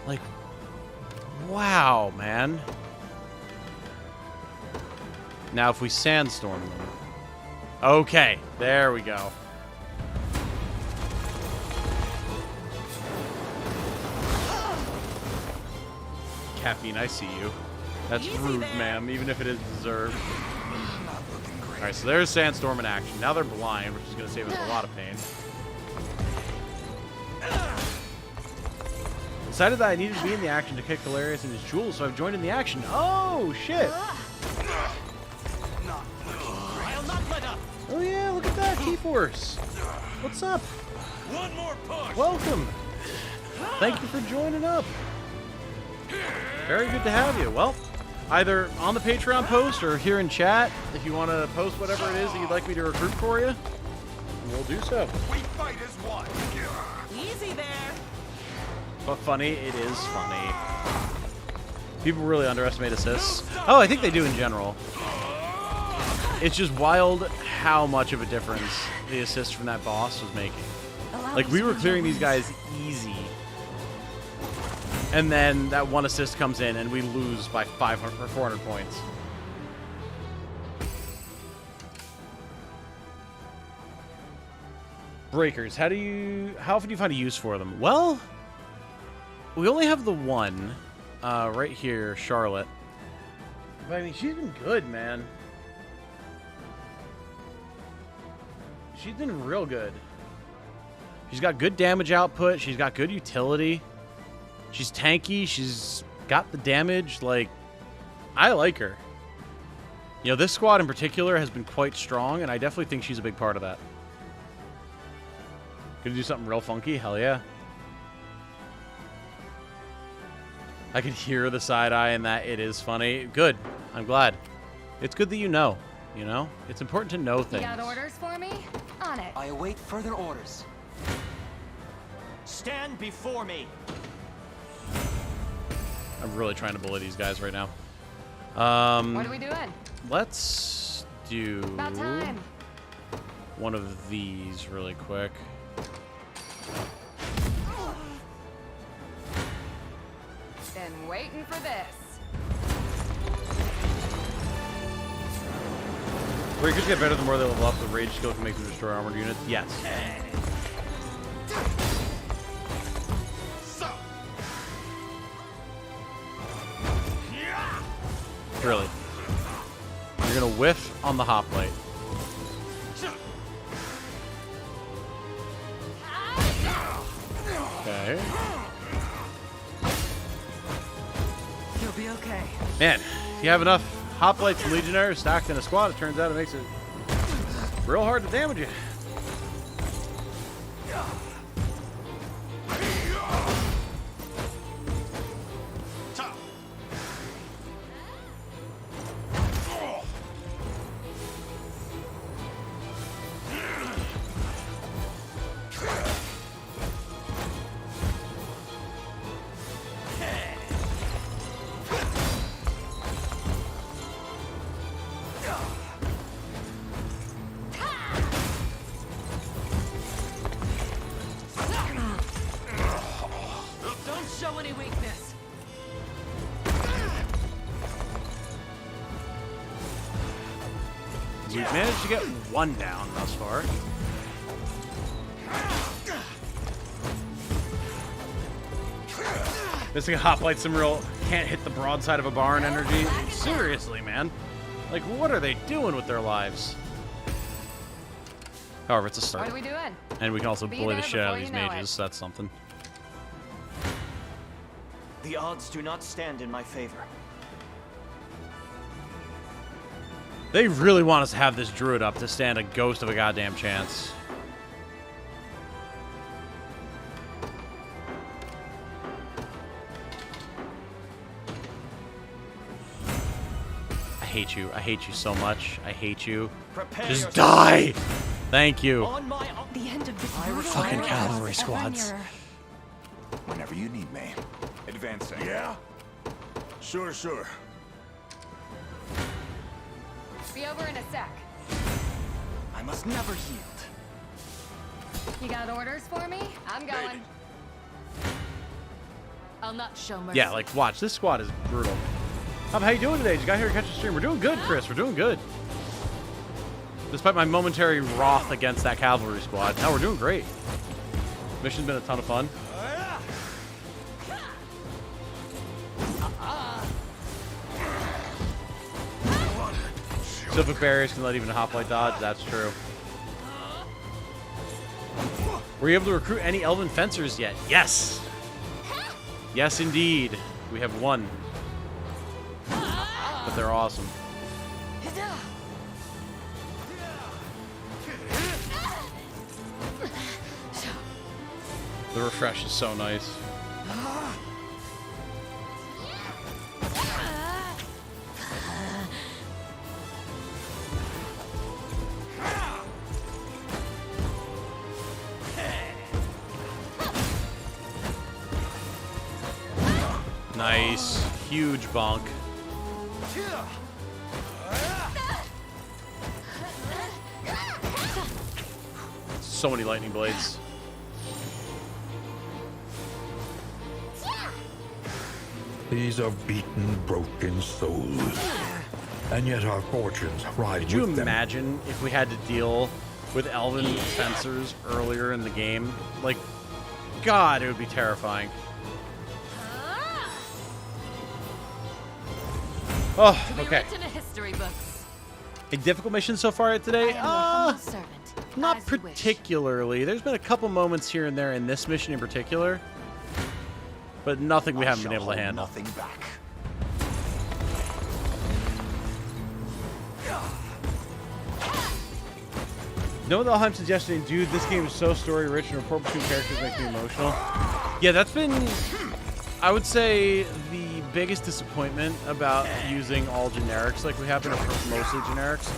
Like, wow, man. Now if we sandstorm them. Okay, there we go. Caffeine, I see you. That's rude, ma'am, even if it is deserved. Alright, so there's Sandstorm in action. Now they're blind, which is going to save us a lot of pain. Decided that I needed to be in the action to kick Hilarious and his jewels, so I've joined in the action. Oh, shit! I'll not let up. Oh yeah, look at that, T-Force. What's up? One more push. Welcome. Thank you for joining up. Very good to have you. Well, either on the Patreon post or here in chat, if you want to post whatever it is that you'd like me to recruit for you, we'll do so. We fight as one. Easy there. But funny, it is funny. People really underestimate assists. Oh, I think they do in general. It's just wild how much of a difference the assist from that boss was making. Like, we were clearing these guys easy. And then that one assist comes in and we lose by 500 or 400 points. Breakers, how often do you find a use for them? Well, we only have the one. right here, Charlotte. But I mean, she's been good, man. She's been real good. She's got good damage output. She's got good utility. She's tanky. She's got the damage. Like, I like her. You know, this squad in particular has been quite strong, and I definitely think she's a big part of that. Gonna do something real funky? Hell yeah. I can hear the side eye and that it is funny. Good. I'm glad. It's good that you know. You know? It's important to know things. You got orders for me? On it. I await further orders. Stand before me. I'm really trying to bully these guys right now. What are we doing? Let's do About time. one of these really quick. Been waiting for this. Breakers get better the more they level up. The rage skill can make them destroy armored units. Yes. Really. You're gonna whiff on the hoplite. Okay. You'll be okay. Man, if you have enough hoplites and legionnaires stacked in a squad, it turns out it makes it real hard to damage you. Don't show any weakness. We've managed to get one down thus far. This thing hoplite some real can't hit the broadside of a barn energy. Seriously, man. Like, what are they doing with their lives? However, it's a start. What are we doing? And we can also Be bully the there shit out of before these you know mages, it. so that's something. The odds do not stand in my favor. They really want us to have this druid up to stand a ghost of a goddamn chance. I hate you. I hate you so much. I hate you. Prepare Just yourself. die! Thank you. On my The end of this Fucking cavalry squads. Whenever you need me. Advancing. Yeah? Sure. Be over in a sec. I must never yield. You got orders for me? I'm going. I'll not show mercy. Yeah, like, watch. This squad is brutal. How you doing today? Did you got here to catch the stream? We're doing good, Chris. We're doing good. Despite my momentary wrath against that cavalry squad. No, we're doing great. Mission's been a ton of fun. Silver barriers can let even a hoplite dodge. That's true. Were you able to recruit any Elven fencers yet? Yes. Yes, indeed. We have one. But they're awesome. The refresh is so nice. Nice. Huge bonk. So many lightning blades. These are beaten, broken souls. And yet our fortunes ride Could you with them. imagine if we had to deal with Elven fencers earlier in the game? Like, God, it would be terrifying. Oh, To be okay. written in history books. A difficult mission so far today? I am your humble servant. Not As you wish. particularly. There's been a couple moments here and there in this mission in particular, but nothing we haven't been able to handle. Nothing back. You know what the Lhal suggesting? Dude, this game is so story rich and rapport between characters makes me emotional. Yeah, that's been, I would say, the biggest disappointment about using all generics like we have been, or mostly generics.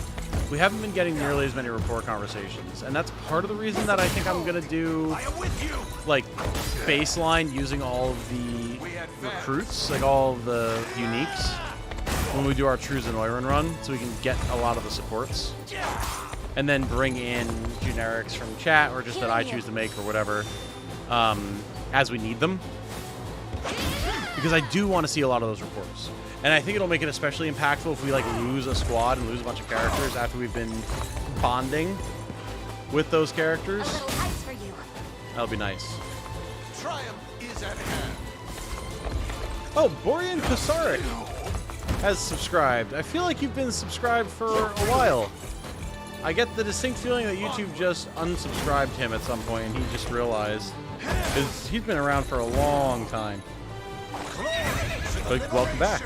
We haven't been getting nearly as many rapport conversations, and that's part of the reason that I think I'm gonna do like baseline using all of the recruits, like all of the uniques, when we do our True Zenoiran run, so we can get a lot of the supports. And then bring in generics from chat, or just that I choose to make, or whatever, as we need them. Because I do want to see a lot of those reports. And I think it'll make it especially impactful if we like lose a squad and lose a bunch of characters after we've been bonding with those characters. A little ice for you. That'll be nice. Triumph is at hand. Oh, Borean Kosarik has subscribed. I feel like you've been subscribed for a while. I get the distinct feeling that YouTube just unsubscribed him at some point and he just realized. Because he's been around for a long time. But welcome back.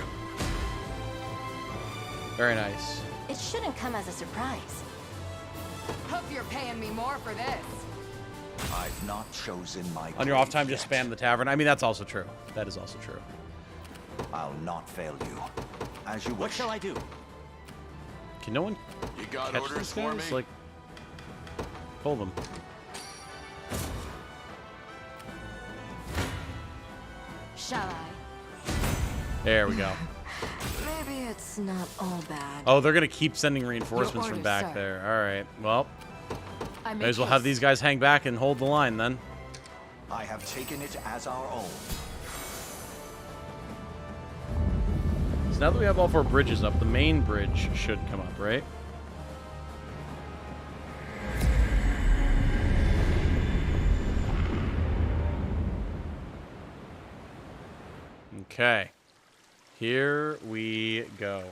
Very nice. It shouldn't come as a surprise. Hope you're paying me more for this. I've not chosen my On your off grave time, just yet. spam the tavern. I mean, that's also true. That is also true. I'll not fail you. As you wish. What shall I do? Can no one You got catch orders these for things? me? Like, pull them. Shall I? There we go. Maybe it's not all bad. Oh, they're going to keep sending reinforcements from orders, back sir. there. All right. Well, I may as well have these guys hang back and hold the line then. I have taken it as our own. So now that we have all 4 bridges up, the main bridge should come up, right? Okay. Here we go.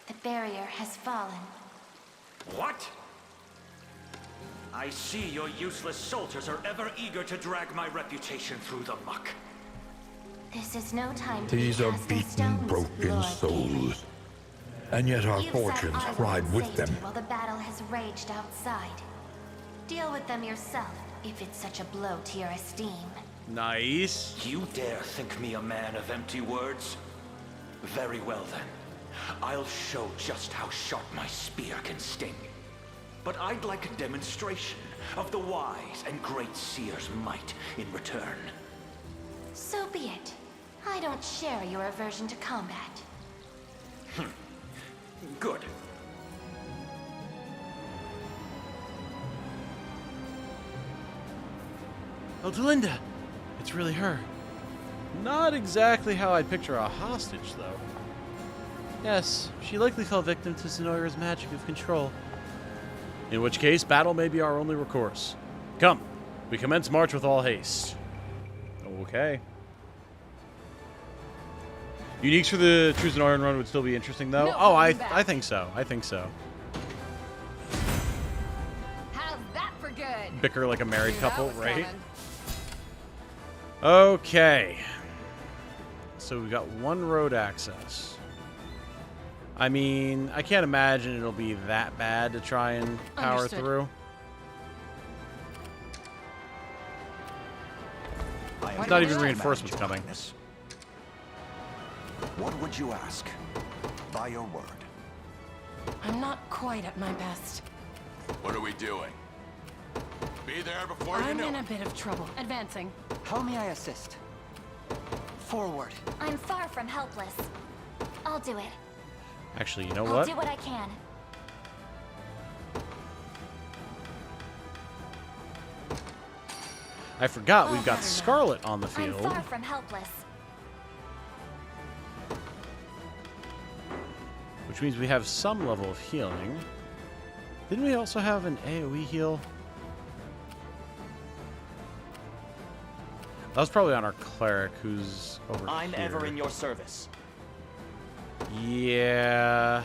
The barrier has fallen. What? I see your useless soldiers are ever eager to drag my reputation through the muck. This is no time to These be are casting beaten, stones, broken Lord souls. And yet our You've fortunes sat idle ride in with safety them. while the battle has raged outside. Deal with them yourself, if it's such a blow to your esteem. Nice. You dare think me a man of empty words? Very well then. I'll show just how sharp my spear can sting. But I'd like a demonstration of the wise and great seer's might in return. So be it. I don't share your aversion to combat. Good. Oh, Delinda. It's really her. Not exactly how I'd picture a hostage, though. Yes, she likely fell victim to Zenoira's magic of control. In which case, battle may be our only recourse. Come, we commence march with all haste. Okay. Uniques for the True Zenoiran run would still be interesting, though. No, Oh, I back. think so. I think so. How's that for good? Bicker like a married Knew that couple, was right? coming. Okay. So we've got 1 road access. I mean, I can't imagine it'll be that bad to try and power Understood. through. I am It's not even pleased to reinforcements manage your coming. highness. What would you ask? By your word. I'm not quite at my best. What are we doing? Be there before you I'm know in a it. bit of trouble. Advancing. How may I assist? Forward. I'm far from helpless. I'll do it. Actually, you know I'll what? do what I can. I forgot we've All got better now. Scarlet on the I'm field. far from helpless. Which means we have some level of healing. Didn't we also have an AoE heal? That was probably on our cleric, who's over I'm here. ever in your service. Yeah.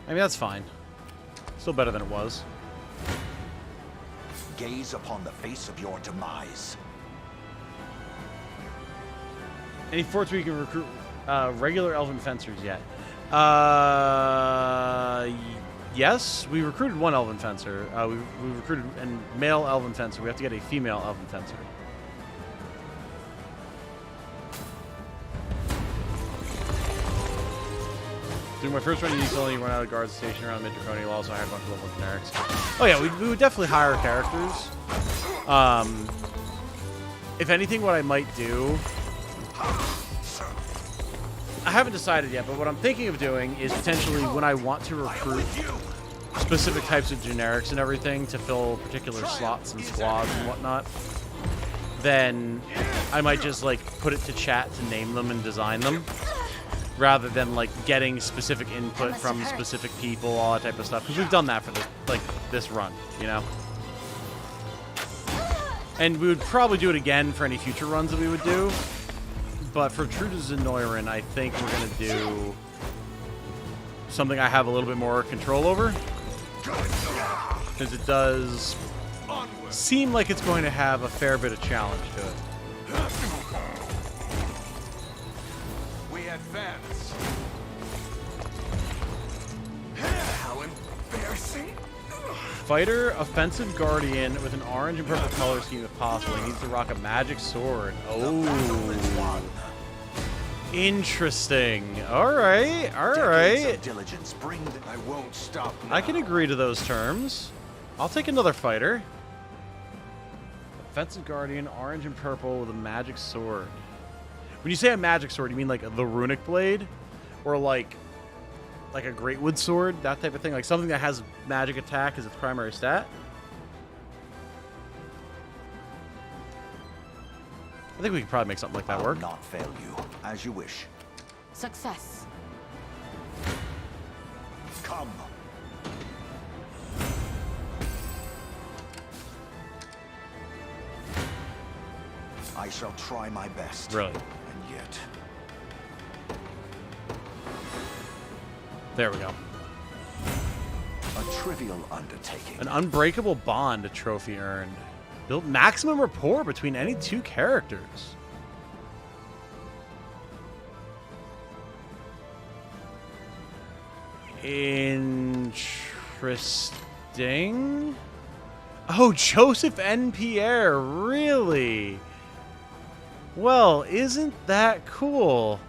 I mean, that's fine. Still better than it was. Gaze upon the face of your demise. Any forts where you can recruit regular elven fencers yet? Yes, we recruited one elven fencer. We recruited a male elven fencer. We have to get a female elven fencer. During my first run, you only run out of guards stationed around Mid-Draconian. You'll also hire a bunch of level generics. Oh yeah, we would definitely hire characters. If anything, what I might do... I haven't decided yet, but what I'm thinking of doing is potentially when I want to recruit specific types of generics and everything to fill particular slots and squads and whatnot, then I might just like put it to chat to name them and design them, rather than like getting specific input from specific people, all that type of stuff. Because we've done that for this run, you know. And we would probably do it again for any future runs that we would do. But for True to Zenoiran, I think we're going to do something I have a little bit more control over. Because it does seem like it's going to have a fair bit of challenge to it. We advance. How embarrassing. Fighter, offensive guardian with an orange and purple color scheme if possible. He needs to rock a magic sword. Oh. Interesting. Alright, alright. Diligence bring I won't stop now. I can agree to those terms. I'll take another fighter. Offensive guardian, orange and purple with a magic sword. When you say a magic sword, you mean like the runic blade? Or like a greatwood sword? That type of thing? Like something that has magic attack as its primary stat? I think we could probably make something like that work. I'll not fail you, as you wish. Success. Come. I shall try my best. Really? And yet... There we go. A trivial undertaking. An unbreakable bond, a trophy earned. Build maximum rapport between any two characters. Interesting. Oh, Joseph N. Pierre, really? Well, isn't that cool?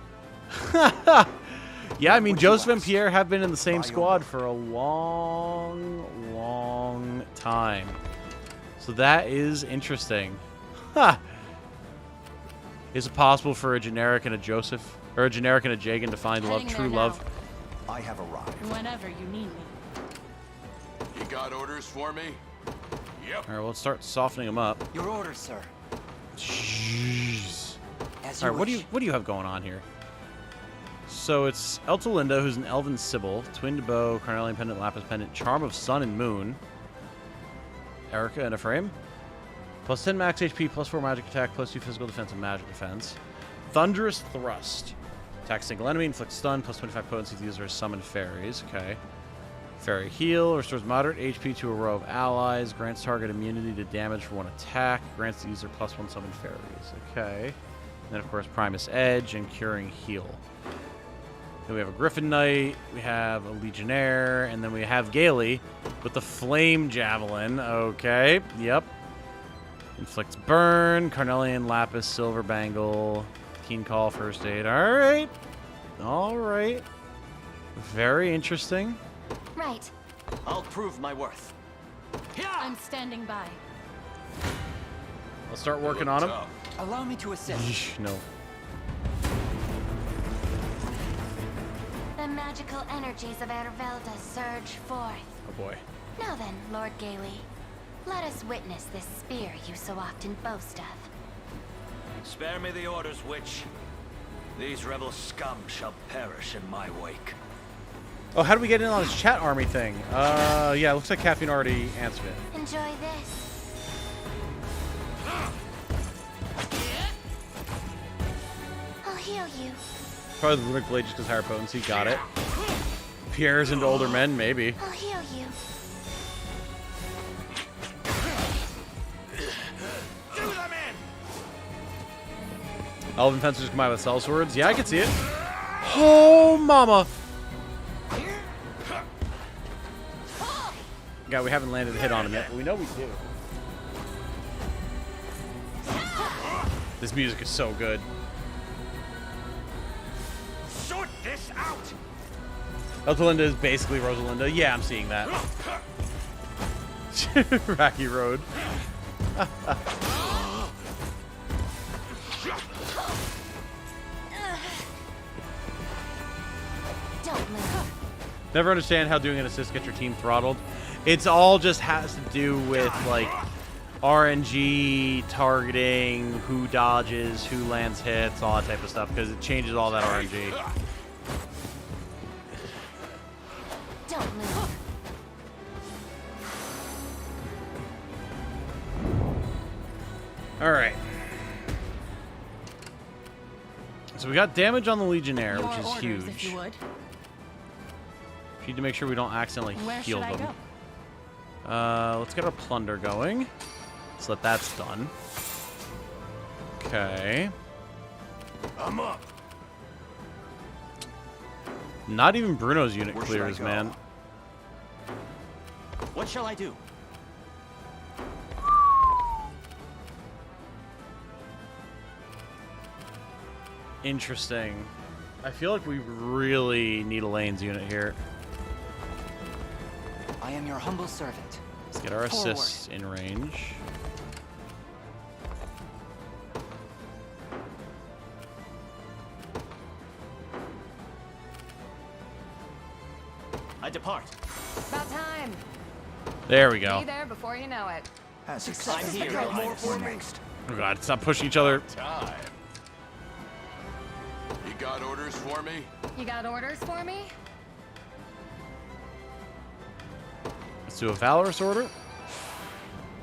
Yeah, I mean, Joseph and Pierre have been in the same squad for a long, long time. So that is interesting. Huh. Is it possible for a generic and a Joseph, or a generic and a Jagan to find love, true love? I have arrived. Whenever you need me. You got orders for me? Yep. All right, well, let's start softening them up. Your orders, sir. Jeez. As All you right, wish. what do you have going on here? So it's Eltalinda, who's an Elven Sibyl, Twinned Bow, Carnelian Pendant, Lapis Pendant, Charm of Sun and Moon. Erica and Ephraim. Plus 10 max HP, plus 4 magic attack, plus 2 physical defense and magic defense. Thunderous Thrust. Attack single enemy, inflict stun, plus 25 potency. These are summoned fairies. Okay. Fairy Heal. Restores moderate HP to a row of allies. Grants target immunity to damage for one attack. Grants the user plus 1 summoned fairies. Okay. And then, of course, Primus Edge and Curing Heal. Then we have a Griffin Knight, we have a Legionnaire, and then we have Gailey with the Flame Javelin. Okay, yep. Inflicts Burn, Carnelian, Lapis, Silver Bangle, Keen Call, First Aid. Alright. Alright. Very interesting. Right. I'll prove my worth. I'm standing by. Let's start working on him. Allow me to assist. Yeesh, no. The magical energies of Ervelda surge forth. Oh boy. Now then, Lord Gailey, let us witness this spear you so often boast of. Spare me the orders, witch. These rebel scum shall perish in my wake. Oh, how do we get in on this chat army thing? Yeah, looks like Caffeine already answered it. Enjoy this. I'll heal you. Probably the runic blade just because higher potency. Got it. Pierres into older men, maybe. I'll heal you. Elven fencers combined with cell swords. Yeah, I can see it. Oh, mama. God, we haven't landed a hit on him yet, but we know we do. This music is so good. Sort this out. Eltolinda is basically Rosalinda. Yeah, I'm seeing that. Rocky Road. Never understand how doing an assist gets your team throttled. It's all just has to do with like RNG targeting, who dodges, who lands hits, all that type of stuff, because it changes all that RNG. Don't move. All right. So we got damage on the Legionnaire, which is huge. If you would. Need to make sure we don't accidentally heal them. Let's get our plunder going. So that's done. Okay. I'm up. Not even Bruno's unit clears, man. What shall I do? Interesting. I feel like we really need a lanes unit here. I am your humble servant. Let's get our assists in range. I depart. About time. There we go. Be there before you know it. I'm here. Oh god, stop pushing each other. Time. You got orders for me? You got orders for me? Let's do a Valorous order.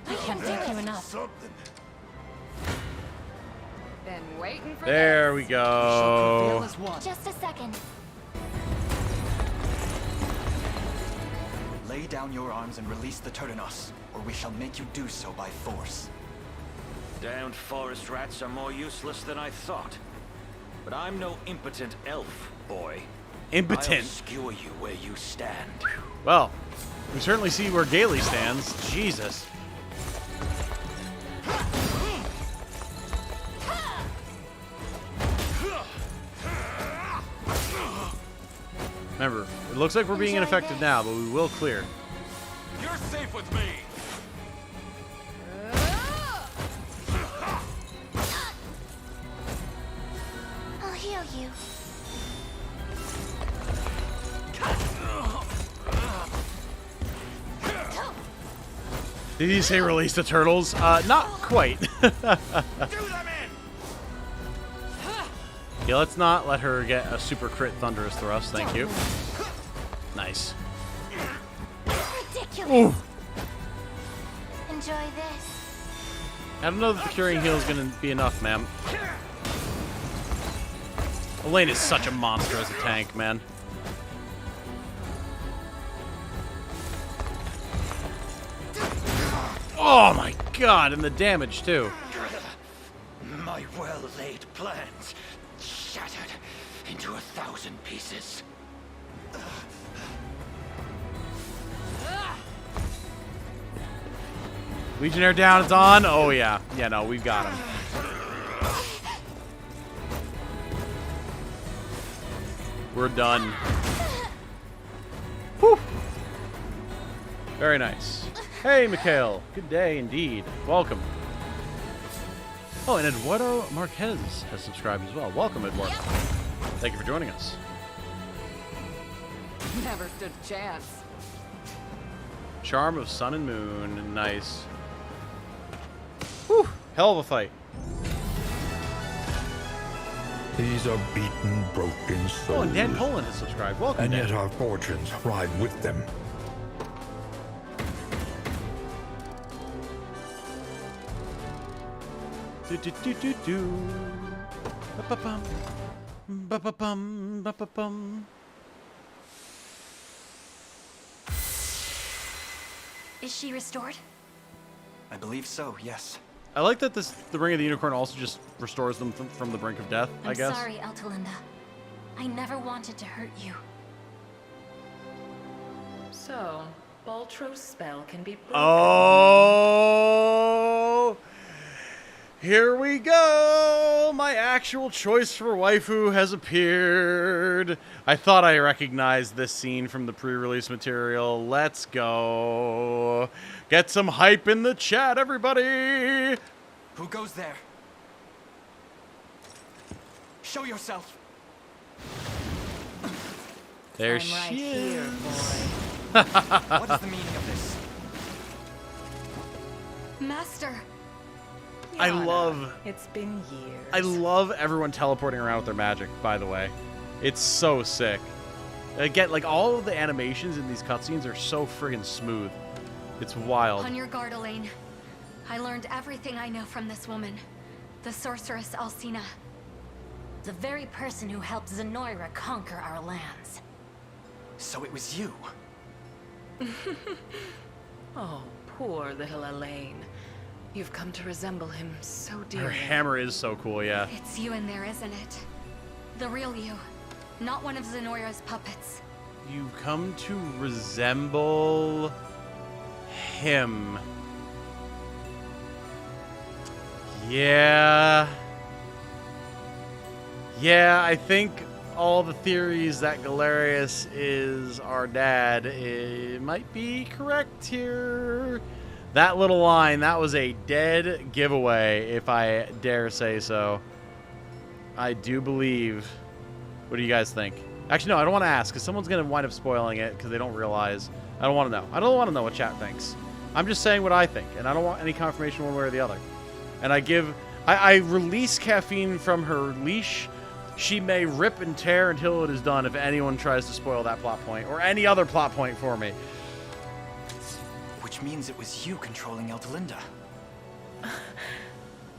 I can't thank you enough. Been waiting for There we go. Just a second. Lay down your arms and release the Turtinos, or we shall make you do so by force. Damned forest rats are more useless than I thought. But I'm no impotent elf, boy. Impotent. I'll skewer you where you stand. Well, we certainly see where Gailey stands. Jesus. Remember, it looks like we're being ineffective now, but we will clear. You're safe with me. I'll heal you. Did he say release the turtles? Not quite. Yeah, let's not let her get a super crit thunderous thrust. Thank you. Nice. Ridiculous. Ooh. Enjoy this. I don't know that the curing heal is going to be enough, ma'am. Elaine is such a monster as a tank, man. Oh my god, and the damage too. My well-laid plans shattered into 1,000 pieces. Legionnaire down, it's on. Oh yeah. Yeah, no, we've got him. We're done. Whew. Very nice. Hey, Mikhail. Good day indeed. Welcome. Oh, and Eduardo Marquez has subscribed as well. Welcome, Eduardo. Thank you for joining us. Never stood a chance. Charm of Sun and Moon. Nice. Whew. Hell of a fight. These are beaten, broken souls. Oh, and Dan Poland has subscribed. Welcome, And Dan. yet our fortunes ride with them. Do do do do do. Ba-ba-bum. Ba-ba-bum, ba-ba-bum. Is she restored? I believe so, yes. I like that the Ring of the Unicorn also just restores them from the brink of death, I guess. I'm sorry, Altalinda. I never wanted to hurt you. So, Baltro's spell can be broken. Oh! Here we go! My actual choice for waifu has appeared. I thought I recognized this scene from the pre-release material. Let's go. Get some hype in the chat, everybody! Who goes there? Show yourself. There I'm she right is. here, boy. What is the meaning of this? Master! I Yana, love... It's been years. I love everyone teleporting around with their magic, by the way. It's so sick. Again, like, all of the animations in these cutscenes are so friggin' smooth. It's wild. On your guard, Elaine. I learned everything I know from this woman. The sorceress Alcina. The very person who helped Zenoira conquer our lands. So it was you. Oh, poor little Elaine. You've come to resemble him so dearly. Her hammer is so cool, yeah. It's you in there, isn't it? The real you. Not one of Zenoira's puppets. You come to resemble him. Yeah. Yeah, I think all the theories that Galerius is our dad, it might be correct here. That little line, that was a dead giveaway, if I dare say so. I do believe. What do you guys think? Actually, no, I don't want to ask, because someone's going to wind up spoiling it, because they don't realize. I don't want to know. I don't want to know what chat thinks. I'm just saying what I think, and I don't want any confirmation one way or the other. And I release Caffeine from her leash. She may rip and tear until it is done if anyone tries to spoil that plot point, or any other plot point for me. Which means it was you controlling Eltalinda.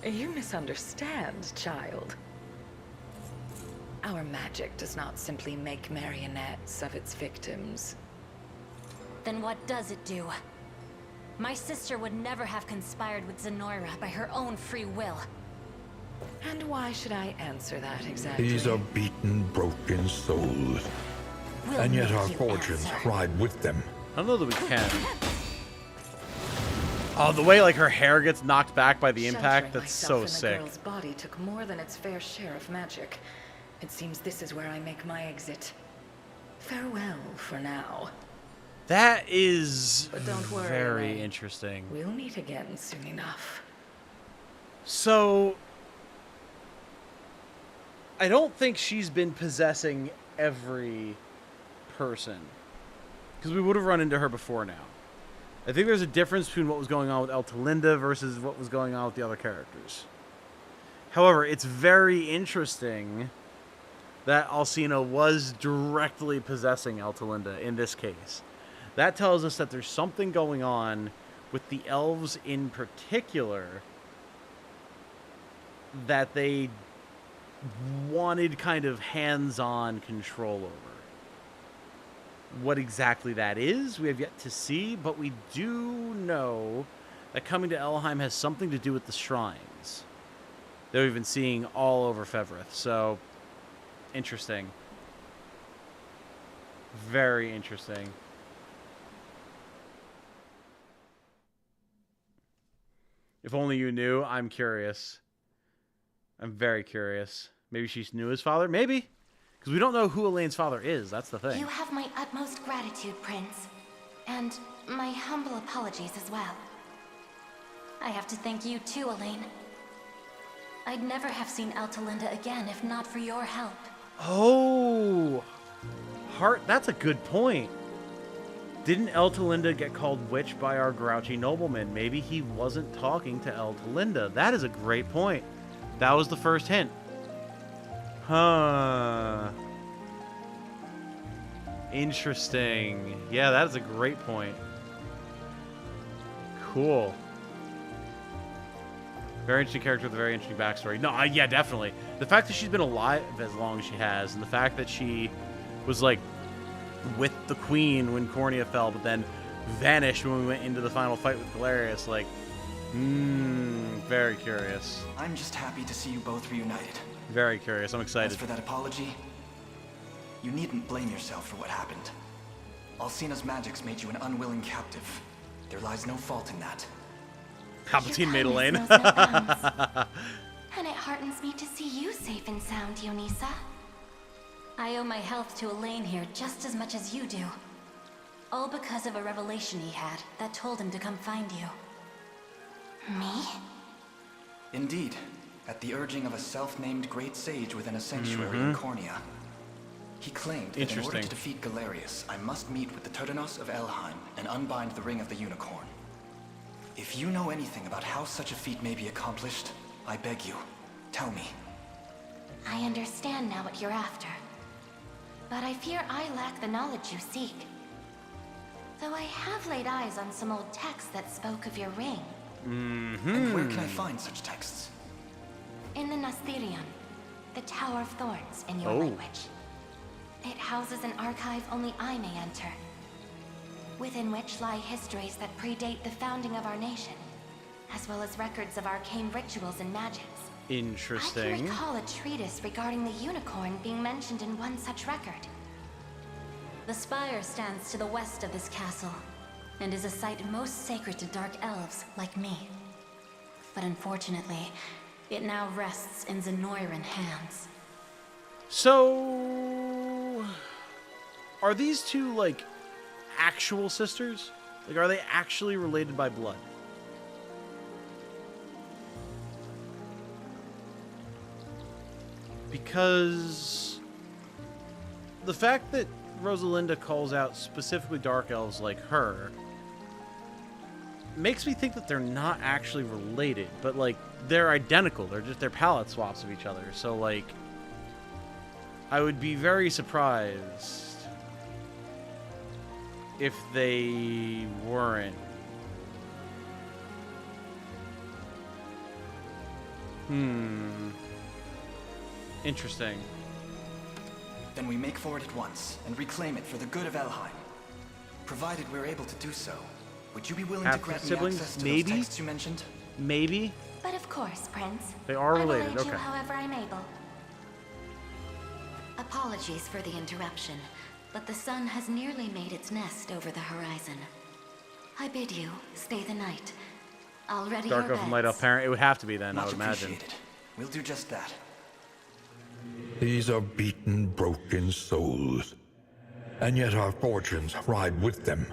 You misunderstand, child. Our magic does not simply make marionettes of its victims. Then what does it do? My sister would never have conspired with Zenoira by her own free will. And why should I answer that exactly? These are beaten, broken souls. And yet our fortunes ride with them. I don't know that we can. Oh, the way like her hair gets knocked back by the impact, that's so sick. The girl's body took more than its fair share of magic. It seems this is where I make my exit. Farewell for now. That is But don't worry, very Elaine. interesting. We'll meet again soon enough. So, I don't think she's been possessing every person, because we would have run into her before now. I think there's a difference between what was going on with Eltalinda versus what was going on with the other characters. However, it's very interesting that Alcina was directly possessing Eltalinda in this case. That tells us that there's something going on with the elves in particular that they wanted kind of hands-on control over. What exactly that is, we have yet to see, but we do know that coming to Elheim has something to do with the shrines that we've been seeing all over Fevrith. So, interesting. Very interesting. If only you knew. I'm curious. I'm very curious. Maybe she knew his father? Maybe. Because we don't know who Elaine's father is. That's the thing. You have my utmost gratitude, Prince. And my humble apologies as well. I have to thank you too, Elaine. I'd never have seen Eltalinda again if not for your help. Oh! Heart, that's a good point. Didn't Eltalinda get called witch by our grouchy nobleman? Maybe he wasn't talking to Eltalinda. That is a great point. That was the first hint. Huh. Interesting. Yeah, that is a great point. Cool. Very interesting character with a very interesting backstory. No, yeah, definitely. The fact that she's been alive as long as she has, and the fact that she was, like, with the queen when Cornea fell, but then vanished when we went into the final fight with Galerius, like, very curious. I'm just happy to see you both reunited. Very curious. I'm excited. As for that apology, you needn't blame yourself for what happened. Alcena's magics made you an unwilling captive. There lies no fault in that. Palpatine made Elaine. Knows no bounds. And it heartens me to see you safe and sound, Dionisa. I owe my health to Elaine here just as much as you do. All because of a revelation he had that told him to come find you. Me? Indeed. At the urging of a self-named great sage within a sanctuary in Cornea. He claimed that in order to defeat Galerius, I must meet with the Turdanos of Elheim and unbind the Ring of the Unicorn. If you know anything about how such a feat may be accomplished, I beg you, tell me. I understand now what you're after. But I fear I lack the knowledge you seek. Though I have laid eyes on some old texts that spoke of your ring. And where can I find such texts? In the Nasthirion, the Tower of Thorns in your language. It houses an archive only I may enter, within which lie histories that predate the founding of our nation, as well as records of arcane rituals and magics. Interesting. I can recall a treatise regarding the unicorn being mentioned in one such record. The spire stands to the west of this castle, and is a site most sacred to dark elves like me. But unfortunately, it now rests in Zenoiran hands. So, are these two, like, actual sisters? Like, are they actually related by blood? Because the fact that Rosalinda calls out specifically dark elves like her makes me think that they're not actually related, but, like, they're identical. They're palette swaps of each other. So, like, I would be very surprised if they weren't. Interesting. Then we make for it at once and reclaim it for the good of Elheim. Provided we're able to do so, would you be willing to grant me access to those texts you mentioned? Maybe. But of course, Prince. They are related, I will aid you okay. however I'm able. Apologies for the interruption, but the sun has nearly made its nest over the horizon. I bid you stay the night. I'll ready Dark your Elf and Light Elf parent. It would have to be then, I would imagine. Appreciated. We'll do just that. These are beaten, broken souls, and yet our fortunes ride with them.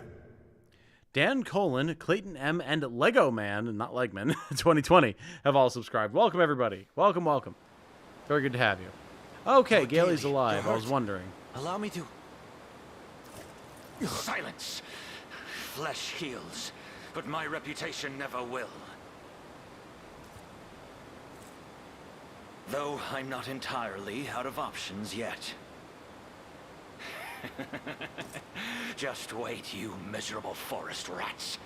Dan Colin, Clayton M, and Lego Man, not Legman, 2020, have all subscribed. Welcome, everybody. Welcome, welcome. Very good to have you. Okay, Gailey's alive. I was wondering. Allow me to... Silence! Flesh heals, but my reputation never will. Though I'm not entirely out of options yet. Just wait, you miserable forest rats.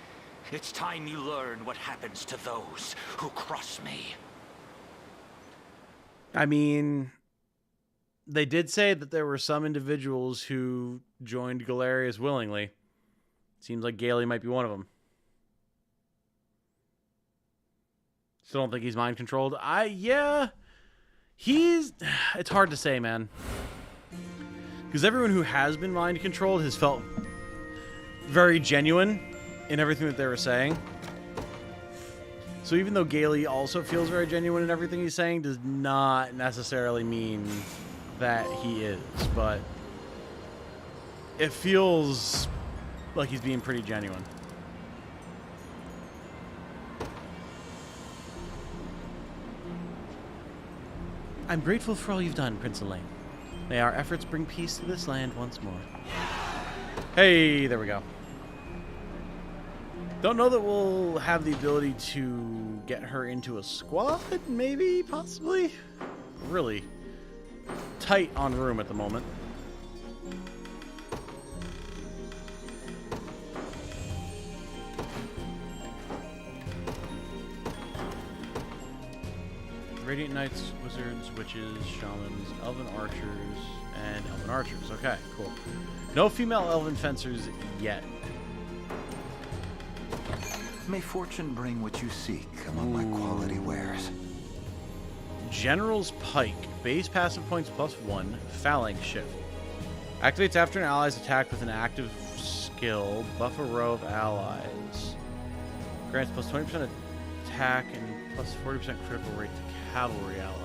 It's time you learn what happens to those who cross me. I mean, they did say that there were some individuals who joined Galerius willingly. Seems like Gailey might be one of them. Still don't think he's mind controlled. Yeah. It's hard to say, man. Because everyone who has been mind controlled has felt very genuine in everything that they were saying. So even though Gailey also feels very genuine in everything he's saying, does not necessarily mean that he is. But it feels like he's being pretty genuine. I'm grateful for all you've done, Prince Elaine. May our efforts bring peace to this land once more. Hey, there we go. Don't know that we'll have the ability to get her into a squad, maybe, possibly. Really tight on room at the moment. Radiant Knights, Wizards, Witches, Shamans, Elven Archers, and Elven Archers. Okay, cool. No female Elven Fencers yet. May fortune bring what you seek among my quality wares. General's Pike. Base passive points +1. Phalanx Shift. Activates after an ally's attacked with an active skill. Buff a row of allies. Grants +20% attack and +40% critical rate to cavalry allies.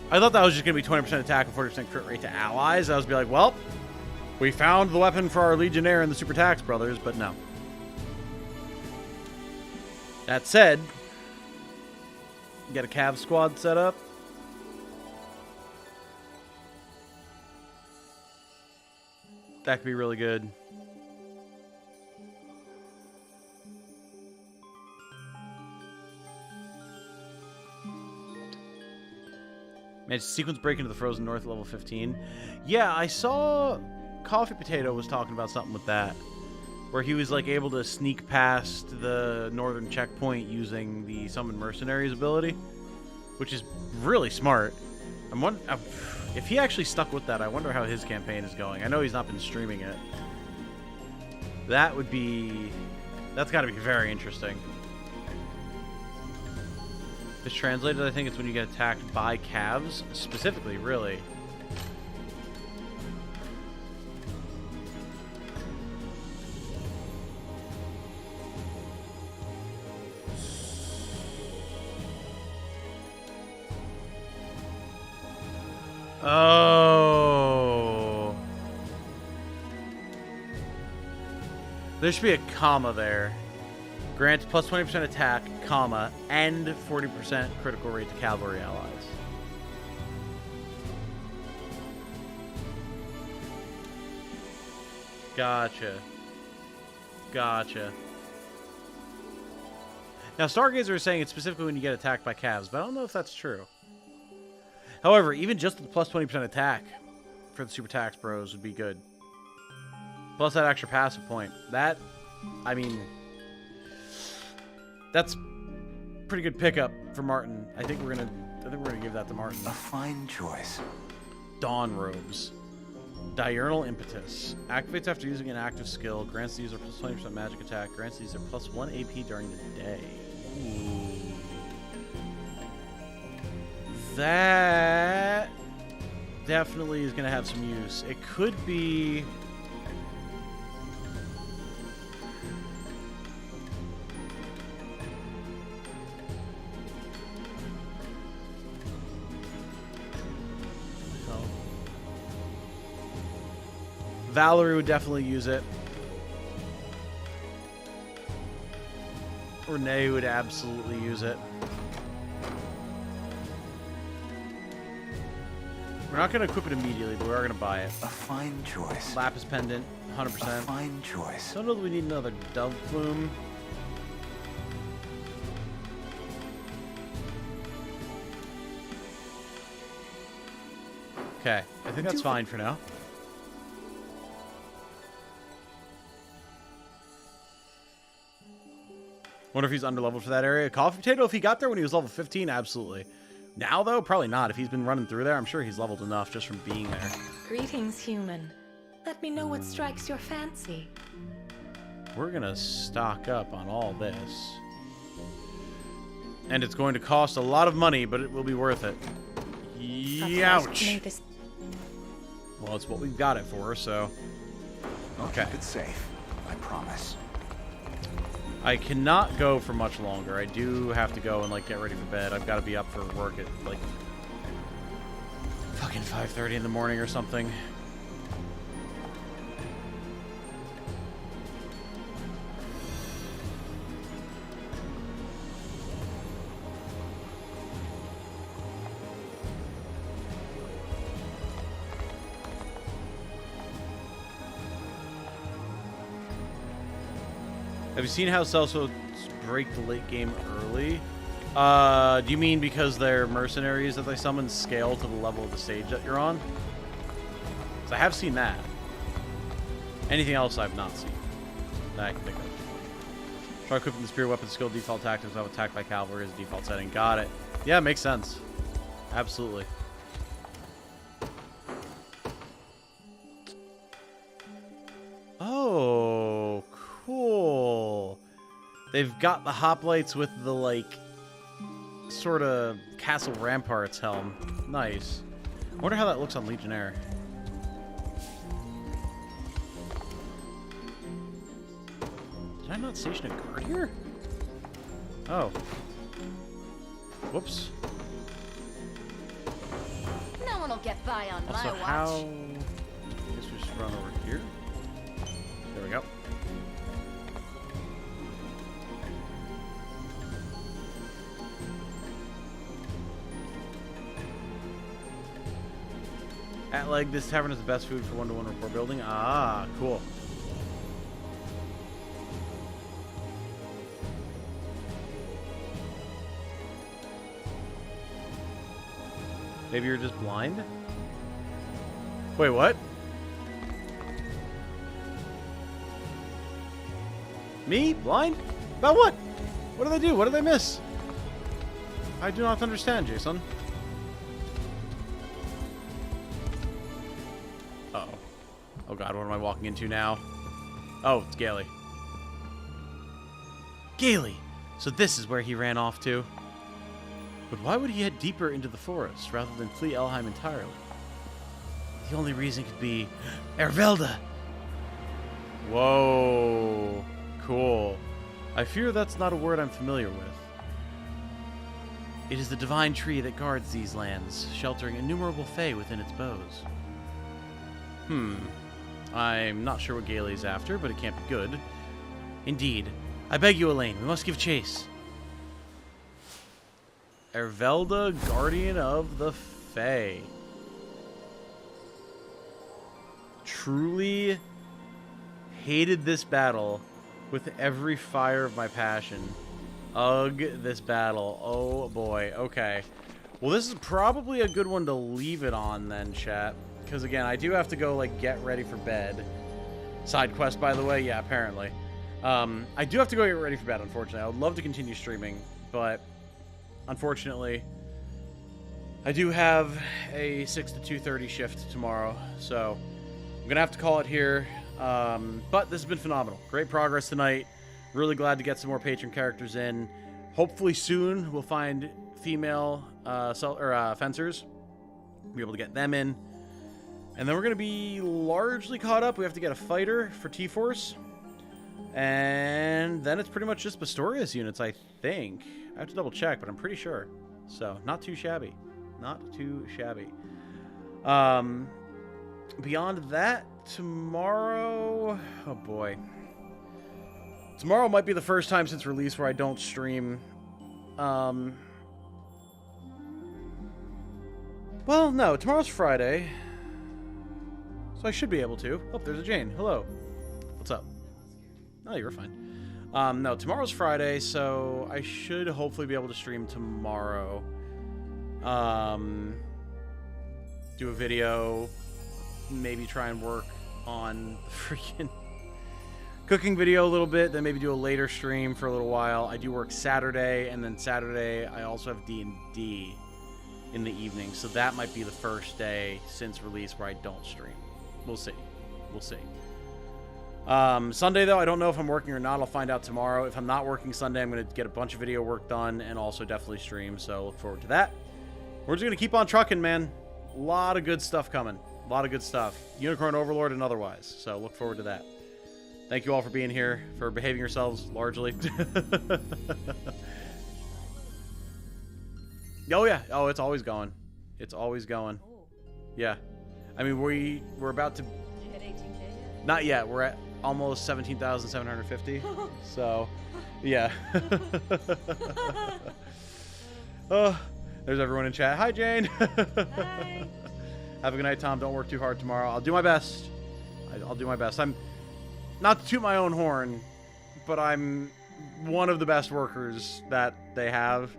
I thought that was just going to be 20% attack and 40% crit rate to allies. I was be like, well, we found the weapon for our Legionnaire and the Super Tax Brothers, but no. That said, get a Cav squad set up. That could be really good. Managed to sequence break into the Frozen North level 15. Yeah, I saw Coffee Potato was talking about something with that, where he was like able to sneak past the northern checkpoint using the Summon Mercenaries ability, which is really smart. I'm wondering if he actually stuck with that. I wonder how his campaign is going. I know he's not been streaming it. That's got to be very interesting. It's translated, I think it's when you get attacked by calves, specifically, really. Oh. There should be a comma there. Grants +20% attack, comma, and 40% critical rate to cavalry allies. Gotcha. Gotcha. Now, Stargazer is saying it's specifically when you get attacked by calves, but I don't know if that's true. However, even just the +20% attack for the Super Tax Bros would be good. Plus that extra passive point. That, I mean, that's pretty good pickup for Martin. I think we're gonna give that to Martin. A fine choice. Dawn Robes. Diurnal Impetus. Activates after using an active skill. Grants the user +20% magic attack. Grants the user +1 AP during the day. Ooh. That definitely is going to have some use. It could be... Oh. Valerie would definitely use it. Renee would absolutely use it. We're not going to equip it immediately, but we are going to buy it. A fine choice. Lapis Pendant, 100%. A fine choice. Don't know that we need another Dove Plume. Okay, I think that's fine for now. Wonder if he's underleveled for that area. Coffee Potato, if he got there when he was level 15, absolutely. Now, though, probably not. If he's been running through there, I'm sure he's leveled enough just from being there. Greetings, human. Let me know what strikes your fancy. We're gonna stock up on all this. And it's going to cost a lot of money, but it will be worth it. Youch! Well, it's what we've got it for, so... Okay. I'll keep it safe. I promise. I cannot go for much longer. I do have to go and, like, get ready for bed. I've got to be up for work at, like, fucking 5:30 in the morning or something. Have you seen how Celso break the late game early? Do you mean because their mercenaries that they summon scale to the level of the stage that you're on? Because I have seen that. Anything else I've not seen that I can think of. Try equipping the spear weapon skill default tactics of attack by cavalry as a default setting. Got it. Yeah, makes sense. Absolutely. Oh, cool. They've got the hoplites with the, like, sort of castle ramparts helm. Nice. I wonder how that looks on Legionnaire. Did I not station a guard here? Oh. Whoops. No one will get by on Also, my watch. how... I guess we just run over here. There we go. At leg, this tavern is the best food for one-to-one rapport building. Ah, cool. Maybe you're just blind? Wait, what? Me? Blind? About what? What did I do? What did I miss? I do not understand, Jason. Uh-oh. Oh god, what am I walking into now? Oh, it's Gailey. Gailey! So this is where he ran off to. But why would he head deeper into the forest rather than flee Elheim entirely? The only reason could be Ervelda! Whoa. Cool. I fear that's not a word I'm familiar with. It is the divine tree that guards these lands, sheltering innumerable fae within its boughs. I'm not sure what Gailey's after, but it can't be good. Indeed. I beg you, Elaine, we must give chase. Ervelda, Guardian of the Fae. Truly hated this battle with every fire of my passion. Ugh, this battle. Oh boy. Okay. Well, this is probably a good one to leave it on then, chat. Because again, I do have to go, like, get ready for bed. Side quest, by the way. Yeah, apparently. I do have to go get ready for bed, unfortunately. I would love to continue streaming, but unfortunately, I do have a 6 to 2:30 shift tomorrow, so I'm going to have to call it here. But this has been phenomenal. Great progress tonight. Really glad to get some more patron characters in. Hopefully soon we'll find female fencers. Be able to get them in. And then we're going to be largely caught up. We have to get a fighter for T-Force. And then it's pretty much just Pistorius units, I think. I have to double check, but I'm pretty sure. So, not too shabby. Not too shabby. Beyond that, tomorrow... Oh, boy. Tomorrow might be the first time since release where I don't stream. Well, no. Tomorrow's Friday. So I should be able to. Oh, there's a Jane. Hello. What's up? Oh, you're fine. No, tomorrow's Friday, so I should hopefully be able to stream tomorrow. Do a video. Maybe try and work on the freaking cooking video a little bit. Then maybe do a later stream for a little while. I do work Saturday, and then Saturday I also have D&D in the evening. So that might be the first day since release where I don't stream. We'll see. We'll see. Sunday, though, I don't know if I'm working or not. I'll find out tomorrow. If I'm not working Sunday, I'm going to get a bunch of video work done and also definitely stream, so look forward to that. We're just going to keep on trucking, man. A lot of good stuff coming. A lot of good stuff. Unicorn Overlord and otherwise, so look forward to that. Thank you all for being here, for behaving yourselves, largely. Oh, yeah. Oh, it's always going. It's always going. Yeah. I mean, we're about to... Did you hit 18K yet? Not yet. We're at almost 17,750. So, yeah. Oh, there's everyone in chat. Hi, Jane. Hi. Have a good night, Tom. Don't work too hard tomorrow. I'll do my best. I'll do my best. I'm not to toot my own horn, but I'm one of the best workers that they have.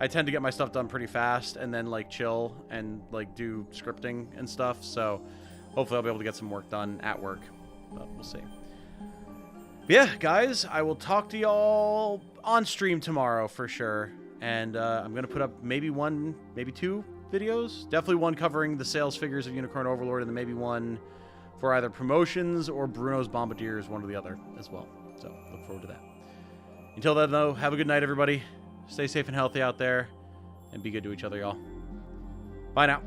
I tend to get my stuff done pretty fast and then, like, chill and, like, do scripting and stuff. So hopefully I'll be able to get some work done at work. But we'll see. Yeah, guys, I will talk to y'all on stream tomorrow for sure. And I'm going to put up maybe one, maybe two videos. Definitely one covering the sales figures of Unicorn Overlord, and then maybe one for either promotions or Bruno's Bombardiers, one or the other as well. So look forward to that. Until then, though, have a good night, everybody. Stay safe and healthy out there, and be good to each other, y'all. Bye now.